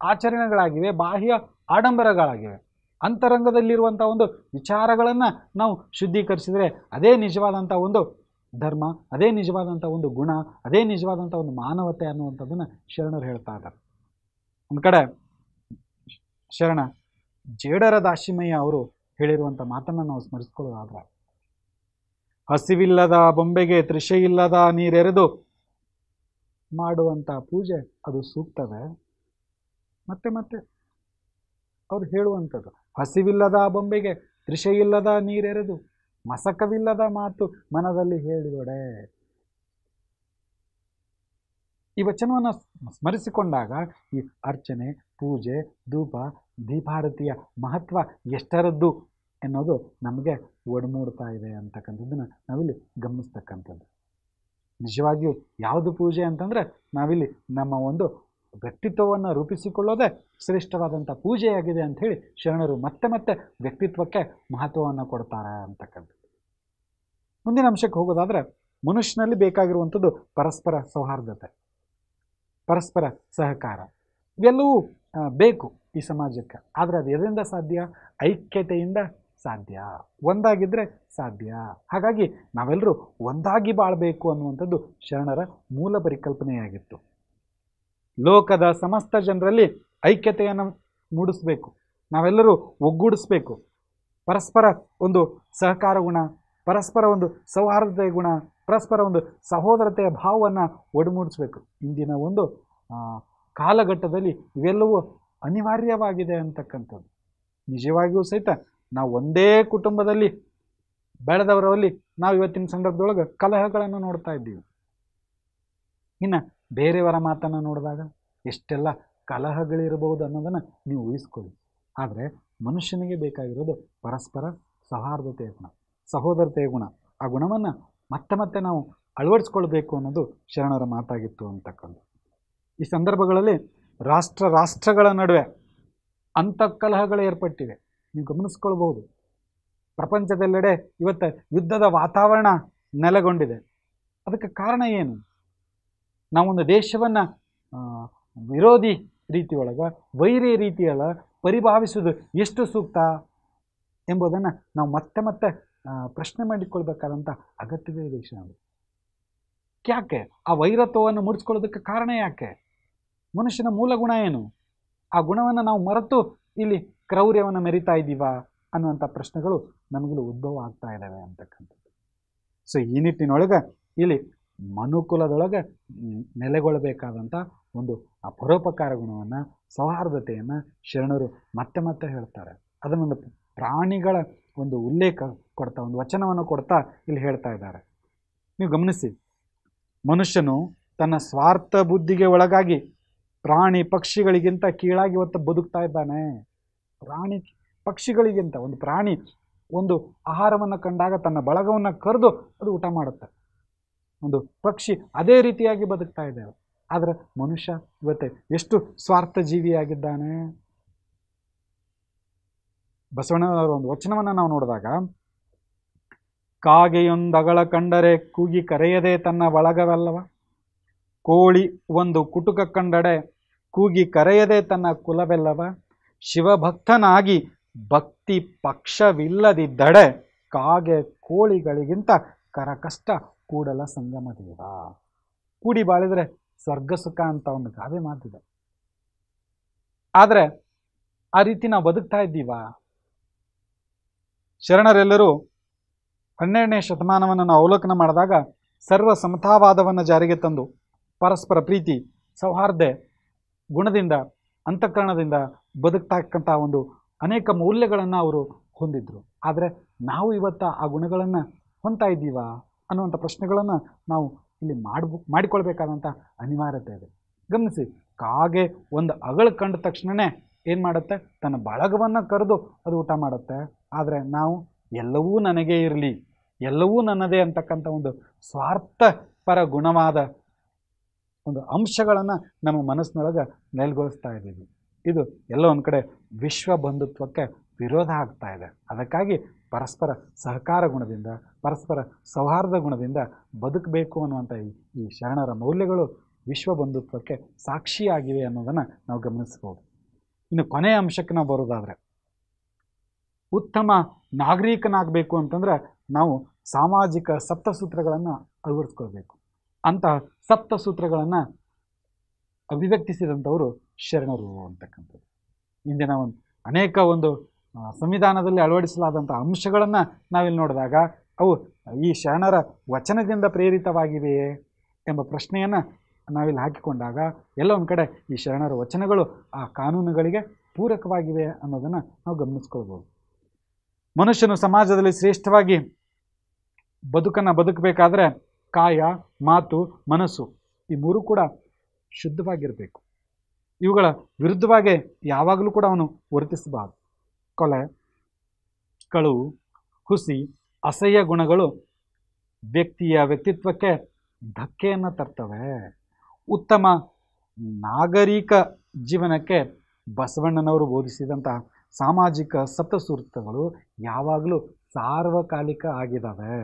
ಆಚರಣೆಗಳಾಗಿವೆ, ಬಾಹ್ಯ ಆಡಂಬರಗಳಾಗಿವೆ. ಅಂತರಂಗದಲ್ಲಿರುವಂಥ ಒಂದು ವಿಚಾರಗಳನ್ನು ನಾವು ಶುದ್ಧೀಕರಿಸಿದರೆ ಅದೇ ನಿಜವಾದಂಥ ಒಂದು ಧರ್ಮ, ಅದೇ ನಿಜವಾದಂಥ ಒಂದು ಗುಣ, ಅದೇ ನಿಜವಾದಂಥ ಒಂದು ಮಾನವತೆ ಅನ್ನುವಂಥದ್ದನ್ನು ಶರಣರು ಹೇಳ್ತಾ ಇದ್ದಾರೆ. ಒಂದು ಕಡೆ ಶರಣ ಜೇಡರ ದಾಶಿಮಯ್ಯ ಅವರು ಹೇಳಿರುವಂಥ ಮಾತನ್ನು ನಾವು ಸ್ಮರಿಸ್ಕೊಳ್ಳೋದಾದ್ರೆ, ಹಸಿವಿಲ್ಲದ ಬೊಂಬೆಗೆ ತೃಷೆಯಿಲ್ಲದ ನೀರೆರೆದು ಮಾಡುವಂಥ ಪೂಜೆ ಅದು ಸೂಕ್ತವೇ? ಮತ್ತೆ ಮತ್ತೆ ಅವ್ರು ಹೇಳುವಂಥದ್ದು, ಹಸಿವಿಲ್ಲದ ಬೊಂಬೆಗೆ ತೃಷೆಯಿಲ್ಲದ ನೀರೆರೆದು ಮಸಕವಿಲ್ಲದ ಮಾತು ಮನದಲ್ಲಿ ಹೇಳಿದೊಡೆ. ಈ ವಚನವನ್ನು ಸ್ಮರಿಸಿಕೊಂಡಾಗ ಈ ಅರ್ಚನೆ, ಪೂಜೆ, ಧೂಪ, ದೀಪಾರತಿಯ ಮಹತ್ವ ಎಷ್ಟರದ್ದು ಎನ್ನೋದು ನಮಗೆ ಒಡಮೂಡ್ತಾ ಇದೆ ಅಂತಕ್ಕಂಥದ್ದನ್ನು ನಾವಿಲ್ಲಿ ಗಮನಿಸ್ತಕ್ಕಂಥದ್ದು. ನಿಜವಾಗಿಯೂ ಯಾವುದು ಪೂಜೆ ಅಂತಂದರೆ ನಾವಿಲ್ಲಿ ನಮ್ಮ ಒಂದು ವ್ಯಕ್ತಿತ್ವವನ್ನು ರೂಪಿಸಿಕೊಳ್ಳೋದೇ ಶ್ರೇಷ್ಠವಾದಂಥ ಪೂಜೆಯಾಗಿದೆ ಅಂಥೇಳಿ ಶರಣರು ಮತ್ತೆ ಮತ್ತೆ ವ್ಯಕ್ತಿತ್ವಕ್ಕೆ ಮಹತ್ವವನ್ನು ಕೊಡ್ತಾರೆ ಅಂತಕ್ಕಂಥದ್ದು. ಮುಂದಿನ ಅಂಶಕ್ಕೆ ಹೋಗೋದಾದರೆ, ಮನುಷ್ಯನಲ್ಲಿ ಬೇಕಾಗಿರುವಂಥದ್ದು ಪರಸ್ಪರ ಸೌಹಾರ್ದತೆ, ಪರಸ್ಪರ ಸಹಕಾರ. ಇವೆಲ್ಲವೂ ಬೇಕು ಈ ಸಮಾಜಕ್ಕೆ. ಆದರೆ ಅದು ಎದರಿಂದ ಸಾಧ್ಯ? ಐಕ್ಯತೆಯಿಂದ ಸಾಧ್ಯ, ಒಂದಾಗಿದ್ದರೆ ಸಾಧ್ಯ. ಹಾಗಾಗಿ ನಾವೆಲ್ಲರೂ ಒಂದಾಗಿ ಬಾಳಬೇಕು ಅನ್ನುವಂಥದ್ದು ಶರಣರ ಮೂಲ ಪರಿಕಲ್ಪನೆಯಾಗಿತ್ತು. ಲೋಕದ ಸಮಸ್ತ ಜನರಲ್ಲಿ ಐಕ್ಯತೆಯನ್ನು ಮೂಡಿಸಬೇಕು, ನಾವೆಲ್ಲರೂ ಒಗ್ಗೂಡಿಸ್ಬೇಕು. ಪರಸ್ಪರ ಒಂದು ಸಹಕಾರ ಗುಣ, ಪರಸ್ಪರ ಒಂದು ಸೌಹಾರ್ದತೆಯ ಗುಣ, ಪರಸ್ಪರ ಒಂದು ಸಹೋದರತೆಯ ಭಾವವನ್ನು ಒಡಮೂಡಿಸ್ಬೇಕು. ಇಂದಿನ ಒಂದು ಕಾಲಘಟ್ಟದಲ್ಲಿ ಇವೆಲ್ಲವೂ ಅನಿವಾರ್ಯವಾಗಿದೆ ಅಂತಕ್ಕಂಥದ್ದು. ನಿಜವಾಗಿಯೂ ಸಹಿತ ನಾವು ಒಂದೇ ಕುಟುಂಬದಲ್ಲಿ ಬೆಳೆದವರಲ್ಲಿ ನಾವು ಇವತ್ತಿನ ಸಂದರ್ಭದೊಳಗೆ ಕಲಹಗಳನ್ನು ನೋಡ್ತಾ ಇದ್ದೀವಿ. ಇನ್ನು ಬೇರೆಯವರ ಮಾತನ್ನು ನೋಡಿದಾಗ ಎಷ್ಟೆಲ್ಲ ಕಲಹಗಳಿರಬಹುದು ಅನ್ನೋದನ್ನು ನೀವು ಊಹಿಸ್ಕೊಳ್ಳಿ. ಆದರೆ ಮನುಷ್ಯನಿಗೆ ಬೇಕಾಗಿರೋದು ಪರಸ್ಪರ ಸೌಹಾರ್ದತೆಯ ಗುಣ, ಸಹೋದರತೆಯ ಗುಣ. ಆ ಗುಣವನ್ನು ಮತ್ತೆ ಮತ್ತೆ ನಾವು ಅಳವಡಿಸ್ಕೊಳ್ಬೇಕು ಅನ್ನೋದು ಶರಣರ ಮಾತಾಗಿತ್ತು ಅಂತಕ್ಕಂಥ. ಈ ಸಂದರ್ಭಗಳಲ್ಲಿ ರಾಷ್ಟ್ರಗಳ ನಡುವೆ ಅಂತಃಕಲಹಗಳು ಏರ್ಪಟ್ಟಿವೆ. ನೀವು ಗಮನಿಸ್ಕೊಳ್ಬಹುದು. ಪ್ರಪಂಚದೆಲ್ಲೆಡೆ ಇವತ್ತು ಯುದ್ಧದ ವಾತಾವರಣ ನೆಲೆಗೊಂಡಿದೆ. ಅದಕ್ಕೆ ಕಾರಣ ಏನು? ನಾವೊಂದು ದೇಶವನ್ನು ವಿರೋಧಿ ರೀತಿಯೊಳಗೆ, ವೈರಿ ರೀತಿಯೊಳ ಪರಿಭಾವಿಸುವುದು ಎಷ್ಟು ಸೂಕ್ತ ಎಂಬುದನ್ನು ನಾವು ಮತ್ತೆ ಮತ್ತೆ ಪ್ರಶ್ನೆ ಮಾಡಿಕೊಳ್ಬೇಕಾದಂಥ ಅಗತ್ಯವೇ ಇದೆ. ಯಾಕೆ ಆ ವೈರತ್ವವನ್ನು ಮೂಡಿಸ್ಕೊಳ್ಳೋದಕ್ಕೆ ಕಾರಣ ಯಾಕೆ? ಮನುಷ್ಯನ ಮೂಲ ಗುಣ ಏನು? ಆ ಗುಣವನ್ನು ನಾವು ಮರೆತು ಇಲ್ಲಿ ಕ್ರೌರ್ಯವನ್ನು ಮೆರಿತಾ ಇದ್ದೀವಾ ಅನ್ನುವಂಥ ಪ್ರಶ್ನೆಗಳು ನಮಗಲ್ಲಿ ಉದ್ಭವ ಆಗ್ತಾ ಇದ್ದಾವೆ ಅಂತಕ್ಕಂಥದ್ದು. ಸೊ ಈ ನಿಟ್ಟಿನೊಳಗೆ ಇಲ್ಲಿ ಮನುಕುಲದೊಳಗೆ ನೆಲೆಗೊಳ್ಳಬೇಕಾದಂಥ ಒಂದು ಆ ಪರೋಪಕಾರ ಗುಣವನ್ನು, ಸೌಹಾರ್ದತೆಯನ್ನು ಶರಣರು ಮತ್ತೆ ಮತ್ತೆ ಹೇಳ್ತಾರೆ. ಅದನ್ನೊಂದು ಪ್ರಾಣಿಗಳ ಒಂದು ಉಲ್ಲೇಖ ಕೊಡ್ತಾ, ಒಂದು ವಚನವನ್ನು ಕೊಡ್ತಾ ಇಲ್ಲಿ ಹೇಳ್ತಾ ಇದ್ದಾರೆ. ನೀವು ಗಮನಿಸಿ, ಮನುಷ್ಯನು ತನ್ನ ಸ್ವಾರ್ಥ ಬುದ್ಧಿಗೆ ಒಳಗಾಗಿ ಪ್ರಾಣಿ ಪಕ್ಷಿಗಳಿಗಿಂತ ಕೀಳಾಗಿ ಇವತ್ತು ಬದುಕ್ತಾ ಇದ್ದಾನೆ. ಪ್ರಾಣಿ ಪಕ್ಷಿಗಳಿಗಿಂತ ಒಂದು ಪ್ರಾಣಿ ಒಂದು ಆಹಾರವನ್ನು ಕಂಡಾಗ ತನ್ನ ಬಳಗವನ್ನು ಕರೆದು ಅದು ಊಟ ಮಾಡುತ್ತೆ. ಒಂದು ಪಕ್ಷಿ ಅದೇ ರೀತಿಯಾಗಿ ಬದುಕ್ತಾ ಇದ್ದೇವೆ. ಆದರೆ ಮನುಷ್ಯ ಇವತ್ತು ಎಷ್ಟು ಸ್ವಾರ್ಥ ಜೀವಿಯಾಗಿದ್ದಾನೆ. ಬಸವಣ್ಣನವರ ಒಂದು ವಚನವನ್ನು ನಾವು ನೋಡಿದಾಗ, ಕಾಗೆಯೊಂದಗಳ ಕಂಡರೆ ಕೂಗಿ ಕರೆಯದೆ ತನ್ನ ಬಳಗವಲ್ಲವ, ಕೋಳಿ ಒಂದು ಕುಟುಕ ಕಂಡಡೆ ಕೂಗಿ ಕರೆಯದೆ ತನ್ನ ಕುಲವೆಲ್ಲವ, ಶಿವಭಕ್ತನಾಗಿ ಭಕ್ತಿ ಪಕ್ಷವಿಲ್ಲದಿದ್ದಡೆ ಕಾಗೆ ಕೋಳಿಗಳಿಗಿಂತ ಕರಕಷ್ಟ ಕೂಡಲ ಸಂಗಮ ದೇವ. ಕೂಡಿ ಬಾಳಿದ್ರೆ ಸ್ವರ್ಗ ಸುಖ ಅಂತ ಒಂದು ಗಾದೆ ಮಾತಿದೆ. ಆದರೆ ಆ ರೀತಿ ನಾವು ಬದುಕ್ತಾ ಇದ್ದೀವಾ? ಶರಣರೆಲ್ಲರೂ 12ನೇ ಶತಮಾನವನ್ನು ನಾವು ಅವಲೋಕನ ಮಾಡಿದಾಗ ಸರ್ವ ಸಮತಾವಾದವನ್ನು ಜಾರಿಗೆ ತಂದು ಪರಸ್ಪರ ಪ್ರೀತಿ, ಸೌಹಾರ್ದ ಗುಣದಿಂದ, ಅಂತಃಕರಣದಿಂದ ಬದುಕ್ತಕ್ಕಂಥ ಒಂದು ಅನೇಕ ಮೌಲ್ಯಗಳನ್ನು ಅವರು ಹೊಂದಿದ್ರು. ಆದರೆ ನಾವು ಇವತ್ತು ಆ ಗುಣಗಳನ್ನು ಹೊಂದ್ತಾ ಇದ್ದೀವಾ ಅನ್ನುವಂಥ ಪ್ರಶ್ನೆಗಳನ್ನು ನಾವು ಇಲ್ಲಿ ಮಾಡಿಕೊಳ್ಬೇಕಾದಂಥ ಅನಿವಾರ್ಯತೆ ಇದೆ. ಗಮನಿಸಿ, ಕಾಗೆ ಒಂದು ಅಗಳು ಕಂಡ ತಕ್ಷಣವೇ ಏನು ಮಾಡುತ್ತೆ? ತನ್ನ ಬಳಗವನ್ನು ಕರೆದು ಅದು ಊಟ ಮಾಡುತ್ತೆ. ಆದರೆ ನಾವು ಎಲ್ಲವೂ ನನಗೇ ಇರಲಿ, ಎಲ್ಲವೂ ನನ್ನದೇ ಅಂತಕ್ಕಂಥ ಒಂದು ಸ್ವಾರ್ಥಪರ ಗುಣವಾದ ಒಂದು ಅಂಶಗಳನ್ನು ನಮ್ಮ ಮನಸ್ಸಿನೊಳಗೆ ನೆಲೆಗೊಳಿಸ್ತಾ ಇದ್ದೀವಿ. ಇದು ಎಲ್ಲ ಒಂದು ಕಡೆ ವಿಶ್ವ ಬಂಧುತ್ವಕ್ಕೆ ವಿರೋಧ ಆಗ್ತಾ ಇದೆ. ಅದಕ್ಕಾಗಿ ಪರಸ್ಪರ ಸಹಕಾರ ಗುಣದಿಂದ, ಪರಸ್ಪರ ಸೌಹಾರ್ದ ಗುಣದಿಂದ ಬದುಕಬೇಕು ಅನ್ನುವಂಥ ಈ ಶರಣರ ಮೌಲ್ಯಗಳು ವಿಶ್ವ ಬಂಧುತ್ವಕ್ಕೆ ಸಾಕ್ಷಿಯಾಗಿವೆ ಅನ್ನೋದನ್ನು ನಾವು ಗಮನಿಸ್ಬೋದು. ಇನ್ನು ಕೊನೆಯ ಅಂಶಕ್ಕೆ ನಾವು ಬರೋದಾದರೆ, ಉತ್ತಮ ನಾಗರಿಕನಾಗಬೇಕು ಅಂತಂದ್ರೆ ನಾವು ಸಾಮಾಜಿಕ ಸಪ್ತಸೂತ್ರಗಳನ್ನು ಅಳವಡಿಸ್ಕೊಳ್ಬೇಕು. ಅಂತಹ ಸಪ್ತಸೂತ್ರಗಳನ್ನು ಅಭಿವ್ಯಕ್ತಿಸಿದಂಥವರು ಶರಣರು ಅಂತಕ್ಕಂಥದ್ದು. ಇಂದಿನ ಅನೇಕ ಸಂವಿಧಾನದಲ್ಲಿ ಅಳವಡಿಸಲಾದಂಥ ಅಂಶಗಳನ್ನು ನಾವಿಲ್ಲಿ ನೋಡಿದಾಗ ಅವು ಈ ಶರಣರ ವಚನದಿಂದ ಪ್ರೇರಿತವಾಗಿವೆಯೇ ಎಂಬ ಪ್ರಶ್ನೆಯನ್ನು ನಾವಿಲ್ಲಿ ಹಾಕಿಕೊಂಡಾಗ ಎಲ್ಲ ಒಂದು ಕಡೆ ಈ ಶರಣರ ವಚನಗಳು ಆ ಕಾನೂನುಗಳಿಗೆ ಪೂರಕವಾಗಿವೆ ಅನ್ನೋದನ್ನು ನಾವು ಗಮನಿಸ್ಕೊಳ್ಬೋದು. ಮನುಷ್ಯನು ಸಮಾಜದಲ್ಲಿ ಶ್ರೇಷ್ಠವಾಗಿ ಬದುಕಬೇಕಾದ್ರೆ ಕಾಯ, ಮಾತು, ಮನಸ್ಸು ಈ ಮೂರು ಕೂಡ ಶುದ್ಧವಾಗಿರಬೇಕು. ಇವುಗಳ ವಿರುದ್ಧವಾಗಿ ಯಾವಾಗಲೂ ಕೂಡ ಅವನು ವರ್ತಿಸಬಾರದು. ಕೊಲೆ, ಕಳುವು, ಹುಸಿ, ಅಸಹ್ಯ ಗುಣಗಳು ವ್ಯಕ್ತಿಯ ವ್ಯಕ್ತಿತ್ವಕ್ಕೆ ಧಕ್ಕೆಯನ್ನು ತರ್ತವೆ. ಉತ್ತಮ ನಾಗರಿಕ ಜೀವನಕ್ಕೆ ಬಸವಣ್ಣನವರು ಬೋಧಿಸಿದಂತಹ ಸಾಮಾಜಿಕ ಸಪ್ತಸೂತ್ರಗಳು ಯಾವಾಗಲೂ ಸಾರ್ವಕಾಲಿಕ ಆಗಿದ್ದಾವೆ.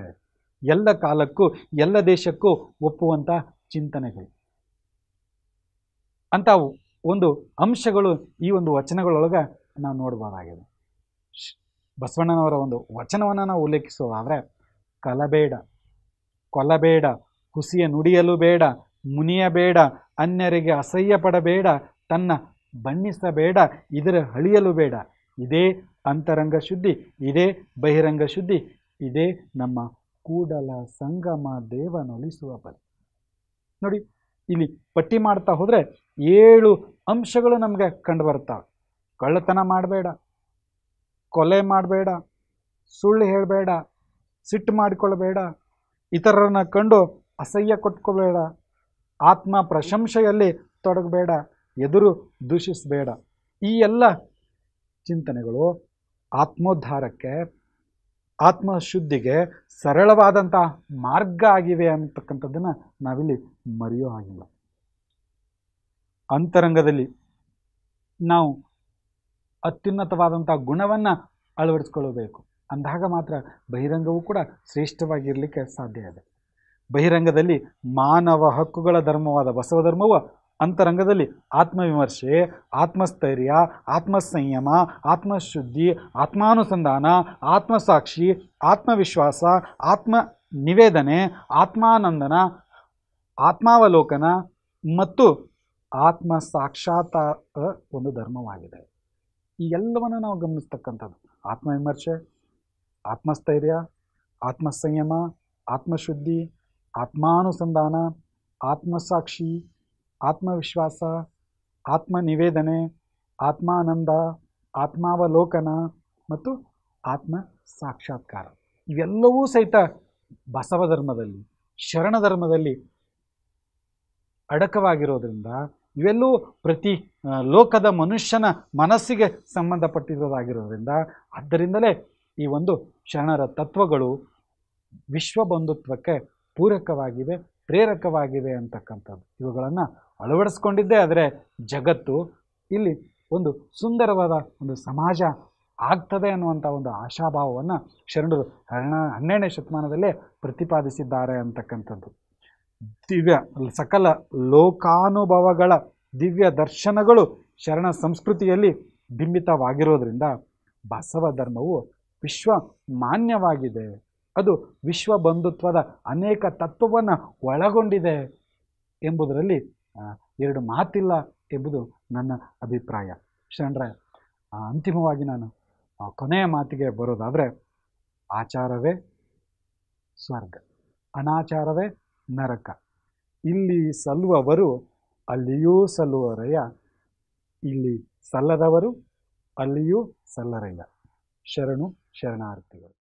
ಎಲ್ಲ ಕಾಲಕ್ಕೂ ಎಲ್ಲ ದೇಶಕ್ಕೂ ಒಪ್ಪುವಂಥ ಚಿಂತನೆಗಳು ಅಂತ ಅಂಶಗಳು ಈ ವಚನಗಳೊಳಗೆ ನಾವು ನೋಡ್ಬೋದಾಗಿದೆ. ಬಸವಣ್ಣನವರ ವಚನವನ್ನು ನಾವು ಉಲ್ಲೇಖಿಸೋದಾದರೆ, ಕಲಬೇಡ, ಕೊಲಬೇಡ, ಹುಸಿಯ ನುಡಿಯಲು ಬೇಡ, ಮುನಿಯಬೇಡ, ಅನ್ಯರಿಗೆ ಅಸಹ್ಯ ಪಡಬೇಡ, ತನ್ನ ಬಣ್ಣಿಸಬೇಡ, ಇದರ ಅಳಿಯಲು ಬೇಡ. ಇದೇ ಅಂತರಂಗ ಶುದ್ಧಿ, ಇದೇ ಬಹಿರಂಗ ಶುದ್ಧಿ, ಇದೇ ನಮ್ಮ ಕೂಡಲ ಸಂಗಮ ದೇವನೊಲಿಸುವ ಬಲಿ. ನೋಡಿ, ಇಲ್ಲಿ ಪಟ್ಟಿ ಮಾಡ್ತಾ ಹೋದರೆ 7 ಅಂಶಗಳು ನಮಗೆ ಕಂಡು ಬರ್ತಾವೆ. ಕಳ್ಳತನ ಮಾಡಬೇಡ, ಕೊಲೆ ಮಾಡಬೇಡ, ಸುಳ್ಳು ಹೇಳಬೇಡ, ಸಿಟ್ಟು ಮಾಡಿಕೊಳ್ಳಬೇಡ, ಇತರರನ್ನ ಕಂಡು ಅಸಹ್ಯ ಕೊಟ್ಕೋಬೇಡ, ಆತ್ಮ ಪ್ರಶಂಸೆಯಲ್ಲಿ ತೊಡಗಬೇಡ, ಎದುರು ದೂಷಿಸಬೇಡ. ಈ ಎಲ್ಲ ಚಿಂತನೆಗಳು ಆತ್ಮೋದ್ಧಾರಕ್ಕೆ, ಆತ್ಮಶುದ್ಧಿಗೆ ಸರಳವಾದಂಥ ಮಾರ್ಗ ಆಗಿವೆ ಅಂತಕ್ಕಂಥದ್ದನ್ನು ನಾವಿಲ್ಲಿ ಮರೆಯೋ ಹಾಗಿಲ್ಲ. ಅಂತರಂಗದಲ್ಲಿ ನಾವು ಅತ್ಯುನ್ನತವಾದಂಥ ಗುಣವನ್ನು ಅಳವಡಿಸ್ಕೊಳ್ಳಬೇಕು. ಅಂದಾಗ ಮಾತ್ರ ಬಹಿರಂಗವೂ ಕೂಡ ಶ್ರೇಷ್ಠವಾಗಿರಲಿಕ್ಕೆ ಸಾಧ್ಯ ಇದೆ. ಬಹಿರಂಗದಲ್ಲಿ ಮಾನವ ಹಕ್ಕುಗಳ ಧರ್ಮವಾದ ಬಸವ ಧರ್ಮವು, ಅಂತರಂಗದಲ್ಲಿ ಆತ್ಮವಿಮರ್ಶೆ, ಆತ್ಮಸ್ಥೈರ್ಯ, ಆತ್ಮಸಂಯಮ, ಆತ್ಮಶುದ್ಧಿ, ಆತ್ಮಾನುಸಂಧಾನ, ಆತ್ಮಸಾಕ್ಷಿ, ಆತ್ಮವಿಶ್ವಾಸ, ಆತ್ಮ ನಿವೇದನೆ, ಆತ್ಮಾನಂದನ, ಆತ್ಮಾವಲೋಕನ ಮತ್ತು ಆತ್ಮ ಸಾಕ್ಷಾತ್ಕಾರ ಧರ್ಮವಾಗಿದೆ. ಈ ಎಲ್ಲವನ್ನು ನಾವು ಗಮನಿಸ್ತಕ್ಕಂಥದ್ದು. ಆತ್ಮವಿಮರ್ಶೆ, ಆತ್ಮಸ್ಥೈರ್ಯ, ಆತ್ಮಸಂಯಮ, ಆತ್ಮಶುದ್ಧಿ, ಆತ್ಮಾನುಸಂಧಾನ, ಆತ್ಮಸಾಕ್ಷಿ, ಆತ್ಮವಿಶ್ವಾಸ, ಆತ್ಮನಿವೇದನೆ, ಆತ್ಮಾನಂದ, ಆತ್ಮಾವಲೋಕನ ಮತ್ತು ಆತ್ಮ ಸಾಕ್ಷಾತ್ಕಾರ ಇವೆಲ್ಲವೂ ಸಹಿತ ಬಸವ ಧರ್ಮದಲ್ಲಿ, ಶರಣ ಧರ್ಮದಲ್ಲಿ ಅಡಕವಾಗಿರೋದ್ರಿಂದ ಇವೆಲ್ಲವೂ ಪ್ರತಿ ಲೋಕದ ಮನುಷ್ಯನ ಮನಸ್ಸಿಗೆ ಸಂಬಂಧಪಟ್ಟಿರೋದಾಗಿರೋದ್ರಿಂದ, ಆದ್ದರಿಂದಲೇ ಈ ಶರಣರ ತತ್ವಗಳು ವಿಶ್ವಬಂಧುತ್ವಕ್ಕೆ ಪೂರಕವಾಗಿವೆ, ಪ್ರೇರಕವಾಗಿವೆ ಅಂತಕ್ಕಂಥದ್ದು. ಇವುಗಳನ್ನು ಅಳವಡಿಸ್ಕೊಂಡಿದ್ದೇ ಆದರೆ ಜಗತ್ತು ಇಲ್ಲಿ ಸುಂದರವಾದ ಸಮಾಜ ಆಗ್ತದೆ ಅನ್ನುವಂಥ ಆಶಾಭಾವವನ್ನು ಶರಣರು 12ನೇ ಶತಮಾನದಲ್ಲೇ ಪ್ರತಿಪಾದಿಸಿದ್ದಾರೆ ಅಂತಕ್ಕಂಥದ್ದು. ಸಕಲ ಲೋಕಾನುಭವಗಳ ದಿವ್ಯ ದರ್ಶನಗಳು ಶರಣ ಸಂಸ್ಕೃತಿಯಲ್ಲಿ ಬಿಂಬಿತವಾಗಿರೋದ್ರಿಂದ ಬಸವ ಧರ್ಮವು ವಿಶ್ವ ಮಾನ್ಯವಾಗಿದೆ. ಅದು ವಿಶ್ವ ಬಂಧುತ್ವದ ಅನೇಕ ತತ್ವವನ್ನು ಒಳಗೊಂಡಿದೆ ಎಂಬುದರಲ್ಲಿ 2 ಮಾತಿಲ್ಲ ಎಂಬುದು ನನ್ನ ಅಭಿಪ್ರಾಯ. ಶರಣರ ಅಂತಿಮವಾಗಿ ನಾನು ಕೊನೆಯ ಮಾತಿಗೆ ಬರೋದಾದರೆ, ಆಚಾರವೇ ಸ್ವರ್ಗ, ಅನಾಚಾರವೇ ನರಕ. ಇಲ್ಲಿ ಸಲ್ಲುವವರು ಅಲ್ಲಿಯೂ ಸಲ್ಲುವರಯ್ಯ, ಇಲ್ಲಿ ಸಲ್ಲದವರು ಅಲ್ಲಿಯೂ ಸಲ್ಲರಯ್ಯ. ಶರಣು ಶರಣಾರ್ಥಿಗಳು.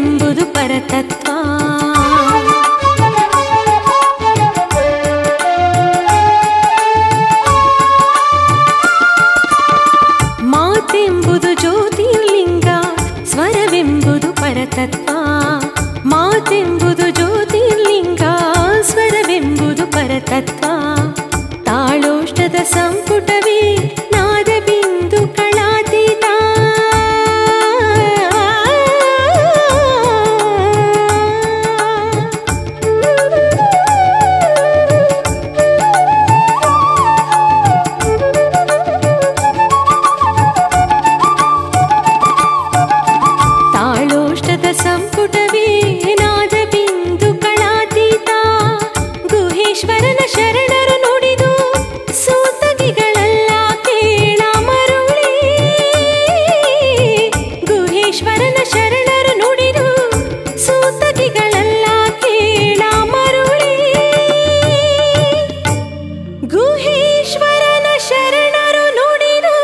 ಸ್ವರವೆಂಬುದು ಪರತತ್ವ. ಮಾತೆಂಬುದು ಜ್ಯೋತಿರ್ಲಿಂಗ, ಸ್ವರವೆಂಬುದು ಪರತತ್ವ. ಮಾತೆಂಬುದು ಜ್ಯೋತಿರ್ಲಿಂಗ, ಸ್ವರವೆಂಬುದು ಪರತತ್ವ. ತಾಳೋಷ್ಟದ ಸಂಪುಟವೇ ನಾದ ಬಿಂದು ಕಳಾತೀತ. ತಾಳೋಷ್ಟದ ಸಂಪುಟವೇ ನಾದ ಬಿಂದು ಕಳಾತೀತ. ಗುಹೇಶ್ವರನ ಶರಣರು ನುಡಿದು ಸೂತಕಿಗಳೆಲ್ಲ ಕೇಳ ಮರುಳೇ. ಗುಹೇಶ್ವರನ ಶರಣರು ನುಡಿದು ಸೂತಕಿಗಳೆಲ್ಲ ಕೇಳ ಮರುಳೇ. ಗುಹೇಶ್ವರನ ಶರಣರು ನುಡಿದು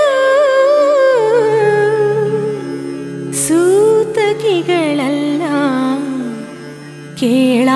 ಸೂತಕಿಗಳೆಲ್ಲ ಕೇಳ